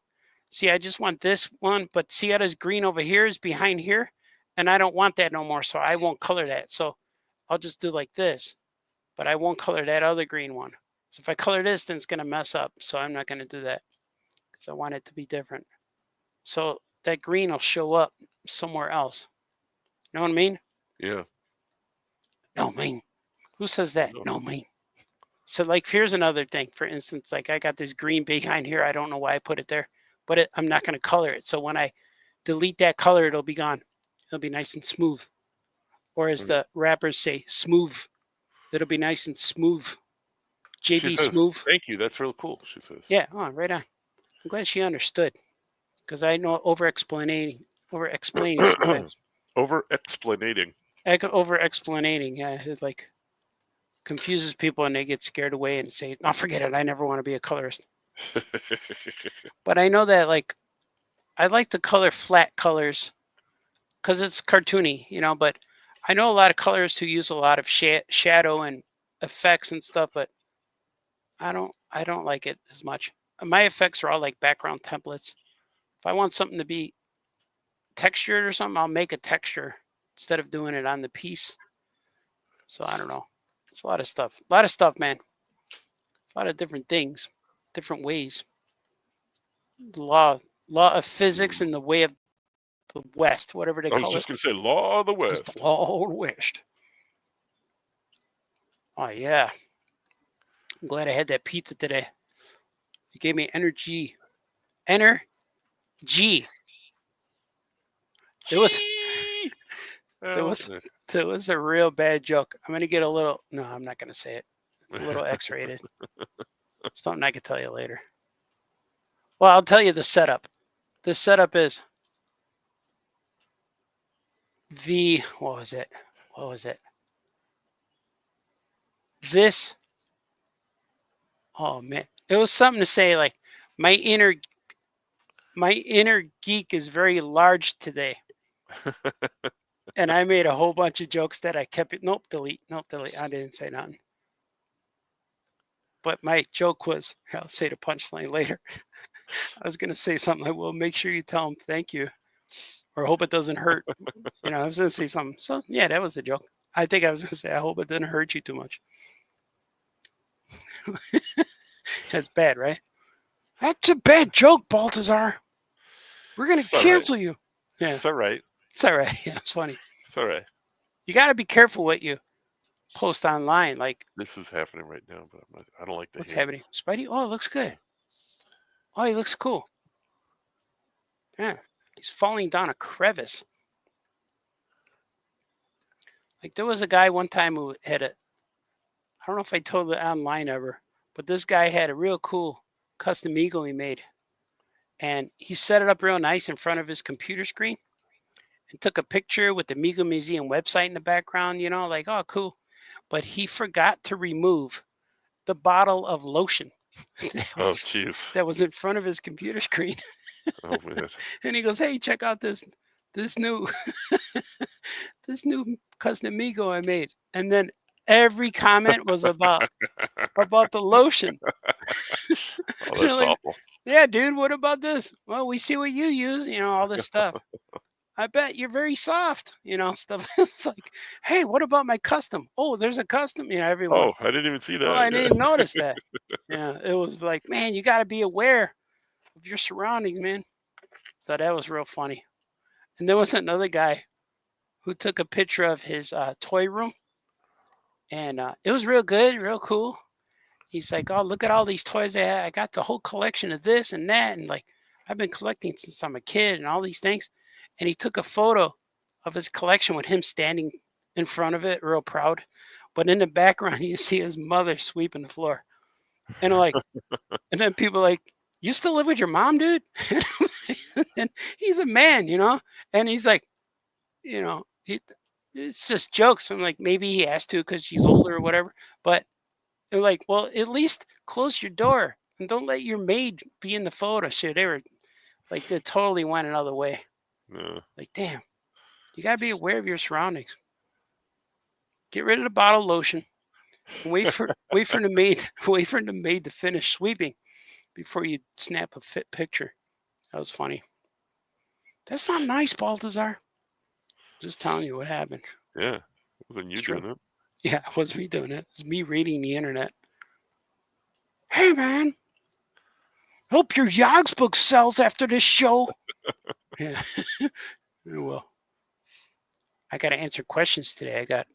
see, I just want this one, but see how this green over here is behind here, and I don't want that no more, so I won't color that. So I'll just do like this, but I won't color that other green one. So if I color this, then it's going to mess up. So I'm not going to do that because I want it to be different. So that green will show up somewhere else. You know what I mean? Yeah. No, mean. Who says that? No, mean. So like, here's another thing. For instance, like I got this green behind here. I don't know why I put it there, but I'm not going to color it. So when I delete that color, it'll be gone. It'll be nice and smooth. Or as the rappers say, smooth. It'll be nice and smooth. JB Smooth. Thank you. That's real cool, she says. Yeah, right on. I'm glad she understood. Because I know over-explaining. Over-explanating. Over-explanating, yeah. It confuses people and they get scared away and say, no, forget it. I never want to be a colorist. But I know that I like to color flat colors because it's cartoony, but I know a lot of colorists who use a lot of shadow and effects and stuff, but I don't like it as much. My effects are all like background templates. If I want something to be textured or something, I'll make a texture instead of doing it on the piece. So I don't know. It's a lot of stuff. A lot of stuff, man. A lot of different things, different ways. The law of physics and the way of the West, whatever they call it. I was just going to say law of the West. It's the law of the West. Oh, yeah. I'm glad I had that pizza today. It gave me energy. Energy. It was a real bad joke. I'm going to get a little... No, I'm not going to say it. It's a little X-rated. Something I could tell you later. Well, I'll tell you the setup. The setup is what was it? This, oh man, it was something to say like my inner geek is very large today. And I made a whole bunch of jokes that I kept it. Nope, delete. I didn't say nothing. But my joke was, I'll say the punchline later. I was going to say something like, well, make sure you tell him thank you or hope it doesn't hurt. I was going to say something. So, yeah, that was a joke. I think I was going to say, I hope it didn't hurt you too much. That's bad, right? That's a bad joke, Baltazar. We're going to cancel you. Yeah. It's all right. It's all right. Yeah, it's funny. It's all right. You got to be careful what you post online. Like this is happening right now, but I don't like that. What's happening? Spidey? Oh, it looks good. Oh, he looks cool. Yeah. He's falling down a crevice. Like there was a guy one time who had I don't know if I told it online ever, but this guy had a real cool custom Ego he made. And he set it up real nice in front of his computer screen and took a picture with the Mego Museum website in the background, like, oh, cool. But he forgot to remove the bottle of lotion. That was in front of his computer screen. Oh, man. And he goes, hey, check out this new custom Mego I made. And then every comment was about the lotion. Oh, that's like, awful. Yeah, dude, what about this? Well, we see what you use, all this stuff. I bet you're very soft, stuff. It's like, hey, what about my custom? Oh, there's a custom, everyone. Oh, I didn't even see that. Oh, I didn't notice that. Yeah, it was like, man, you got to be aware of your surroundings, man. So that was real funny. And there was another guy who took a picture of his toy room. And it was real good, real cool. He's like, oh, look at all these toys I have. I got the whole collection of this and that. And like, I've been collecting since I'm a kid and all these things. And he took a photo of his collection with him standing in front of it, real proud. But in the background, you see his mother sweeping the floor. And like, and then people are like, you still live with your mom, dude? And he's a man, and he's like, it's just jokes. I'm like, maybe he has to because she's older or whatever. But they're like, well, at least close your door and don't let your maid be in the photo. Shit, they were like, they totally went another way. Like, damn, you gotta be aware of your surroundings. Get rid of the bottle of lotion. Wait for the maid to finish sweeping before you snap a fit picture. That was funny. That's not nice, Baltazar. Just telling you what happened. Yeah, wasn't you doing it? Yeah, it was me doing it. It was me reading the internet. Hey, man. Hope your Yogs book sells after this show. Yeah. Well, I got to answer questions today. I got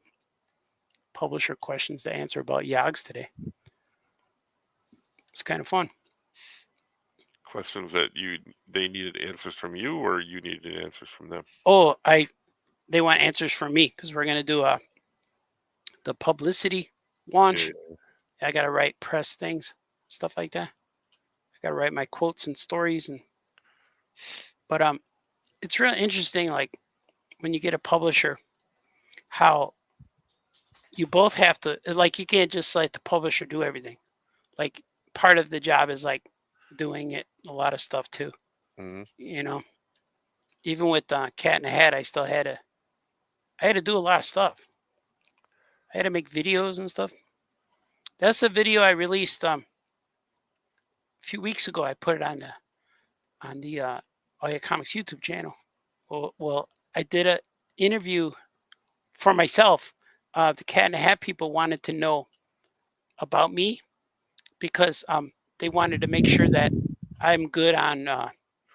publisher questions to answer about Yogs today. It's kind of fun. Questions that they needed answers from you, or you needed answers from them? Oh, they want answers from me because we're gonna do the publicity launch. Yeah. I gotta write press things, stuff like that. I gotta write my quotes and stories but it's really interesting, like when you get a publisher, how you both have to, like, you can't just let the publisher do everything. Like part of the job is like doing a lot of stuff too. Mm-hmm. Even with Cat in the Hat, I still had to do a lot of stuff. I had to make videos and stuff. That's a video I released a few weeks ago. I put it on the All Your Comics YouTube channel. Well, I did an interview for myself. The Cat in the Hat people wanted to know about me because they wanted to make sure that I'm good on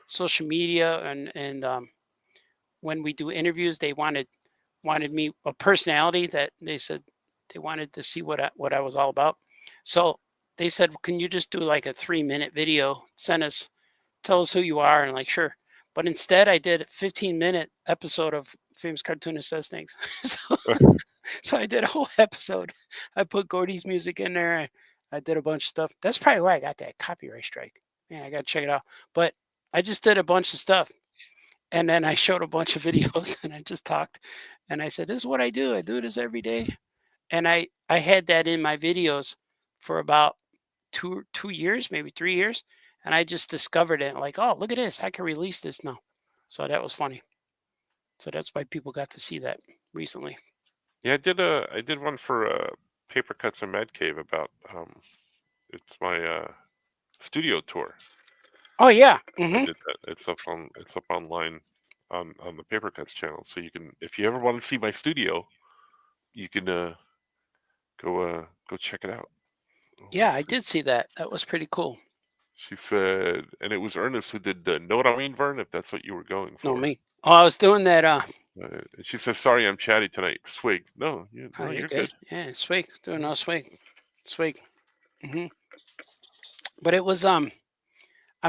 social media and when we do interviews, they wanted me a personality that they said they wanted to see what I was all about. So they said, can you just do like a 3-minute video, tell us who you are, and like, sure. But instead I did a 15-minute episode of Famous Cartoonist Says Things. So I did a whole episode. I put Gordy's music in there. I did a bunch of stuff. That's probably why I got that copyright strike. Man, I got to check it out. But I just did a bunch of stuff. And then I showed a bunch of videos and I just talked. And I said, this is what I do. I do this every day. And I had that in my videos for about two years, maybe 3 years. And I just discovered it. Like, oh, look at this. I can release this now. So that was funny. So that's why people got to see that recently. Yeah, I did one for Paper Cuts and Mad Cave about it's my studio tour. Oh yeah. I did that. It's up online on the Paper Cuts channel. So you can, if you ever want to see my studio, you can go check it out. Yeah, I did see that. That was pretty cool. She said, and it was Ernest who did the, know what I mean, Vern, if that's what you were going for. No, me. Oh, I was doing that. And she says, sorry, I'm chatty tonight. Swig. No, you're good. Yeah, swig. Doing no swig. Swig. But it was, I'm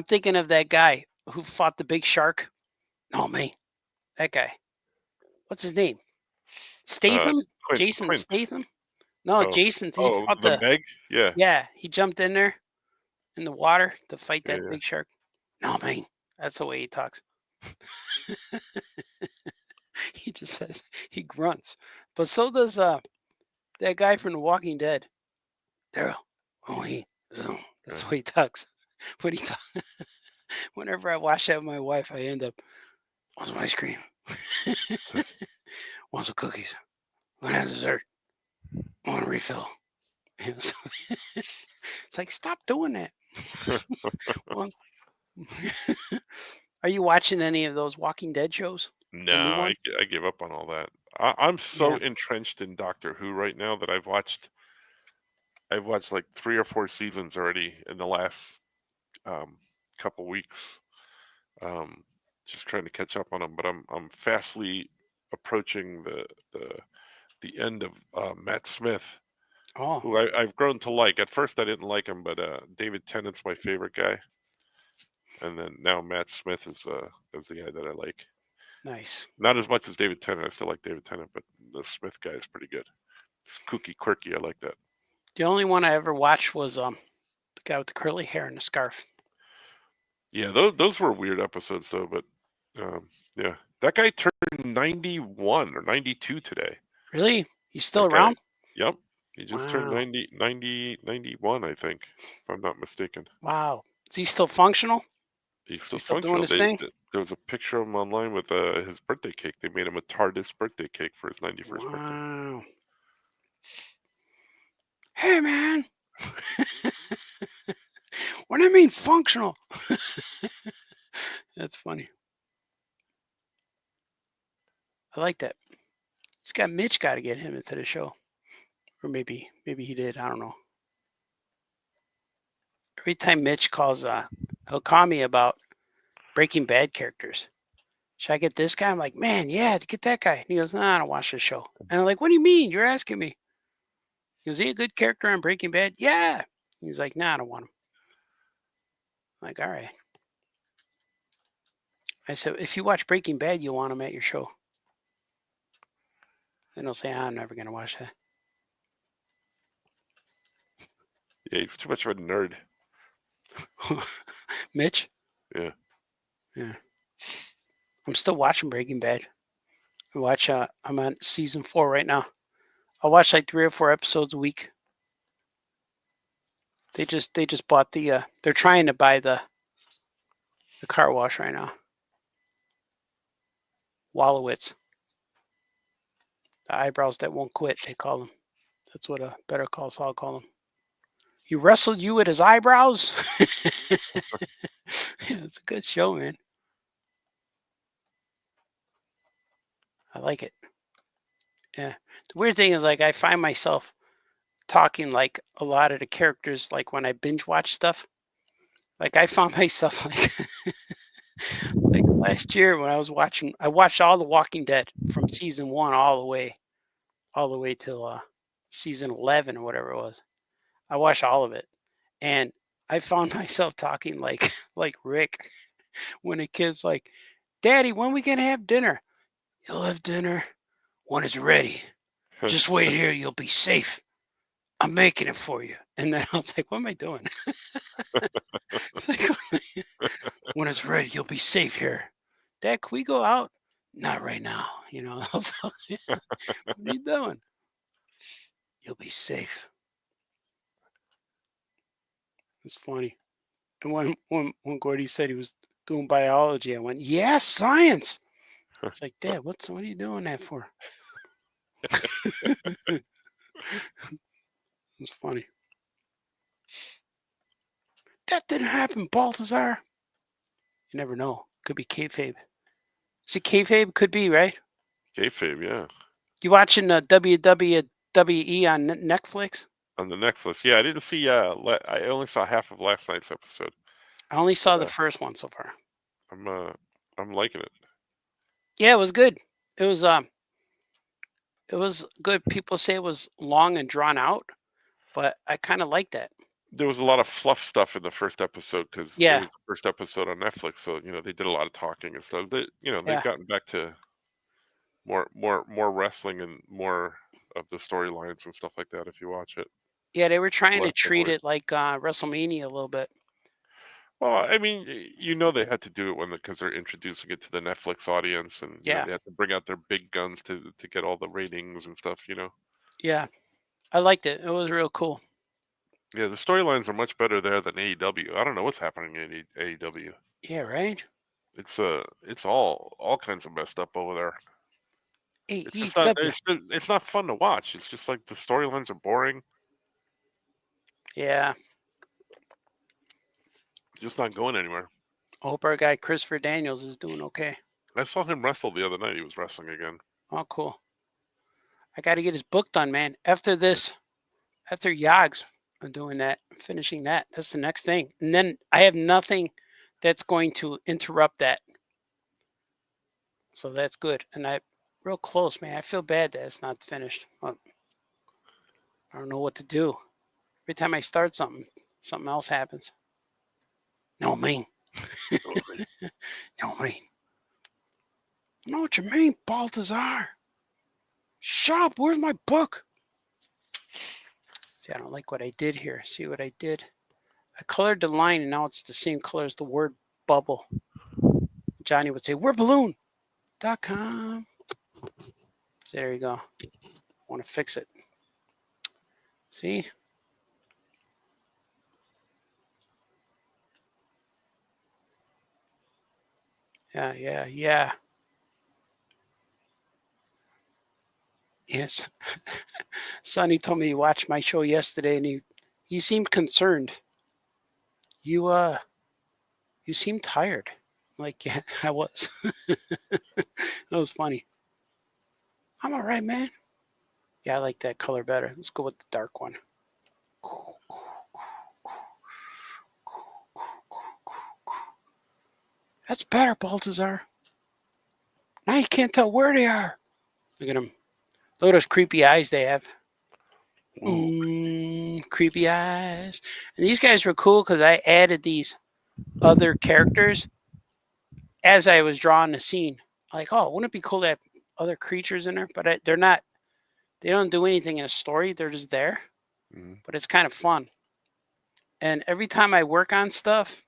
thinking of that guy who fought the big shark. No, me. That guy. What's his name? Statham? Jason Quint. Statham? No, Jason. He fought the Meg? Yeah. Yeah, he jumped in there in the water to fight that big shark. No, man. That's the way he talks. He just says, he grunts. But so does that guy from The Walking Dead. Daryl. Oh, that's the way he talks. But whenever I watch that with my wife, I end up, want some ice cream? Want some cookies? Want to have dessert? Want a refill? It's like, stop doing that. Well, are you watching any of those Walking Dead shows? No, I gave up on all that. I'm so entrenched in Doctor Who right now that I've watched like 3 or 4 seasons already in the last couple weeks. Just trying to catch up on them, but I'm fastly approaching the end of Matt Smith, who I've grown to like. At first, I didn't like him, but David Tennant's my favorite guy, and then now Matt Smith is the guy that I like. Nice. Not as much as David Tennant. I still like David Tennant, but the Smith guy is pretty good. It's kooky, quirky. I like that. The only one I ever watched was the guy with the curly hair and the scarf. Yeah, those were weird episodes though. But yeah, that guy turned 91 or 92 today. Really? He's still around? Yep. He just turned 91, I think, if I'm not mistaken. Wow. Is he still functional? He's still doing his thing? There was a picture of him online with his birthday cake. They made him a TARDIS birthday cake for his 91st birthday. Wow. Hey, man. What do you mean functional? That's funny. I like that. Mitch got to get him into the show. Or maybe he did. I don't know. Every time Mitch calls, he'll call me about Breaking Bad characters. Should I get this guy? I'm like, man, yeah, get that guy. And he goes, nah, I don't watch the show. And I'm like, what do you mean? You're asking me. He goes, is he a good character on Breaking Bad? Yeah. He's like, nah, I don't want him. I'm like, all right. I said, if you watch Breaking Bad, you'll want him at your show. Then he'll say, I'm never going to watch that. Yeah, he's too much of a nerd. Mitch? Yeah. I'm still watching Breaking Bad. I'm on season 4 right now. I watch like 3 or 4 episodes a week. They just bought they're trying to buy the car wash right now. Wallowitz. The eyebrows that won't quit, they call them. That's what a Better Call Saul call them. He wrestled you with his eyebrows? Yeah, it's a good show, man. I like it. Yeah. The weird thing is, like, I find myself talking like a lot of the characters, like when I binge watch stuff. Like I found myself like like last year when I watched all the Walking Dead from season 1 all the way till season 11 or whatever it was. I watched all of it, and I found myself talking like Rick when a kid's like, "Daddy, when we gonna have dinner?" "You'll have dinner when it's ready. Just wait here. You'll be safe. I'm making it for you." And then I was like, what am I doing? It's like, when it's ready, you'll be safe here. Dad, can we go out? Not right now. You know, I was like, what are you doing? You'll be safe. It's funny. And when Gordy said he was doing biology, I went, yeah, science. It's like, Dad, what are you doing that for? It's funny. That didn't happen, Baltazar. You never know. Could be kayfabe. Is it kayfabe? Could be, right? Kayfabe, yeah. You watching WWE on Netflix? On the Netflix, yeah. I didn't see. I only saw half of last night's episode. I only saw the first one so far. I'm liking it. Yeah, it was good. It was good. People say it was long and drawn out, but I kind of liked that. There was a lot of fluff stuff in the first episode because it was the first episode on Netflix. So they did a lot of talking and stuff. They've gotten back to more wrestling and more of the storylines and stuff like that. If you watch it. Yeah, they were trying to treat it like WrestleMania a little bit. Well, I mean, they had to do it because they're introducing it to the Netflix audience, and they had to bring out their big guns to get all the ratings and stuff. Yeah, I liked it. It was real cool. Yeah, the storylines are much better there than AEW. I don't know what's happening in AEW. Yeah, right. It's all kinds of messed up over there. AEW. It's not fun to watch. It's just like the storylines are boring. Yeah. Just not going anywhere. I hope our guy Christopher Daniels is doing okay. I saw him wrestle the other night. He was wrestling again. Oh, cool. I got to get his book done, man. After Yogs, I'm doing that, finishing that. That's the next thing. And then I have nothing that's going to interrupt that. So that's good. And real close, man. I feel bad that it's not finished. But I don't know what to do. Every time I start something else happens. No, mean. No, mean. I know what you mean, Baltazar. Shut up. Where's my book? See, I don't like what I did here. See what I did? I colored the line, and now it's the same color as the word bubble. Johnny would say, we're balloon.com. So there you go. I want to fix it. See? Yeah. Yes. Sonny told me he watched my show yesterday, and he seemed concerned. You seemed tired. I'm like, yeah, I was. That was funny. I'm all right, man. Yeah, I like that color better. Let's go with the dark one. That's better, Baltazar. Now you can't tell where they are. Look at them. Look at those creepy eyes they have. Creepy eyes. And these guys were cool because I added these other characters as I was drawing the scene. Like, oh, wouldn't it be cool to have other creatures in there? But they're not. They don't do anything in a story. They're just there. But it's kind of fun. And every time I work on stuff,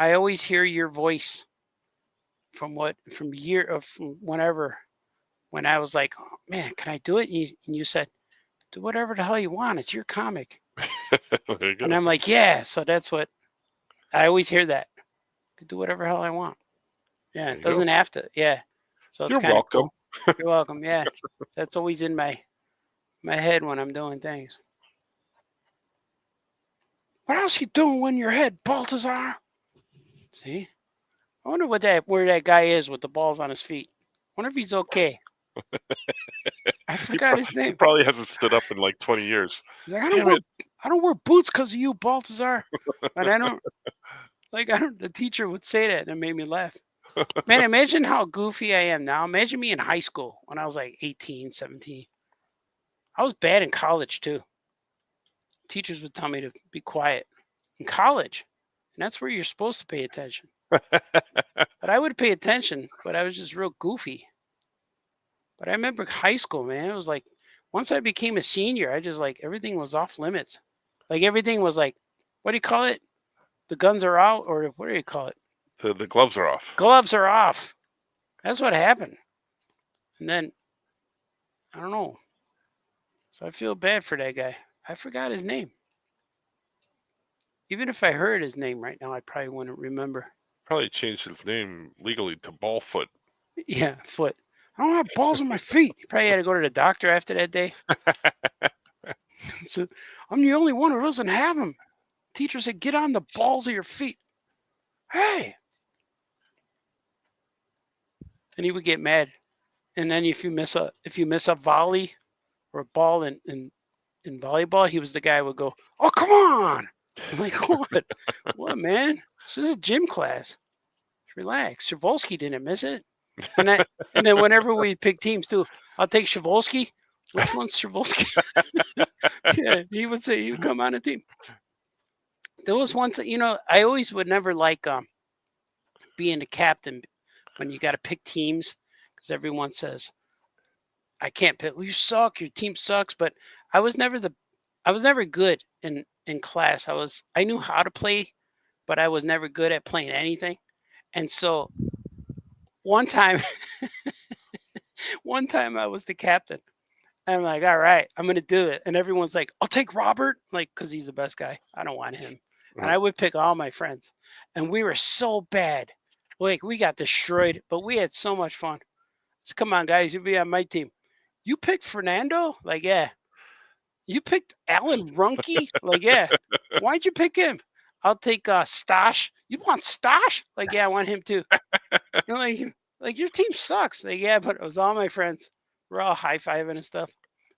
I always hear your voice from whenever, when I was like, oh, man, can I do it? And you said, do whatever the hell you want. It's your comic. There you go. And I'm like, yeah. So that's what I always hear that. I could do whatever the hell I want. Yeah, it doesn't have to. Yeah. So it's kind of cool. You're welcome. Yeah. That's always in my head when I'm doing things. What else you doing when your head, Baltazar? See? I wonder where that guy is with the balls on his feet. I wonder if he's okay. I forgot his name. He probably hasn't stood up in like 20 years. He's like, I don't wear boots because of you, Baltazar. But the teacher would say that and it made me laugh. Man, imagine how goofy I am now. Imagine me in high school when I was like 18, 17. I was bad in college too. Teachers would tell me to be quiet in college. And that's where you're supposed to pay attention. But I would pay attention, but I was just real goofy. But I remember high school, man. It was like, once I became a senior, I just like, everything was off limits. Like everything was like, what do you call it? The guns are out, or what do you call it? The gloves are off. Gloves are off. That's what happened. And then, I don't know. So I feel bad for that guy. I forgot his name. Even if I heard his name right now, I probably wouldn't remember. Probably changed his name legally to Ballfoot. Yeah, Foot. I don't have balls on my feet. He probably had to go to the doctor after that day. So I'm the only one who doesn't have them. Teacher said, get on the balls of your feet. Hey. And he would get mad. And then if you miss a volley or a ball in volleyball, he was the guy who would go, oh, come on. I'm like, what? What, man? This is a gym class. Relax. Shavolsky didn't miss it. And then whenever we pick teams too, I'll take Shavolsky. Which one's Shavolsky? Yeah, he would say he would come on a team. There was one thing, I always would never like being the captain when you got to pick teams, because everyone says, I can't pick. Well, you suck. Your team sucks. But I was never good in class. I knew how to play, but I was never good at playing anything. And so one time I was the captain. I'm like, all right, I'm going to do it. And everyone's like, I'll take Robert, like, because he's the best guy. I don't want him. And I would pick all my friends. And we were so bad. Like, we got destroyed, but we had so much fun. So, come on, guys, you'll be on my team. You picked Fernando? Like, yeah. You picked Alan Runke? Like, yeah. Why'd you pick him? I'll take Stosh. You want Stosh? Like, yeah, I want him too. Like your team sucks. Like, yeah, but it was all my friends. We're all high-fiving and stuff.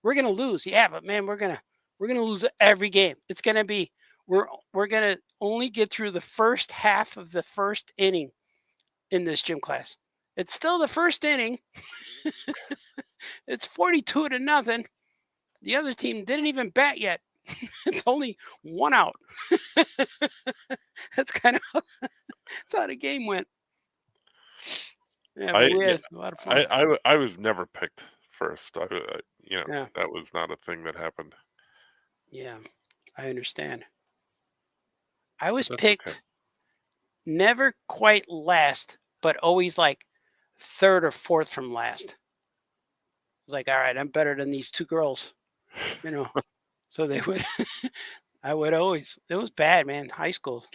We're gonna lose. Yeah, but man, we're gonna lose every game. It's gonna be we're gonna only get through the first half of the first inning in this gym class. It's still the first inning. It's 42-0. The other team didn't even bat yet. It's only 1 out. That's kind of that's how the game went. Yeah, but we had a lot of fun. I was never picked first. That was not a thing that happened. Yeah, I understand. I was picked never quite last, but always like third or fourth from last. I was like, all right, I'm better than these two girls, So they would, I would always. It was bad, man. High school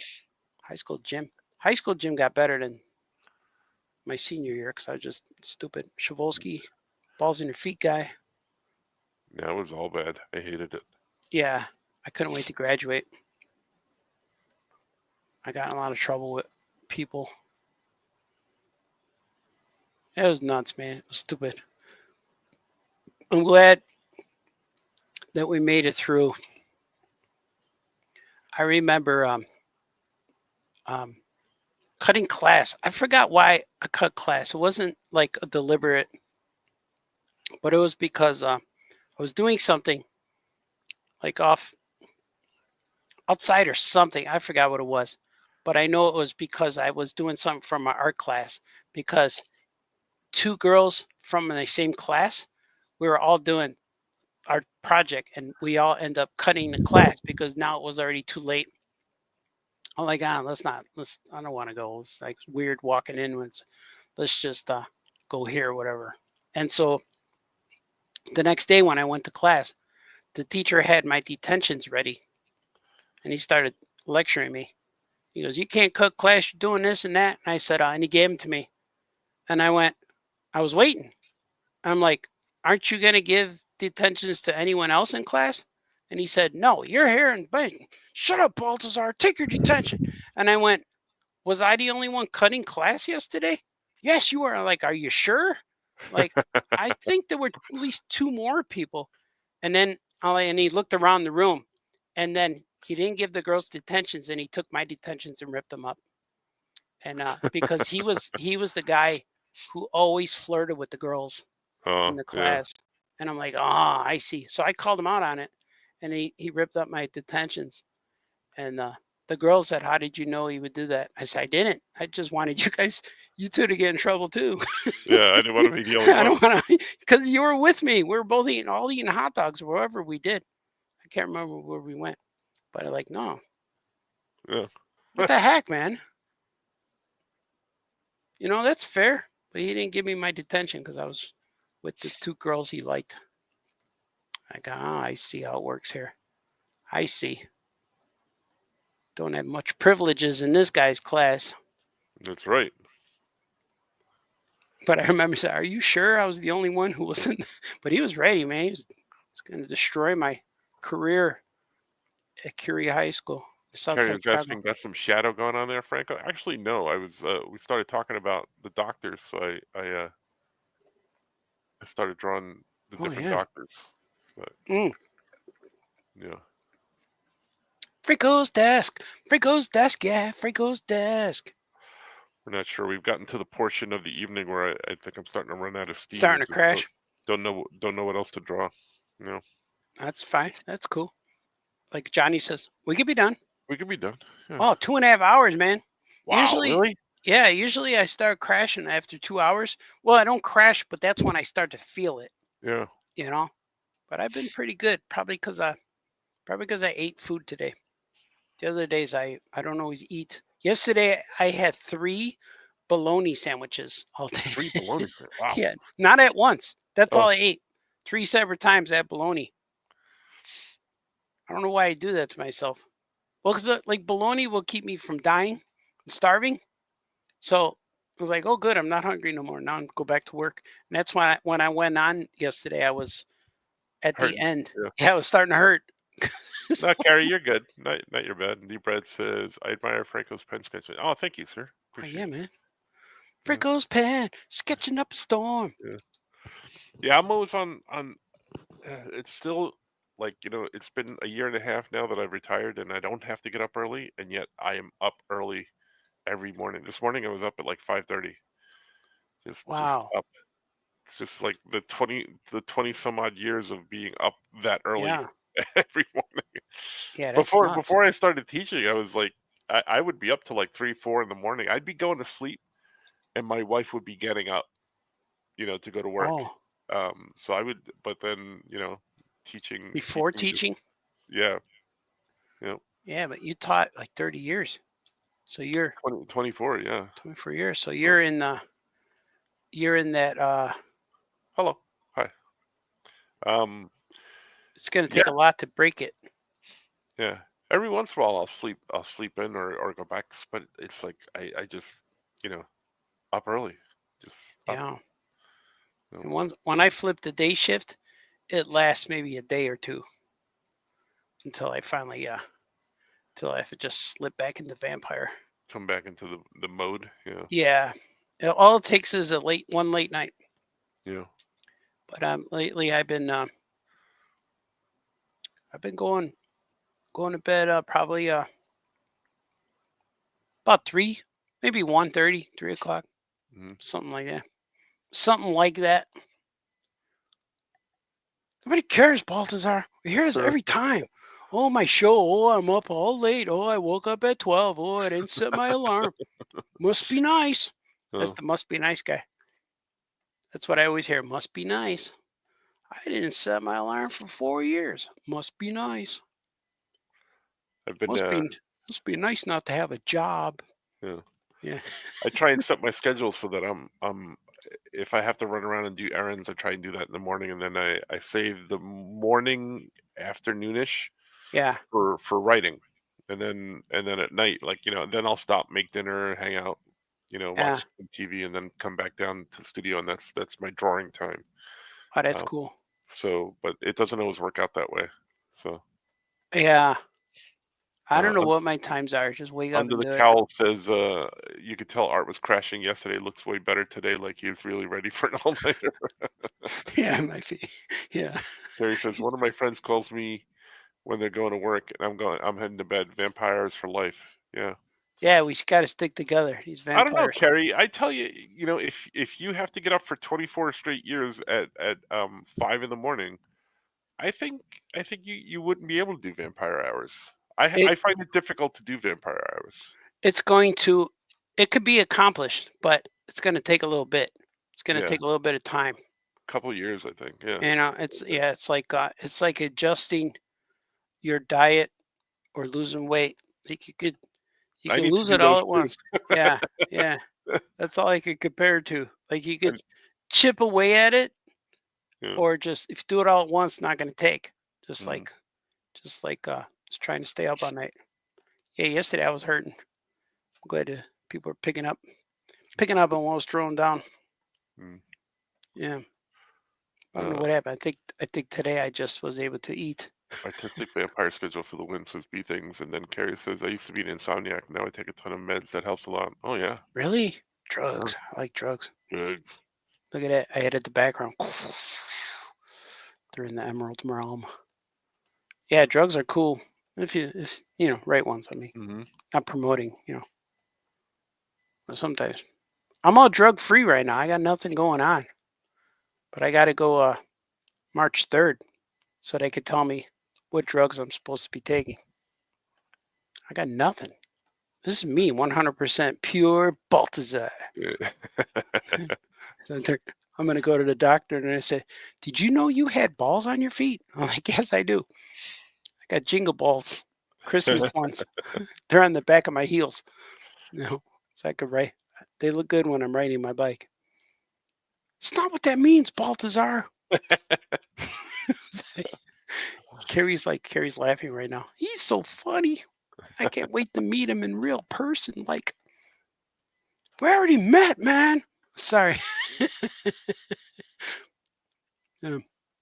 gym. High school gym got better than my senior year because I was just stupid. Shavolsky, balls in your feet guy. Yeah, it was all bad. I hated it. Yeah, I couldn't wait to graduate. I got in a lot of trouble with people. It was nuts, man. It was stupid. I'm glad that we made it through. I remember cutting class. I forgot why I cut class. It wasn't like a deliberate, but it was because I was doing something like outside or something. I forgot what it was, but I know it was because I was doing something from my art class, because 2 girls from the same class, we were all doing our project, and we all end up cutting the class because now it was already too late. I'm like, I don't want to go. It's like weird walking in. Let's just go here or whatever. And so the next day when I went to class, the teacher had my detentions ready, and he started lecturing me. He goes, you can't cut class. You're doing this and that. And I said, and he gave them to me. And I was waiting. I'm like, aren't you going to give detentions to anyone else in class? And he said, no, you're here and bang. Shut up, Baltazar. Take your detention. And I went, was I the only one cutting class yesterday? Yes, you were. Like, are you sure? Like, I think there were at least 2 more people. And then he looked around the room, and then he didn't give the girls detentions, and he took my detentions and ripped them up. And because he was the guy who always flirted with the girls in the class. Yeah. And I'm like, I see. So I called him out on it, and he ripped up my detentions. And the girl said, how did you know he would do that? I said, I didn't. I just wanted you 2 to get in trouble too. Yeah, I didn't want to be the only one. I don't want to, because you were with me. We were both eating hot dogs or wherever we did. I can't remember where we went. But I'm like, no. Yeah. What the heck, man? You know, that's fair. But he didn't give me my detention because I was with the 2 girls he liked. I go, oh, I see how it works here. I see. Don't have much privileges in this guy's class. That's right. But I remember saying, are you sure I was the only one who wasn't? But he was ready, man. He was going to destroy my career at Curie High School, Carrie, Southside was Chicago. asking, got some shadow going on there, Franco? Actually, no. I was. We started talking about the doctors, so I started drawing the different doctors. But yeah. Franco's desk. Franco's desk. Yeah, Franco's desk. We're not sure. We've gotten to the portion of the evening where I think I'm starting to run out of steam. Starting to crash. Don't know what else to draw. You know. That's fine. That's cool. Like Johnny says, we could be done. We could be done. Yeah. Oh, 2.5 hours, man. Wow, usually, really? Yeah, usually I start crashing after 2 hours. Well, I don't crash, but that's when I start to feel it. Yeah. You know, but I've been pretty good. Probably because I ate food today. The other days I don't always eat. Yesterday I had 3 bologna sandwiches all day. 3 bologna sandwiches. Wow. Yeah, not at once. That's all I ate. 3 separate times I had bologna. I don't know why I do that to myself. Well, because like bologna will keep me from dying and starving. So I was like, oh, good. I'm not hungry no more. Now I'm go back to work. And that's why when I went on yesterday, I was at the end. Yeah, I was starting to hurt. No, Carrie, you're good. Not your bad. Deep Red says, I admire Franco's pen sketching. Oh, thank you, sir. Appreciate yeah, man. Franco's pen, sketching up a storm. Yeah, I'm always on it's still like, it's been a year and a half now that I've retired and I don't have to get up early, and yet I am up early every morning. This morning I was up at like 5:30. Wow. Just up. It's just like the 20 some odd years of being up that early every morning. Yeah, that's before I started teaching, I was like I would be up to like 3, 4 in the morning. I'd be going to sleep and my wife would be getting up, to go to work. So I would, but then, teaching. Before teaching? Yeah. Yeah, but you taught like 30 years. So you're 24, yeah. 24 years. So you're in that Hello. Hi. It's gonna take a lot to break it. Yeah. Every once in a while I'll sleep in or go back, but it's like I just, up early. Just up. Yeah. And when I flip the day shift, it lasts maybe a day or 2 until I finally till I have to just slip back into vampire. Come back into the mode, Yeah. All it takes is one late night. Yeah. But lately I've been going to bed probably about 3, maybe 1:30, 3 o'clock, something like that. Something like that. Nobody cares, Baltazar. We hear this every time. Oh, my show. Oh, I'm up all late. Oh, I woke up at 12. Oh, I didn't set my alarm. Must be nice. That's the must be nice guy. That's what I always hear. Must be nice. I didn't set my alarm for 4 years. Must be nice. Must be nice not to have a job. Yeah. I try and set my schedule so that I'm if I have to run around and do errands, I try and do that in the morning, and then I save the morning afternoonish for writing, and then at night, like, then I'll stop, make dinner, hang out, watch some TV, and then come back down to the studio, and that's my drawing time. Oh, that's cool. So, but it doesn't always work out that way. So yeah. I don't know what my times are. Just wake up. Under the Cowl says, you could tell Art was crashing yesterday. Looks way better today. Like he was really ready for an all-nighter. Yeah, it might be. Yeah. Terry says, one of my friends calls me when they're going to work, and I'm heading to bed. Vampires for life. Yeah. Yeah, we got to stick together. These vampires. I don't know, Carrie. I tell you, if you have to get up for 24 straight years at 5 in the morning, I think you wouldn't be able to do vampire hours. I find it difficult to do vampire hours. It could be accomplished, but it's going to take a little bit. It's going to take a little bit of time. A couple of years, I think. Yeah. It's like adjusting your diet or losing weight. Like you I can need to lose do it all those at once. too. Yeah, yeah. That's all I could compare it to. Like you could chip away at it, Yeah. or just if you do it all at once, not going to take. Just Mhm. like just trying to stay up all night. Yeah, yesterday I was hurting. I'm glad people are picking up on what was thrown down. Mm. Yeah. I don't know what happened. I think today I just was able to eat. Artistic vampire schedule for the win says B things, and then Carrie says, I used to be an insomniac. Now I take a ton of meds. That helps a lot. Oh, yeah. Really? Drugs. I like drugs. Good. Look at that. I had it the background. They're in the emerald realm. Yeah, drugs are cool. If right ones. I mean, Mm-hmm. not promoting, But sometimes. I'm all drug free right now. I got nothing going on. But I got to go March 3rd so they could tell me what drugs I'm supposed to be taking. I got nothing. This is me, 100% pure Baltazar. So I'm going to go to the doctor and I say, did you know you had balls on your feet? I'm like, yes, I do. I got jingle balls, Christmas ones. They're on the back of my heels. So I could write. They look good when I'm riding my bike. It's not what that means, Baltazar. Carrie's laughing right now. He's so funny. I can't wait to meet him in real person. Like, we already met, man. Sorry.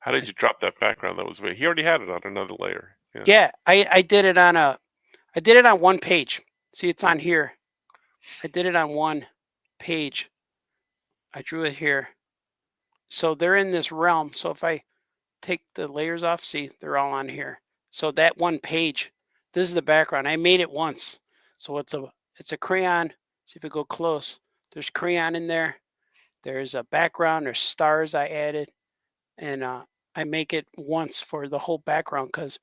How did you drop that background? That was weird. He already had it on another layer. Yeah, I did it on one page. See, it's on here. I did it on one page. I drew it here. So they're in this realm. So if I take the layers off, see, they're all on here. So that one page, this is the background. I made it once. So it's a crayon. See if we go close. There's crayon in there. There's a background. There's stars I added. And I make it once for the whole background because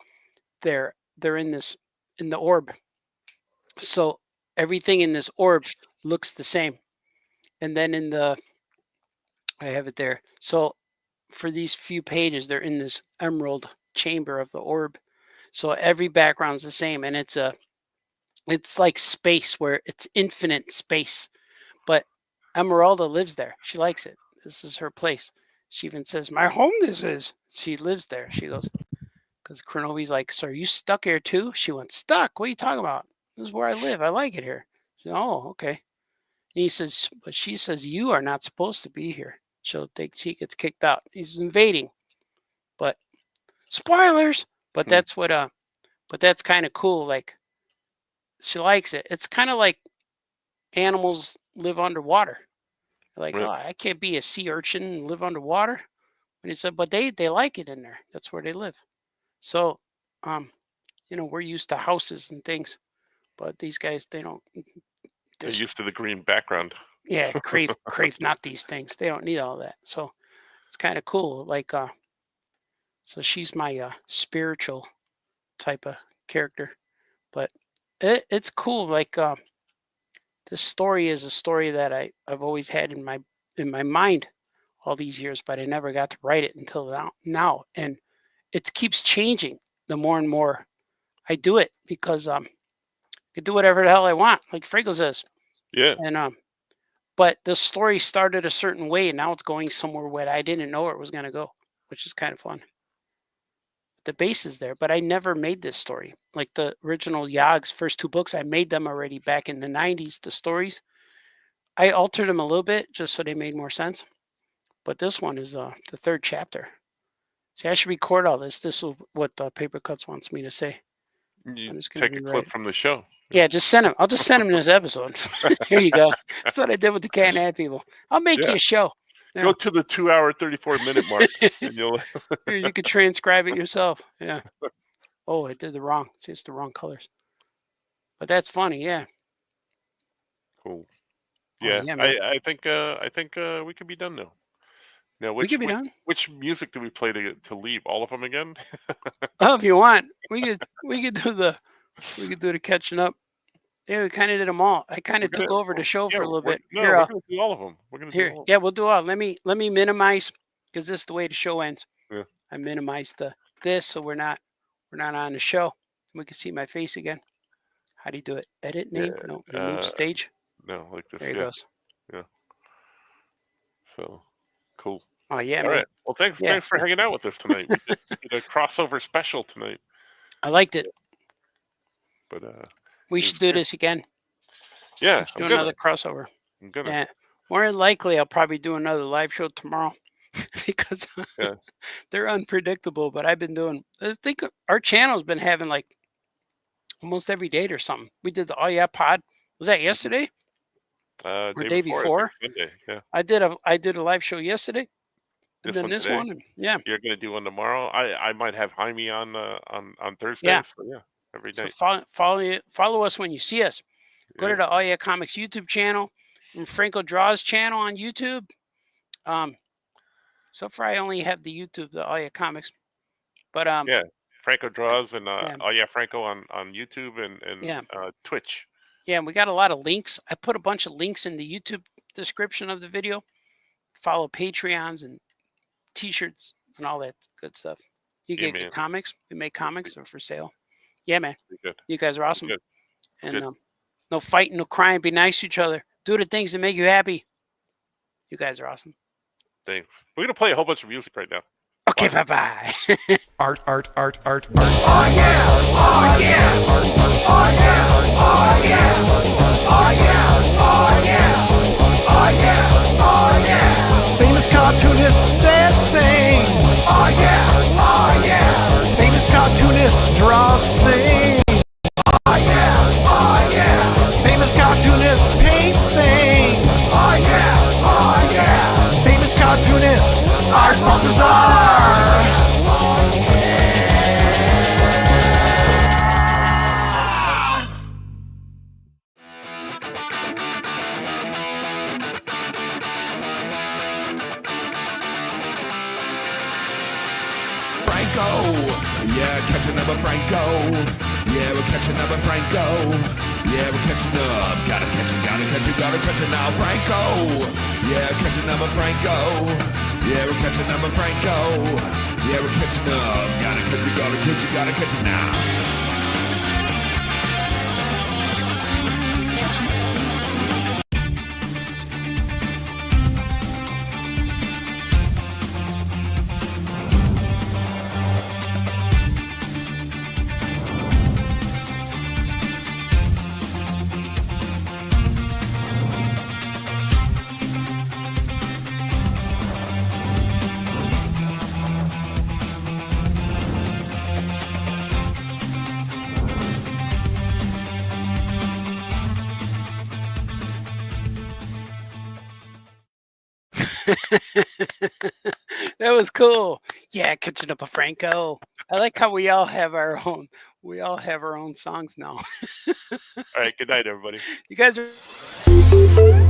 they're in the orb. So everything in this orb looks the same. And then I have it there. So for these few pages, they're in this emerald chamber of the orb. So every background's the same, and it's like space where it's infinite space. But Emeralda lives there. She likes it. This is her place. She even says, "My home this is." She lives there. She goes, because Kronovi's like, "So are you stuck here too?" She went, "Stuck? What are you talking about? This is where I live. I like it here." She said, "Oh, okay." And he says, "But she says you are not supposed to be here. She gets kicked out. He's invading." But spoilers. But that's what but that's kind of cool. Like she likes it. It's kind of like animals live underwater. Like, Right. oh, I can't be a sea urchin and live underwater. And he said, but they like it in there. That's where they live. So, we're used to houses and things, but these guys, they don't. They're used to the green background. Yeah, crave not these things. They don't need all that. So it's kind of cool. Like, so she's my spiritual type of character, but it's cool. Like, this story is a story that I've always had in my mind all these years, but I never got to write it until now. And it keeps changing the more and more I do it because I can do whatever the hell I want, like Franco says. Yeah. And but the story started a certain way, and now it's going somewhere where I didn't know where it was going to go, which is kind of fun. The base is there, but I never made this story. Like the original Yog's first two books, I made them already back in the 90s, the stories. I altered them a little bit just so they made more sense. But this one is the third chapter. See, I should record all this. This is what Paper Cuts wants me to say. You just gonna take a clip from the show. Yeah, just send him. I'll just send him this episode. Here you go. That's what I did with the Cat and Hat people. I'll make you a show. Yeah. Go to the 2-hour, 34-minute mark, and you'll. Here, you could transcribe it yourself. Yeah. Oh, I did the wrong. See, it's the wrong colors. But that's funny. Yeah. Cool. Oh, Yeah, yeah, man. I think we could be done now. Now, We could be done. which music do we play to leave? All of them again? Oh, if you want, we could do the catching up. Yeah, we kind of did them all. I kind of took over the show for a little bit. No, we're gonna do all of them. We're gonna Here, do all. yeah, we'll do all. Let me minimize because this is the way the show ends. Yeah. I minimized this so we're not on the show. We can see my face again. How do you do it? Edit name? Yeah, No. Remove stage. No, like this. There it Yeah. goes. Yeah. So cool. Oh yeah, All man. right. Well, thanks Yeah. for hanging out with us tonight. We did a crossover special tonight. I liked it. But We should do this again. Yeah, do another crossover. I'm gonna. Yeah. More than likely, I'll probably do another live show tomorrow because they're unpredictable. But I've been doing. I think our channel's been having like almost every date or something. We did the Oh Yeah Pod. Was that yesterday? Or day before? Sunday. Yeah. I did a live show yesterday. And then this one. Yeah. You're gonna do one tomorrow. I might have Jaime on Thursday. Yeah. So yeah, every So night. follow us when you see us. Go to the Oh Yeah Comics YouTube channel and Franco Draws channel on YouTube. So far I only have the YouTube, the Oh Yeah Comics. But yeah, Franco Draws and Oh Yeah Franco on YouTube and Twitch. Yeah, and we got a lot of links. I put a bunch of links in the YouTube description of the video. Follow Patreons and T-shirts and all that good stuff. You get good comics. We make comics are for sale. Yeah, man. You guys are awesome. And no fighting, no crying. Be nice to each other. Do the things that make you happy. You guys are awesome. Thanks. We're gonna play a whole bunch of music right now. Okay, bye-bye. Art. Oh yeah! Oh yeah! Oh yeah! Oh yeah! Oh yeah! Oh yeah! Oh yeah! Famous cartoonist says things. Oh yeah! Oh yeah! Famous cartoonist draws things. Oh yeah! Oh yeah! Famous cartoonist paints things. Oh yeah! Oh yeah! Famous cartoonist Art Baltazar. Franco, yeah, catching up with Franco. Yeah, we're catching up with Franco. Yeah, we're catching up. Gotta catch it now, Franco. Yeah, catching up with Franco. Yeah, we're catching up with Franco. Yeah, we're catching up. Gotta catch it now. That was cool. Yeah, catching up with Franco. I like how we all have our own. We all have our own songs now. All right. Good night, everybody. You guys are.